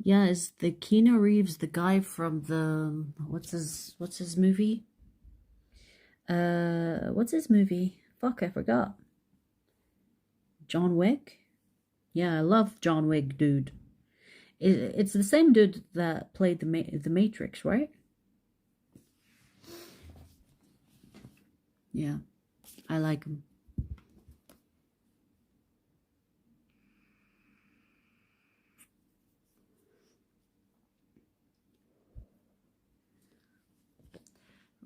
Yeah, is the Keanu Reeves the guy from the what's his movie? What's his movie? Fuck, I forgot. John Wick? Yeah, I love John Wick, dude. It's the same dude that played the Matrix, right? Yeah, I like him.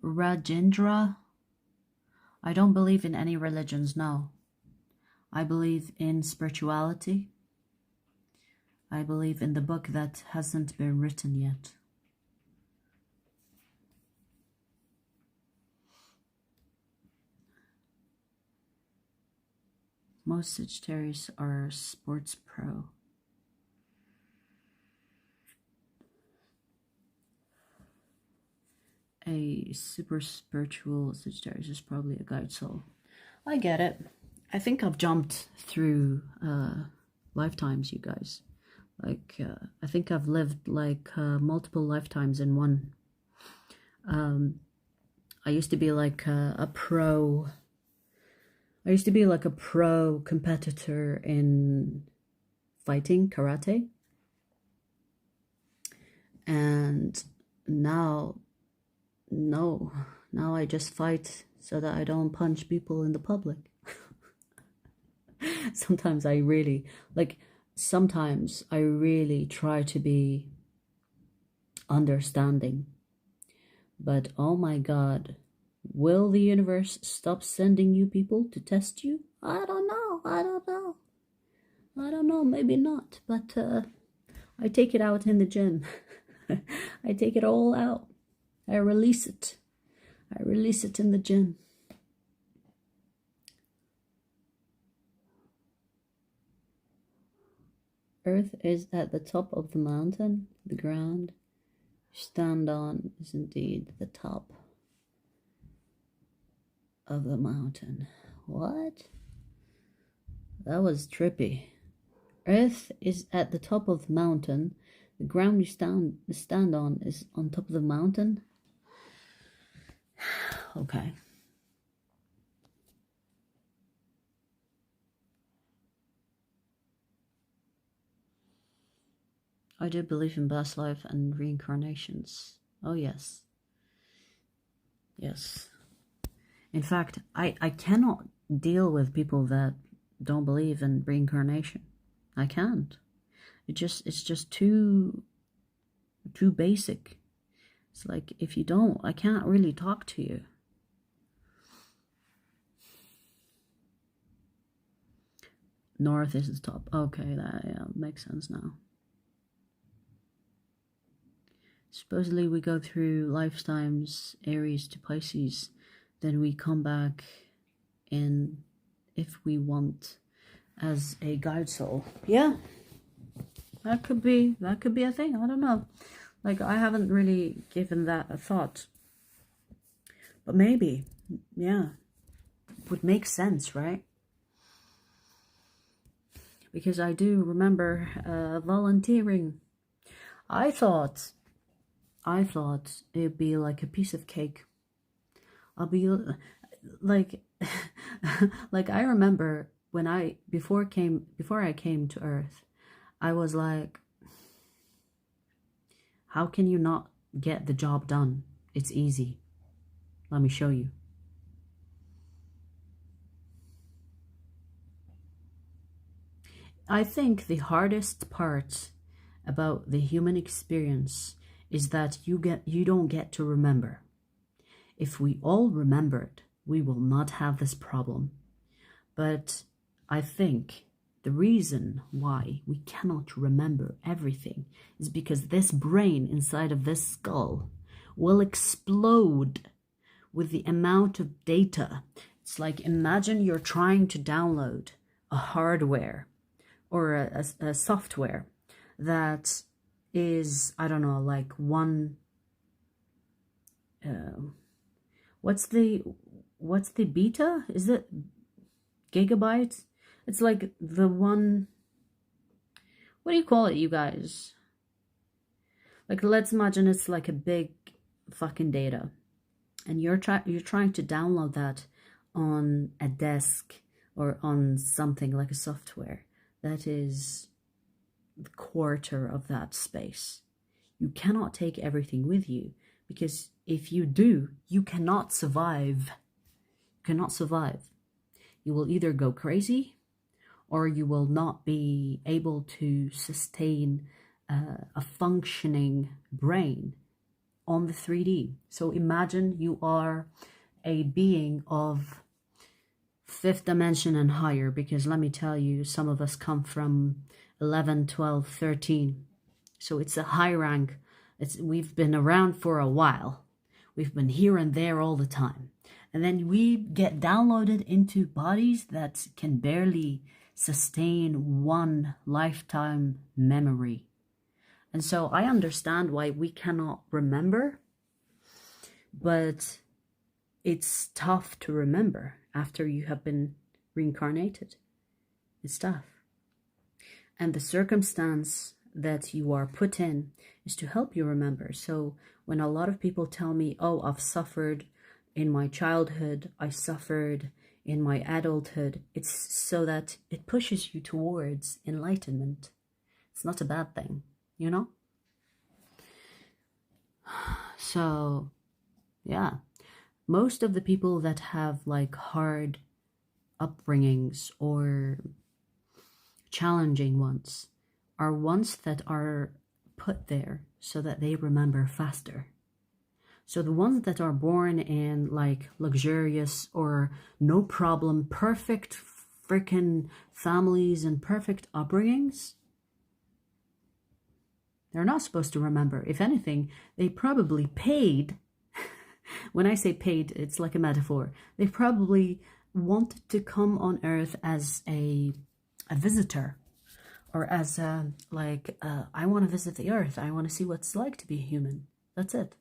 Rajendra? I don't believe in any religions, no. I believe in spirituality. I believe in the book that hasn't been written yet. Most Sagittarius are sports pro. A super spiritual Sagittarius is probably a guide soul. I get it. I think I've jumped through lifetimes, you guys. Like, I think I've lived like multiple lifetimes in one. I used to be like a pro. I used to be like a pro competitor in fighting, karate. And now, no. Now I just fight so that I don't punch people in the public. Sometimes I really try to be understanding. But oh my God, will the universe stop sending you people to test you? I don't know, maybe not. But I take it out in the gym. I take it all out. I release it. I release it in the gym. Earth is at the top of the mountain. The ground you stand on is indeed the top of the mountain. What? That was trippy. Earth is at the top of the mountain. The ground you stand on is on top of the mountain. Okay. I do believe in past life and reincarnations. Oh, yes. Yes. In fact, I cannot deal with people that don't believe in reincarnation. I can't. It's just too basic. It's like, if you don't, I can't really talk to you. North is the top. Okay, that makes sense now. Supposedly we go through lifetimes, Aries to Pisces, then we come back in, if we want, as a guide soul. Yeah, that could be a thing. I don't know. Like, I haven't really given that a thought. But maybe, yeah, would make sense, right? Because I do remember volunteering. I thought it'd be like a piece of cake. I'll be like, Like I remember when before I came to Earth, I was like, how can you not get the job done? It's easy. Let me show you. I think the hardest part about the human experience is that you don't get to remember. If we all remembered, we will not have this problem. But I think the reason why we cannot remember everything is because this brain inside of this skull will explode with the amount of data. It's like, imagine you're trying to download a hardware or a software that is, I don't know, like one, what's the beta? Is it gigabytes? It's like the one, what do you call it, you guys? Like, let's imagine it's like a big fucking data, and you're trying to download that on a desk or on something like a software that is the quarter of that space. You cannot take everything with you, because if you do, you cannot survive. You cannot survive. You will either go crazy, or you will not be able to sustain a functioning brain on the 3D. So imagine you are a being of 5th dimension and higher, because let me tell you, some of us come from 11, 12, 13. So it's a high rank. We've been around for a while. We've been here and there all the time. And then we get downloaded into bodies that can barely sustain one lifetime memory. And so I understand why we cannot remember, but it's tough to remember after you have been reincarnated. It's tough. And the circumstance that you are put in is to help you remember. So when a lot of people tell me, oh, I've suffered in my childhood, I suffered in my adulthood, it's so that it pushes you towards enlightenment. It's not a bad thing, you know? So, yeah. Most of the people that have like hard upbringings or challenging ones are ones that are put there so that they remember faster. So the ones that are born in like luxurious or no problem, perfect freaking families and perfect upbringings, they're not supposed to remember. If anything, they probably paid. When I say paid, it's like a metaphor. They probably wanted to come on Earth as a visitor, or as I want to visit the Earth. I want to see what it's like to be human. That's it.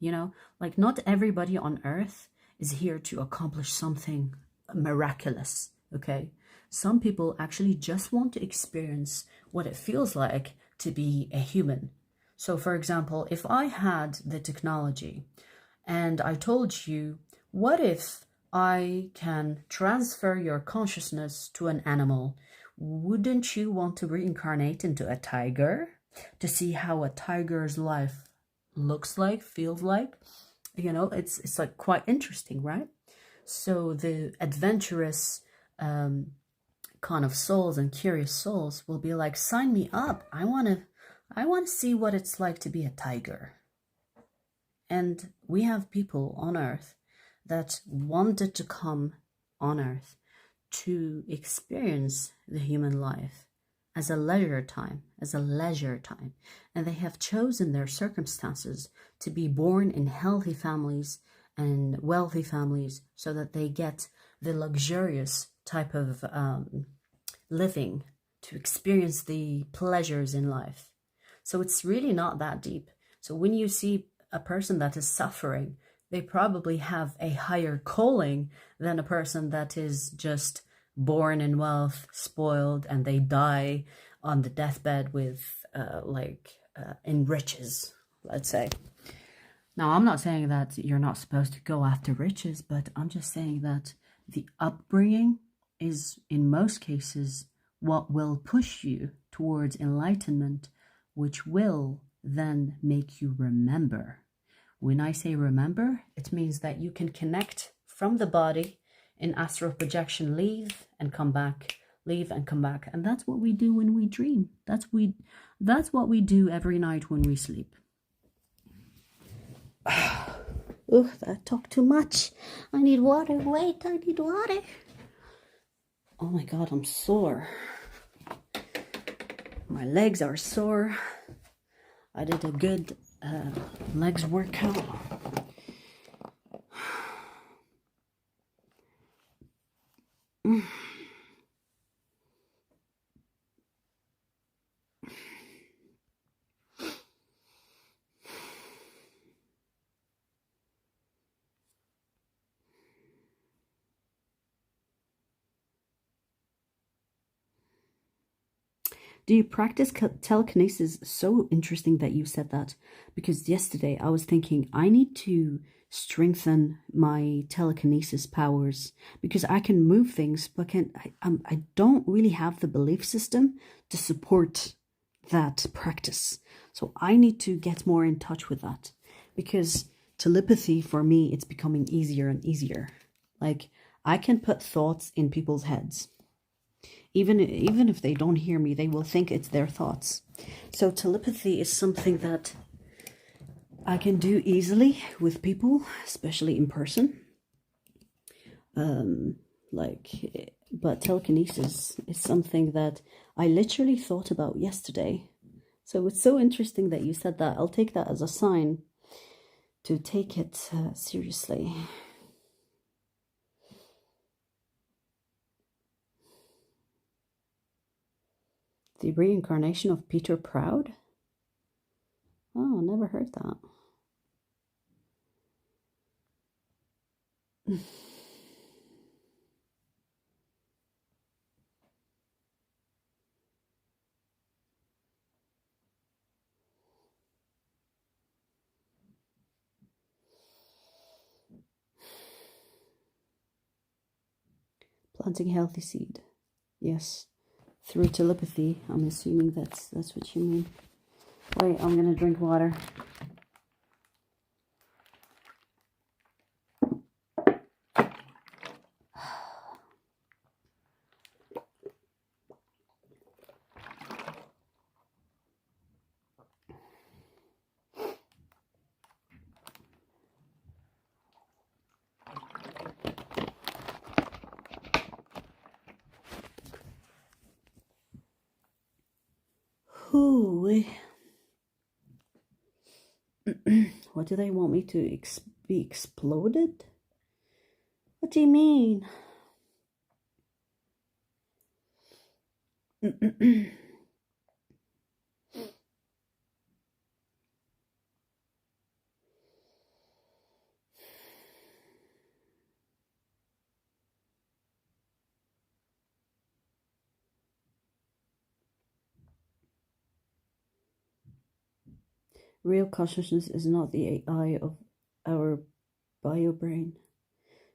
You know, like not everybody on Earth is here to accomplish something miraculous, okay? Some people actually just want to experience what it feels like to be a human. So for example, if I had the technology and I told you, what if I can transfer your consciousness to an animal? Wouldn't you want to reincarnate into a tiger to see how a tiger's life looks like, feels like? You know, it's like quite interesting, right? So the adventurous kind of souls and curious souls will be like, sign me up. I want to see what it's like to be a tiger. And we have people on Earth that wanted to come on Earth to experience the human life as a leisure time, And they have chosen their circumstances to be born in healthy families and wealthy families so that they get the luxurious type of living to experience the pleasures in life. So it's really not that deep. So when you see a person that is suffering, they probably have a higher calling than a person that is just born in wealth, spoiled, and they die on the deathbed with in riches, let's say. Now, I'm not saying that you're not supposed to go after riches, but I'm just saying that the upbringing is, in most cases, what will push you towards enlightenment, which will then make you remember. When I say remember, it means that you can connect from the body in astral projection, leave and come back, leave and come back. And that's what we do when we dream. That's what we do every night when we sleep. Oh, I talk too much. I need water. Wait, I need water. Oh my God, I'm sore. My legs are sore. I did a good legs workout. Do you practice telekinesis? So interesting that you said that, because yesterday I was thinking I need to strengthen my telekinesis powers, because I can move things, but I don't really have the belief system to support that practice. So I need to get more in touch with that, because telepathy for me, it's becoming easier and easier. Like, I can put thoughts in people's heads. Even if they don't hear me, they will think it's their thoughts. So telepathy is something that I can do easily with people, especially in person. But telekinesis is something that I literally thought about yesterday. So it's so interesting that you said that. I'll take that as a sign to take it seriously. The reincarnation of Peter Proud? Oh, never heard that. Planting healthy seed. Yes. Through telepathy. I'm assuming that's what you mean. Wait, I'm gonna drink water. Ooh. What do they want me to be exploded? What do you mean? Real consciousness is not the AI of our bio brain.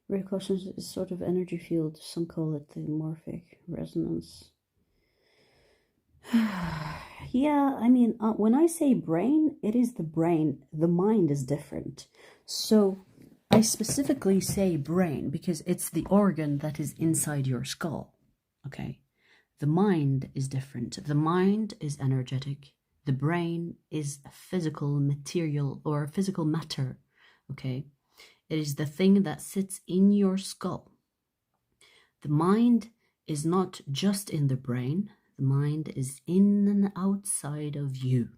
Real consciousness is sort of energy field. Some call it the morphic resonance. Yeah, I mean, when I say brain, it is the brain. The mind is different. So I specifically say brain because it's the organ that is inside your skull. Okay? The mind is different. The mind is energetic. The brain is a physical material or physical matter. Okay? It is the thing that sits in your skull. The mind is not just in the brain. The mind is in and outside of you.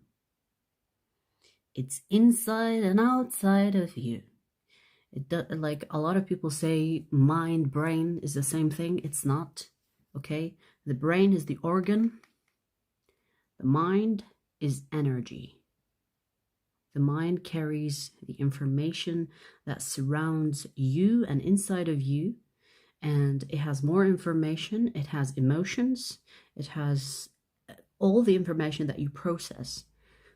It's inside and outside of you. Like a lot of people say mind, brain is the same thing. It's not. Okay? The brain is the organ. The mind is energy. The mind carries the information that surrounds you and inside of you, and it has more information. It has emotions. It has all the information that you process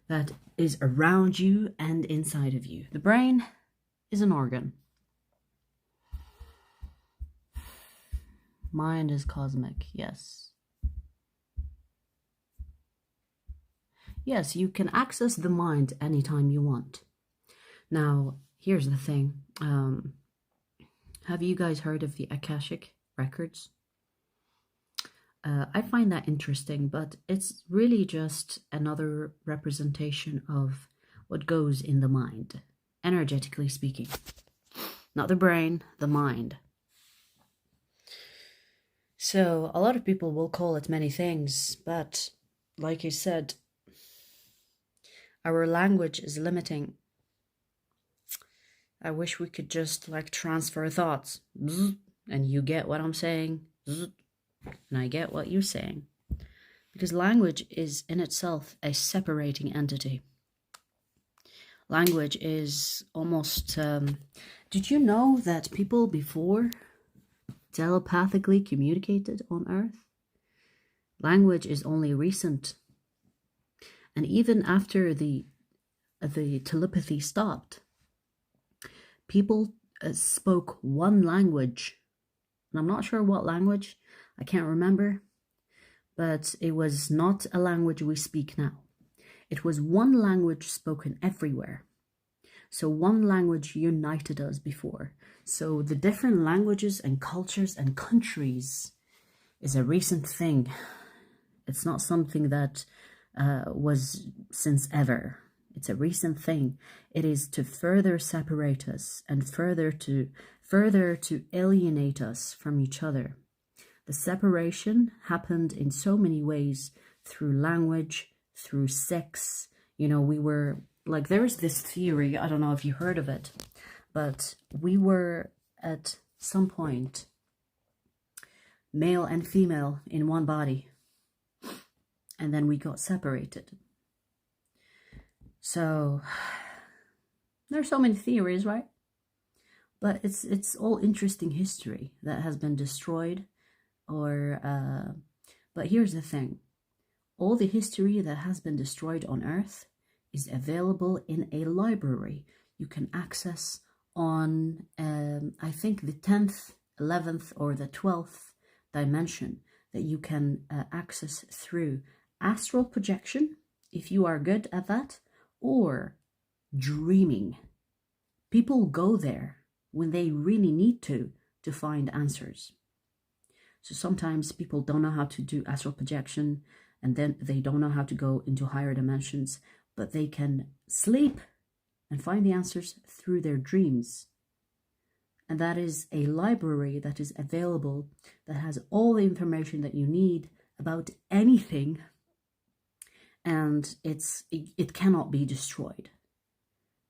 that is around you and inside of you. The brain is an organ. Mind is cosmic, yes. Yes, you can access the mind anytime you want. Now, here's the thing. Have you guys heard of the Akashic records? I find that interesting, but it's really just another representation of what goes in the mind, energetically speaking. Not the brain, the mind. So a lot of people will call it many things, but like you said, our language is limiting. I wish we could just like transfer thoughts, and you get what I'm saying, and I get what you're saying. Because language is in itself a separating entity. Language is almost... did you know that people before telepathically communicated on Earth? Language is only recent. And even after the telepathy stopped, people spoke one language. And I'm not sure what language, I can't remember, but it was not a language we speak now. It was one language spoken everywhere. So one language united us before. So the different languages and cultures and countries is a recent thing. It's not something that was since ever. It's a recent thing. It is to further separate us and further to alienate us from each other. The separation happened in so many ways, through language, through sex. You know, we were like, there's this theory, I don't know if you heard of it, but we were at some point male and female in one body, and then we got separated. So there's so many theories, right? But it's all interesting history that has been destroyed, or but here's the thing. All the history that has been destroyed on Earth is available in a library you can access on, I think, the 10th, 11th, or the 12th dimension, that you can access through astral projection, if you are good at that, or dreaming. People go there when they really need to find answers. So sometimes people don't know how to do astral projection, and then they don't know how to go into higher dimensions, but they can sleep and find the answers through their dreams. And that is a library that is available, that has all the information that you need about anything, and it cannot be destroyed.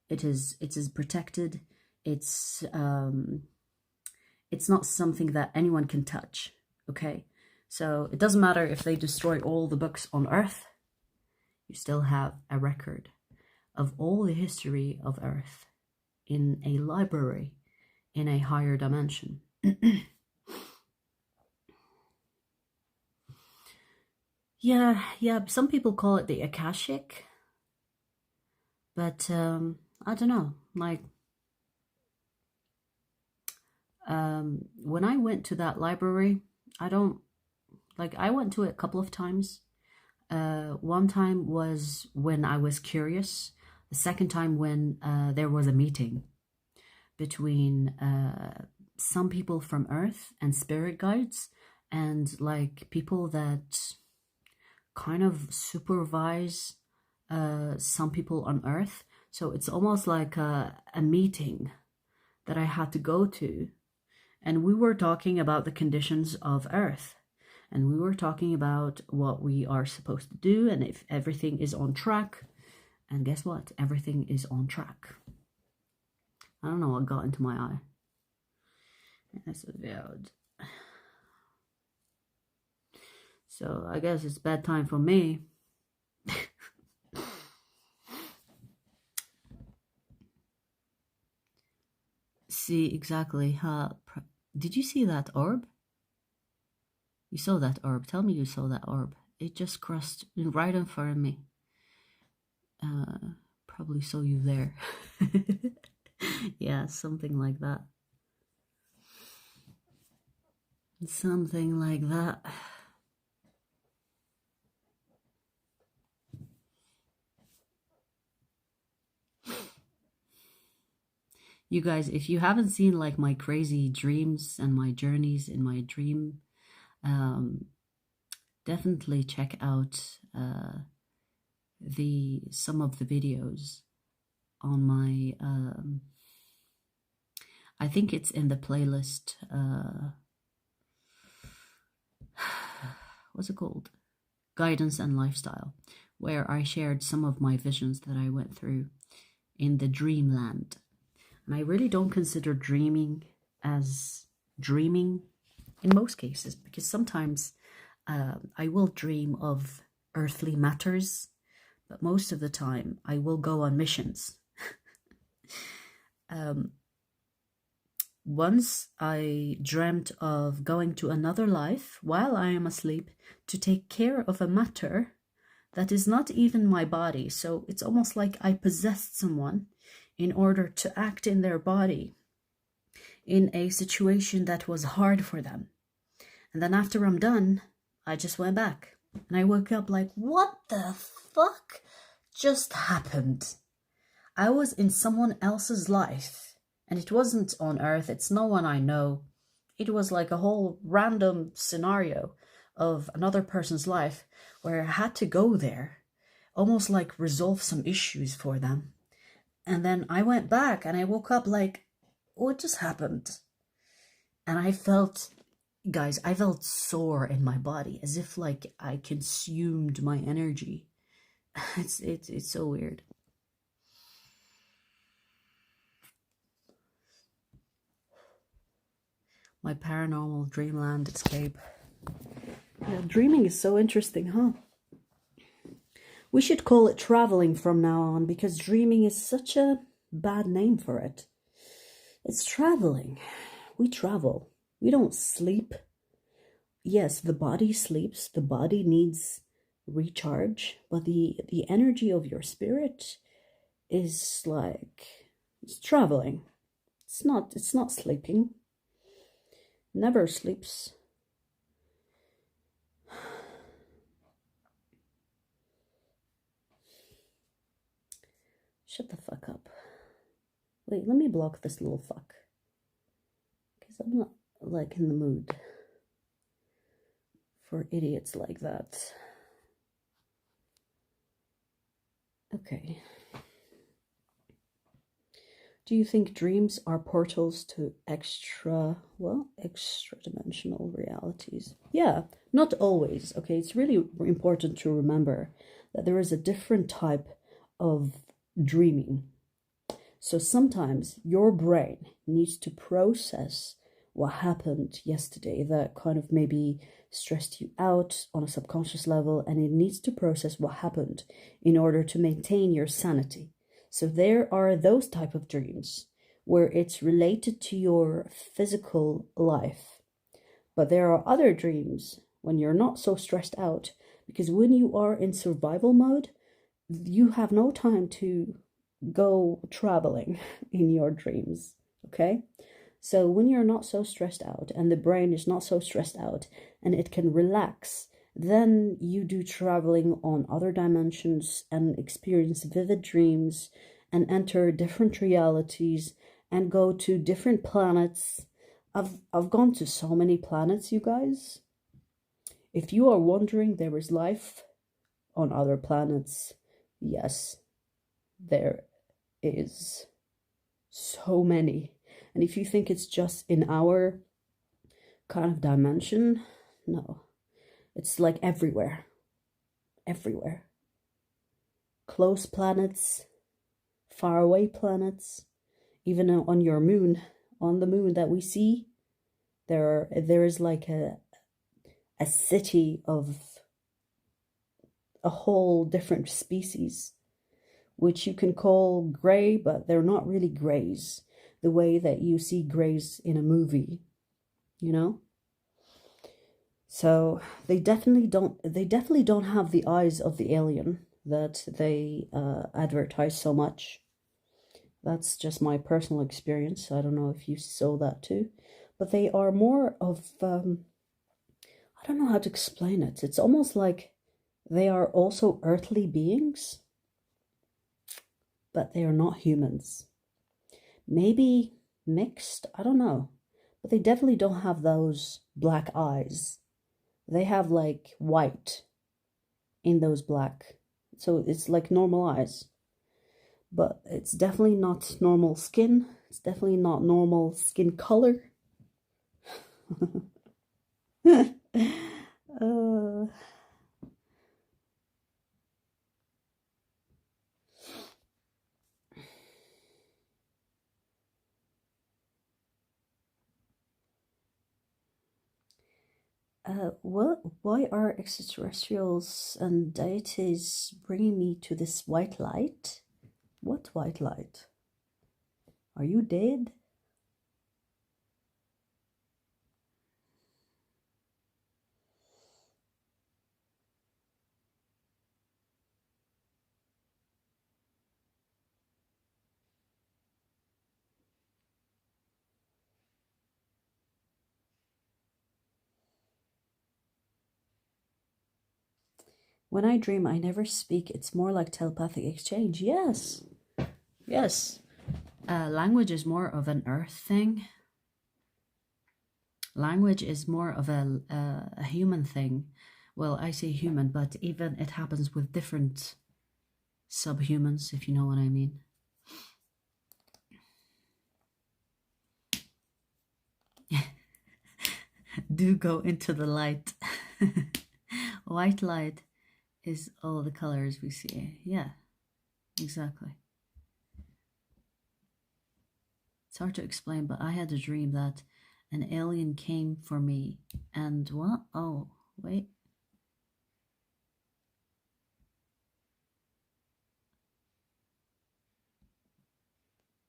It is protected. It's not something that anyone can touch. Okay, so it doesn't matter if they destroy all the books on Earth. You still have a record of all the history of Earth in a library in a higher dimension. Yeah, some people call it the Akashic, but I don't know, like, when I went to that library, I went to it a couple of times. One time was when I was curious. The second time when there was a meeting between some people from Earth and spirit guides, and like people that kind of supervise some people on Earth. So it's almost like a meeting that I had to go to. And we were talking about the conditions of Earth. And we were talking about what we are supposed to do and if everything is on track. And guess what? Everything is on track. I don't know what got into my eye. That's weird. So I guess it's bedtime for me. See exactly how... Did you see that orb? You saw that orb. Tell me you saw that orb. It just crossed right in front of me. Probably saw you there. Yeah, something like that. Something like that. You guys, if you haven't seen like my crazy dreams and my journeys in my dream, definitely check out some of the videos on my I think it's in the playlist what's it called? Guidance and Lifestyle, where I shared some of my visions that I went through in the dreamland. And I really don't consider dreaming as dreaming in most cases, because sometimes I will dream of earthly matters, but most of the time I will go on missions. Once I dreamt of going to another life while I am asleep to take care of a matter that is not even my body. So it's almost like I possessed someone in order to act in their body in a situation that was hard for them. And then after I'm done, I just went back. And I woke up like, what the fuck just happened? I was in someone else's life. And it wasn't on Earth. It's no one I know. It was like a whole random scenario of another person's life where I had to go there, almost like resolve some issues for them. And then I went back and I woke up like, what just happened? And I felt, guys, I felt sore in my body, as if like I consumed my energy. It's so weird. My paranormal dreamland escape. Yeah, dreaming is so interesting, huh? We should call it traveling from now on, because dreaming is such a bad name for it. It's traveling. We travel. We don't sleep. Yes, the body sleeps. The body needs recharge, but the energy of your spirit is like, it's traveling. It's not sleeping. Never sleeps. Shut the fuck up. Wait, let me block this little fuck. Because I'm not like in the mood for idiots like that. Okay. Do you think dreams are portals to extra dimensional realities? Yeah, not always, okay? It's really important to remember that there is a different type of dreaming. So sometimes your brain needs to process what happened yesterday that kind of maybe stressed you out on a subconscious level, and it needs to process what happened in order to maintain your sanity. So there are those type of dreams where it's related to your physical life. But there are other dreams when you're not so stressed out, because when you are in survival mode, you have no time to go traveling in your dreams, okay? So when you're not so stressed out and the brain is not so stressed out and it can relax, then you do traveling on other dimensions and experience vivid dreams and enter different realities and go to different planets. I've gone to so many planets, you guys. If you are wondering there is life on other planets, yes, there is so many. And if you think it's just in our kind of dimension, no. It's like everywhere. Everywhere. Close planets, faraway planets, even on your moon, on the moon that we see, there is like a city of a whole different species, which you can call gray, but they're not really grays, the way that you see grays in a movie, you know? So they definitely don't have the eyes of the alien that they advertise so much. That's just my personal experience. I don't know if you saw that too. but they are more of, I don't know how to explain it. It's almost like they are also earthly beings, but they are not humans. Maybe mixed, I don't know. But they definitely don't have those black eyes. They have like white in those black. So it's like normal eyes. But it's definitely not normal skin. It's definitely not normal skin color. uh, why are extraterrestrials and deities bringing me to this white light? What white light? Are you dead? When I dream, I never speak. It's more like telepathic exchange. Yes. Yes. Language is more of an earth thing. Language is more of a human thing. Well, I say human, but even it happens with different subhumans, if you know what I mean. Do go into the light. White light is all the colors we see. Yeah, exactly. It's hard to explain, but I had a dream that an alien came for me and what? Oh, wait.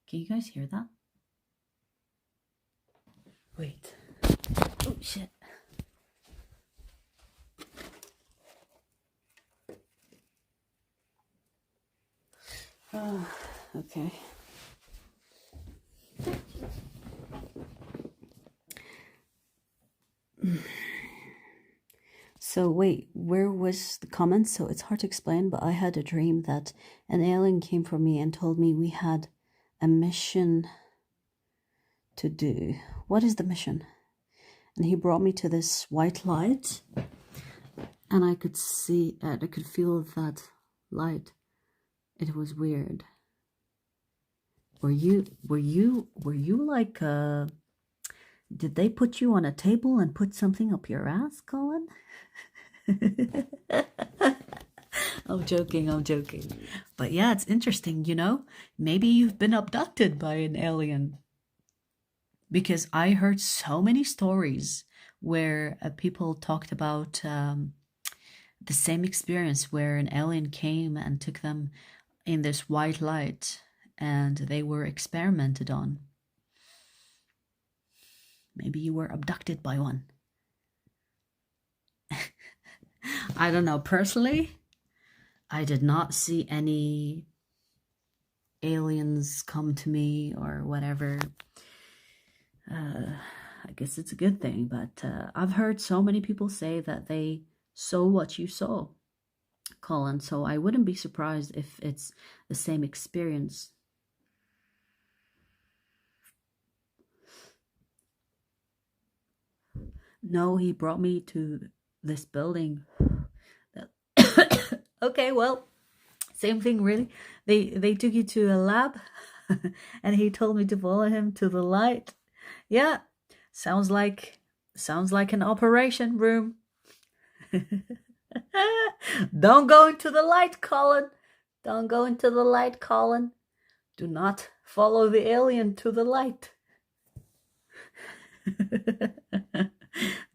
Can you guys hear that? Wait. Oh, shit. Okay. So wait, where was the comment? So it's hard to explain, but I had a dream that an alien came for me and told me we had a mission to do. What is the mission? And he brought me to this white light, and I could see, I could feel that light. It was weird. Were you like, did they put you on a table and put something up your ass, Colin? I'm joking. But yeah, it's interesting, you know? Maybe you've been abducted by an alien. Because I heard so many stories where people talked about the same experience where an alien came and took them in this white light and they were experimented on. Maybe you were abducted by one. I don't know. Personally, I did not see any aliens come to me or whatever. I guess it's a good thing, but I've heard so many people say that they saw what you saw, Colin, so I wouldn't be surprised if it's the same experience. No, he brought me to this building. Okay, well, same thing really. They took you to a lab and he told me to follow him to the light. Yeah, sounds like an operation room. Don't go into the light, Colin. Don't go into the light, Colin. Do not follow the alien to the light.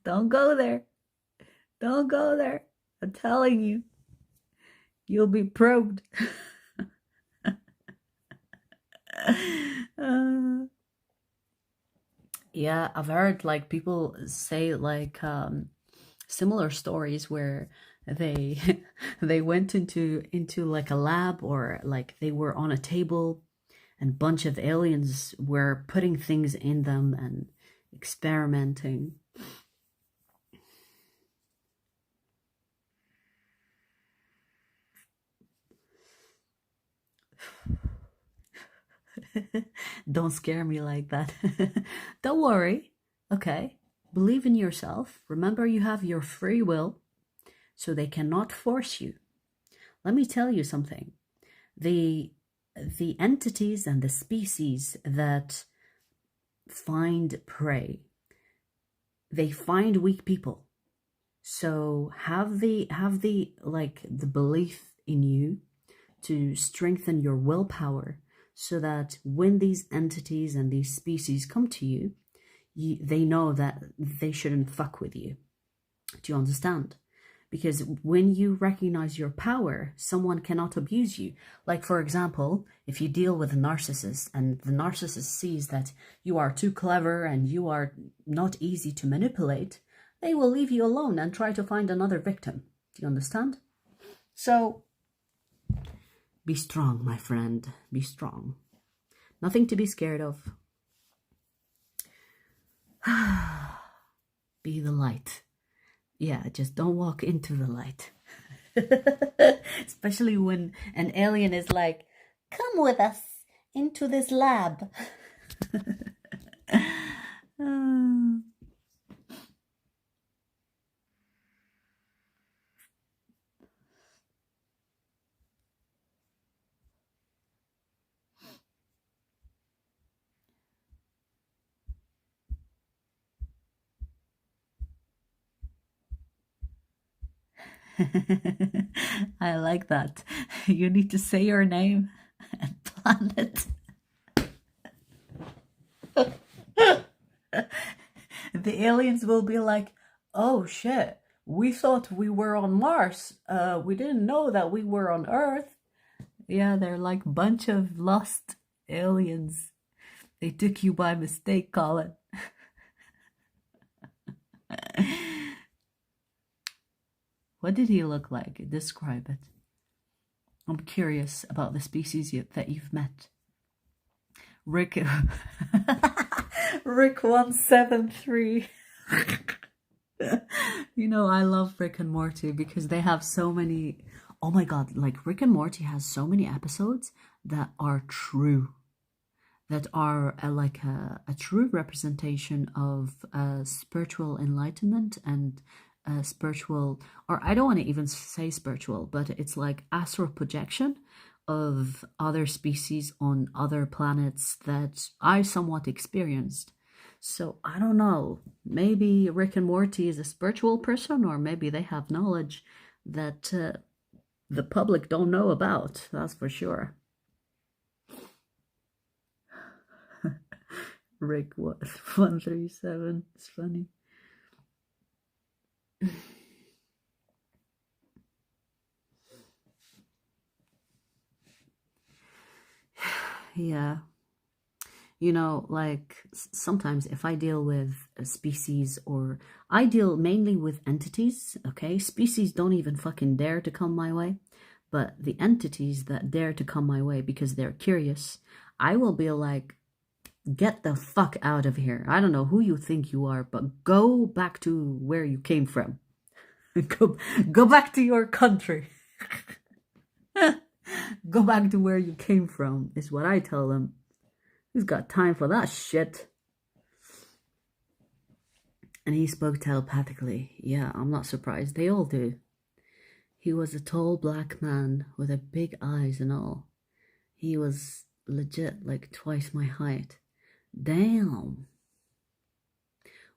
Don't go there. Don't go there. I'm telling you. You'll be probed. Yeah, I've heard like people say like similar stories where they they went into like a lab, or like they were on a table and a bunch of aliens were putting things in them, and experimenting. Don't scare me like that. Don't worry. Okay. Believe in yourself. Remember, you have your free will, so they cannot force you. Let me tell you something. The entities and the species that find prey, they find weak people. So have the like the belief in you to strengthen your willpower, so that when these entities and these species come to you, they know that they shouldn't fuck with you. Do you understand? Because when you recognize your power, someone cannot abuse you. Like, for example, if you deal with a narcissist and the narcissist sees that you are too clever and you are not easy to manipulate, they will leave you alone and try to find another victim. Do you understand? So, be strong, my friend. Be strong. Nothing to be scared of. Be the light. Yeah, just don't walk into the light. Especially when an alien is like, come with us into this lab. I like that. You need to say your name and planet. The aliens will be like, oh shit, we thought we were on Mars. We didn't know that we were on Earth. Yeah, they're like bunch of lost aliens. They took you by mistake, Colin. What did he look like? Describe it. I'm curious about the species that you've met. Rick... Rick 173. You know, I love Rick and Morty because they have so many... Oh my god, like Rick and Morty has so many episodes that are true. That are like a true representation of spiritual enlightenment and spiritual, or I don't want to even say spiritual, but it's like astral projection of other species on other planets that I somewhat experienced. So I don't know, maybe Rick and Morty is a spiritual person, or maybe they have knowledge that the public don't know about, that's for sure. Rick 137, it's funny. Yeah. You know, like sometimes if I deal with a species, or I deal mainly with entities, okay? Species don't even fucking dare to come my way, but the entities that dare to come my way because they're curious, I will be like, get the fuck out of here. I don't know who you think you are, but go back to where you came from. Go back to your country. Go back to where you came from, is what I tell them. Who's got time for that shit? And he spoke telepathically. Yeah, I'm not surprised. They all do. He was a tall black man with a big eyes and all. He was legit like twice my height. Damn.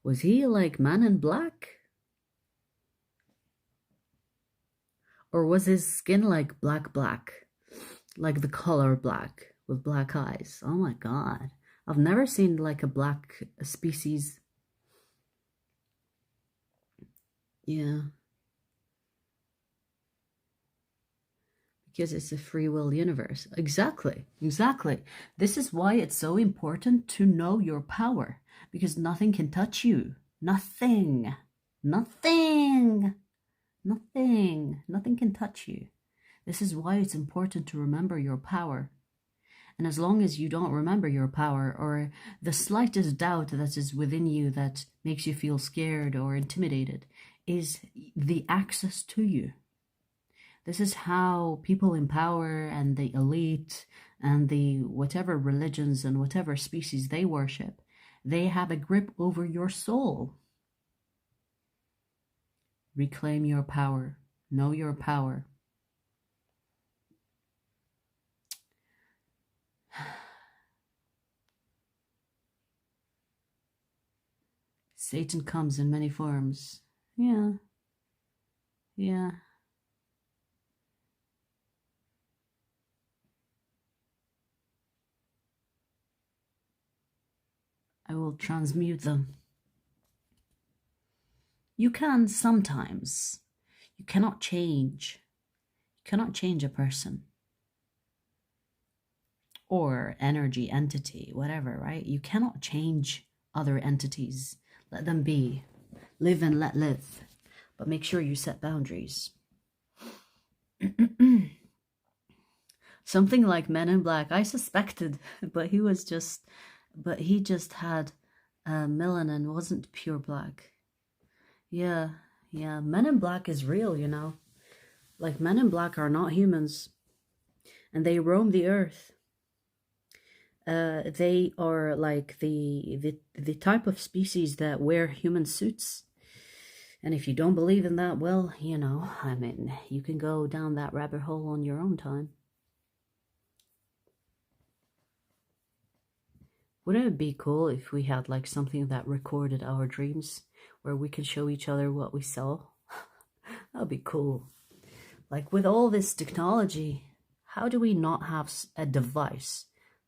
Was he like Man in Black? Or was his skin like black? Like the color black with black eyes? Oh my god. I've never seen like a black species. Yeah. Because it's a free will universe. Exactly. This is why it's so important to know your power, because nothing can touch you. Nothing can touch you. This is why it's important to remember your power. And as long as you don't remember your power, or the slightest doubt that is within you that makes you feel scared or intimidated is the access to you. This is how people in power and the elite and the whatever religions and whatever species they worship, they have a grip over your soul. Reclaim your power. Know your power. Satan comes in many forms. Yeah. Yeah. I will transmute them. You can sometimes. You cannot change. You cannot change a person. Or energy, entity, whatever, right? You cannot change other entities. Let them be. Live and let live. But make sure you set boundaries. Something like Men in Black. I suspected, but he just had melanin, wasn't pure black. Yeah. Men in Black is real, you know. Like, Men in Black are not humans. And they roam the earth. They are like the type of species that wear human suits. And if you don't believe in that, well, you know, I mean, you can go down that rabbit hole on your own time. Wouldn't it be cool if we had like something that recorded our dreams where we can show each other what we saw? That'd be cool. Like, with all this technology, how do we not have a device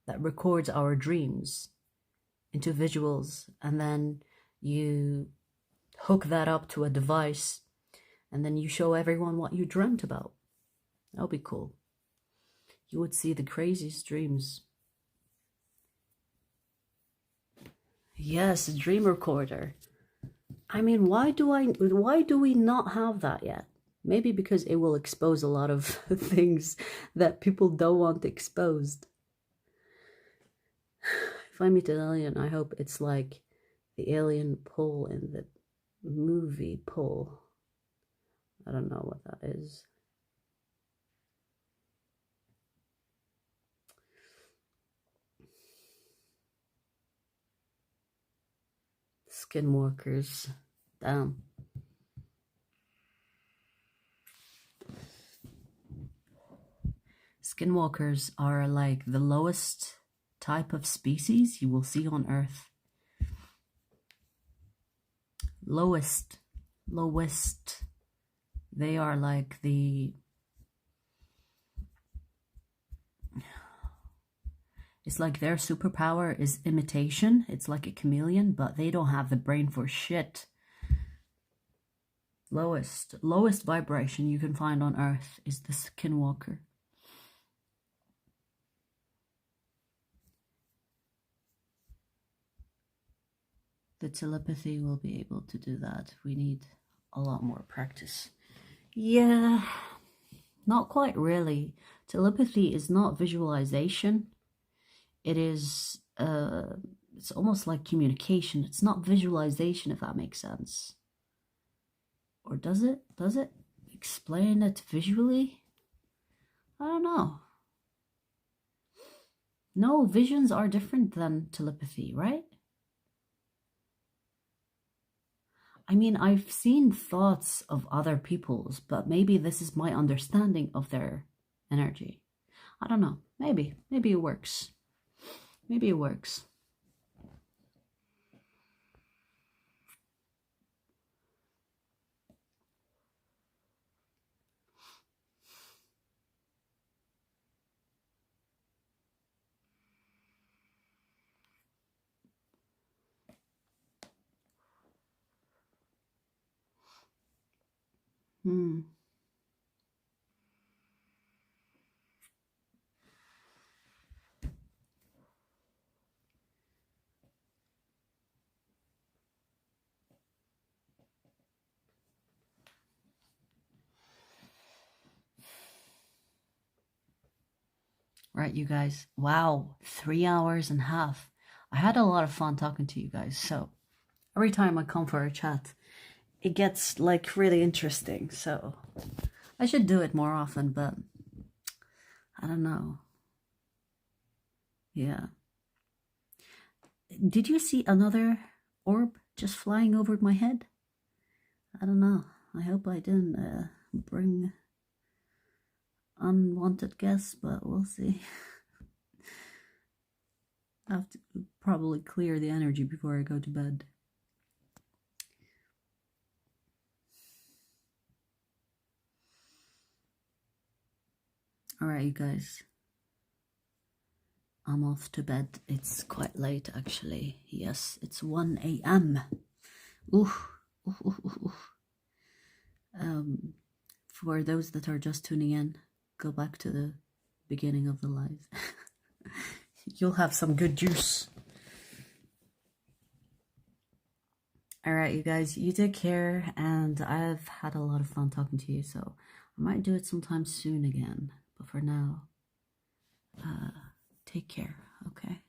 that records our dreams into visuals, and then you hook that up to a device and then you show everyone what you dreamt about? That would be cool. You would see the craziest dreams. Yes, a dream recorder. I mean, why do we not have that yet? Maybe because it will expose a lot of things that people don't want exposed. If I meet an alien, I hope it's like the alien pull in the movie Pull. I don't know what that is. Skinwalkers. Damn. Skinwalkers are like the lowest type of species you will see on Earth. Lowest. They are like it's like their superpower is imitation. It's like a chameleon, but they don't have the brain for shit. Lowest vibration you can find on Earth is the skinwalker. The telepathy will be able to do that. We need a lot more practice. Yeah, not quite really. Telepathy is not visualization. It is, it's almost like communication. It's not visualization, if that makes sense. Or does it? Does it explain it visually? I don't know. No, visions are different than telepathy, right? I mean, I've seen thoughts of other people's, but maybe this is my understanding of their energy. I don't know. Maybe it works. Maybe it works. Right, you guys. Wow, 3 hours and a half. I had a lot of fun talking to you guys. So every time I come for a chat, it gets like really interesting. So I should do it more often, but I don't know. Yeah. Did you see another orb just flying over my head? I don't know. I hope I didn't bring unwanted guests, but we'll see. I have to probably clear the energy before I go to bed. Alright, you guys. I'm off to bed. It's quite late, actually. Yes, it's 1 a.m. Oof. Oof, oof, oof, oof. For those that are just tuning in, go back to the beginning of the live. You'll have some good juice. Alright, you guys, you take care, and I've had a lot of fun talking to you, so I might do it sometime soon again. But for now, take care, okay?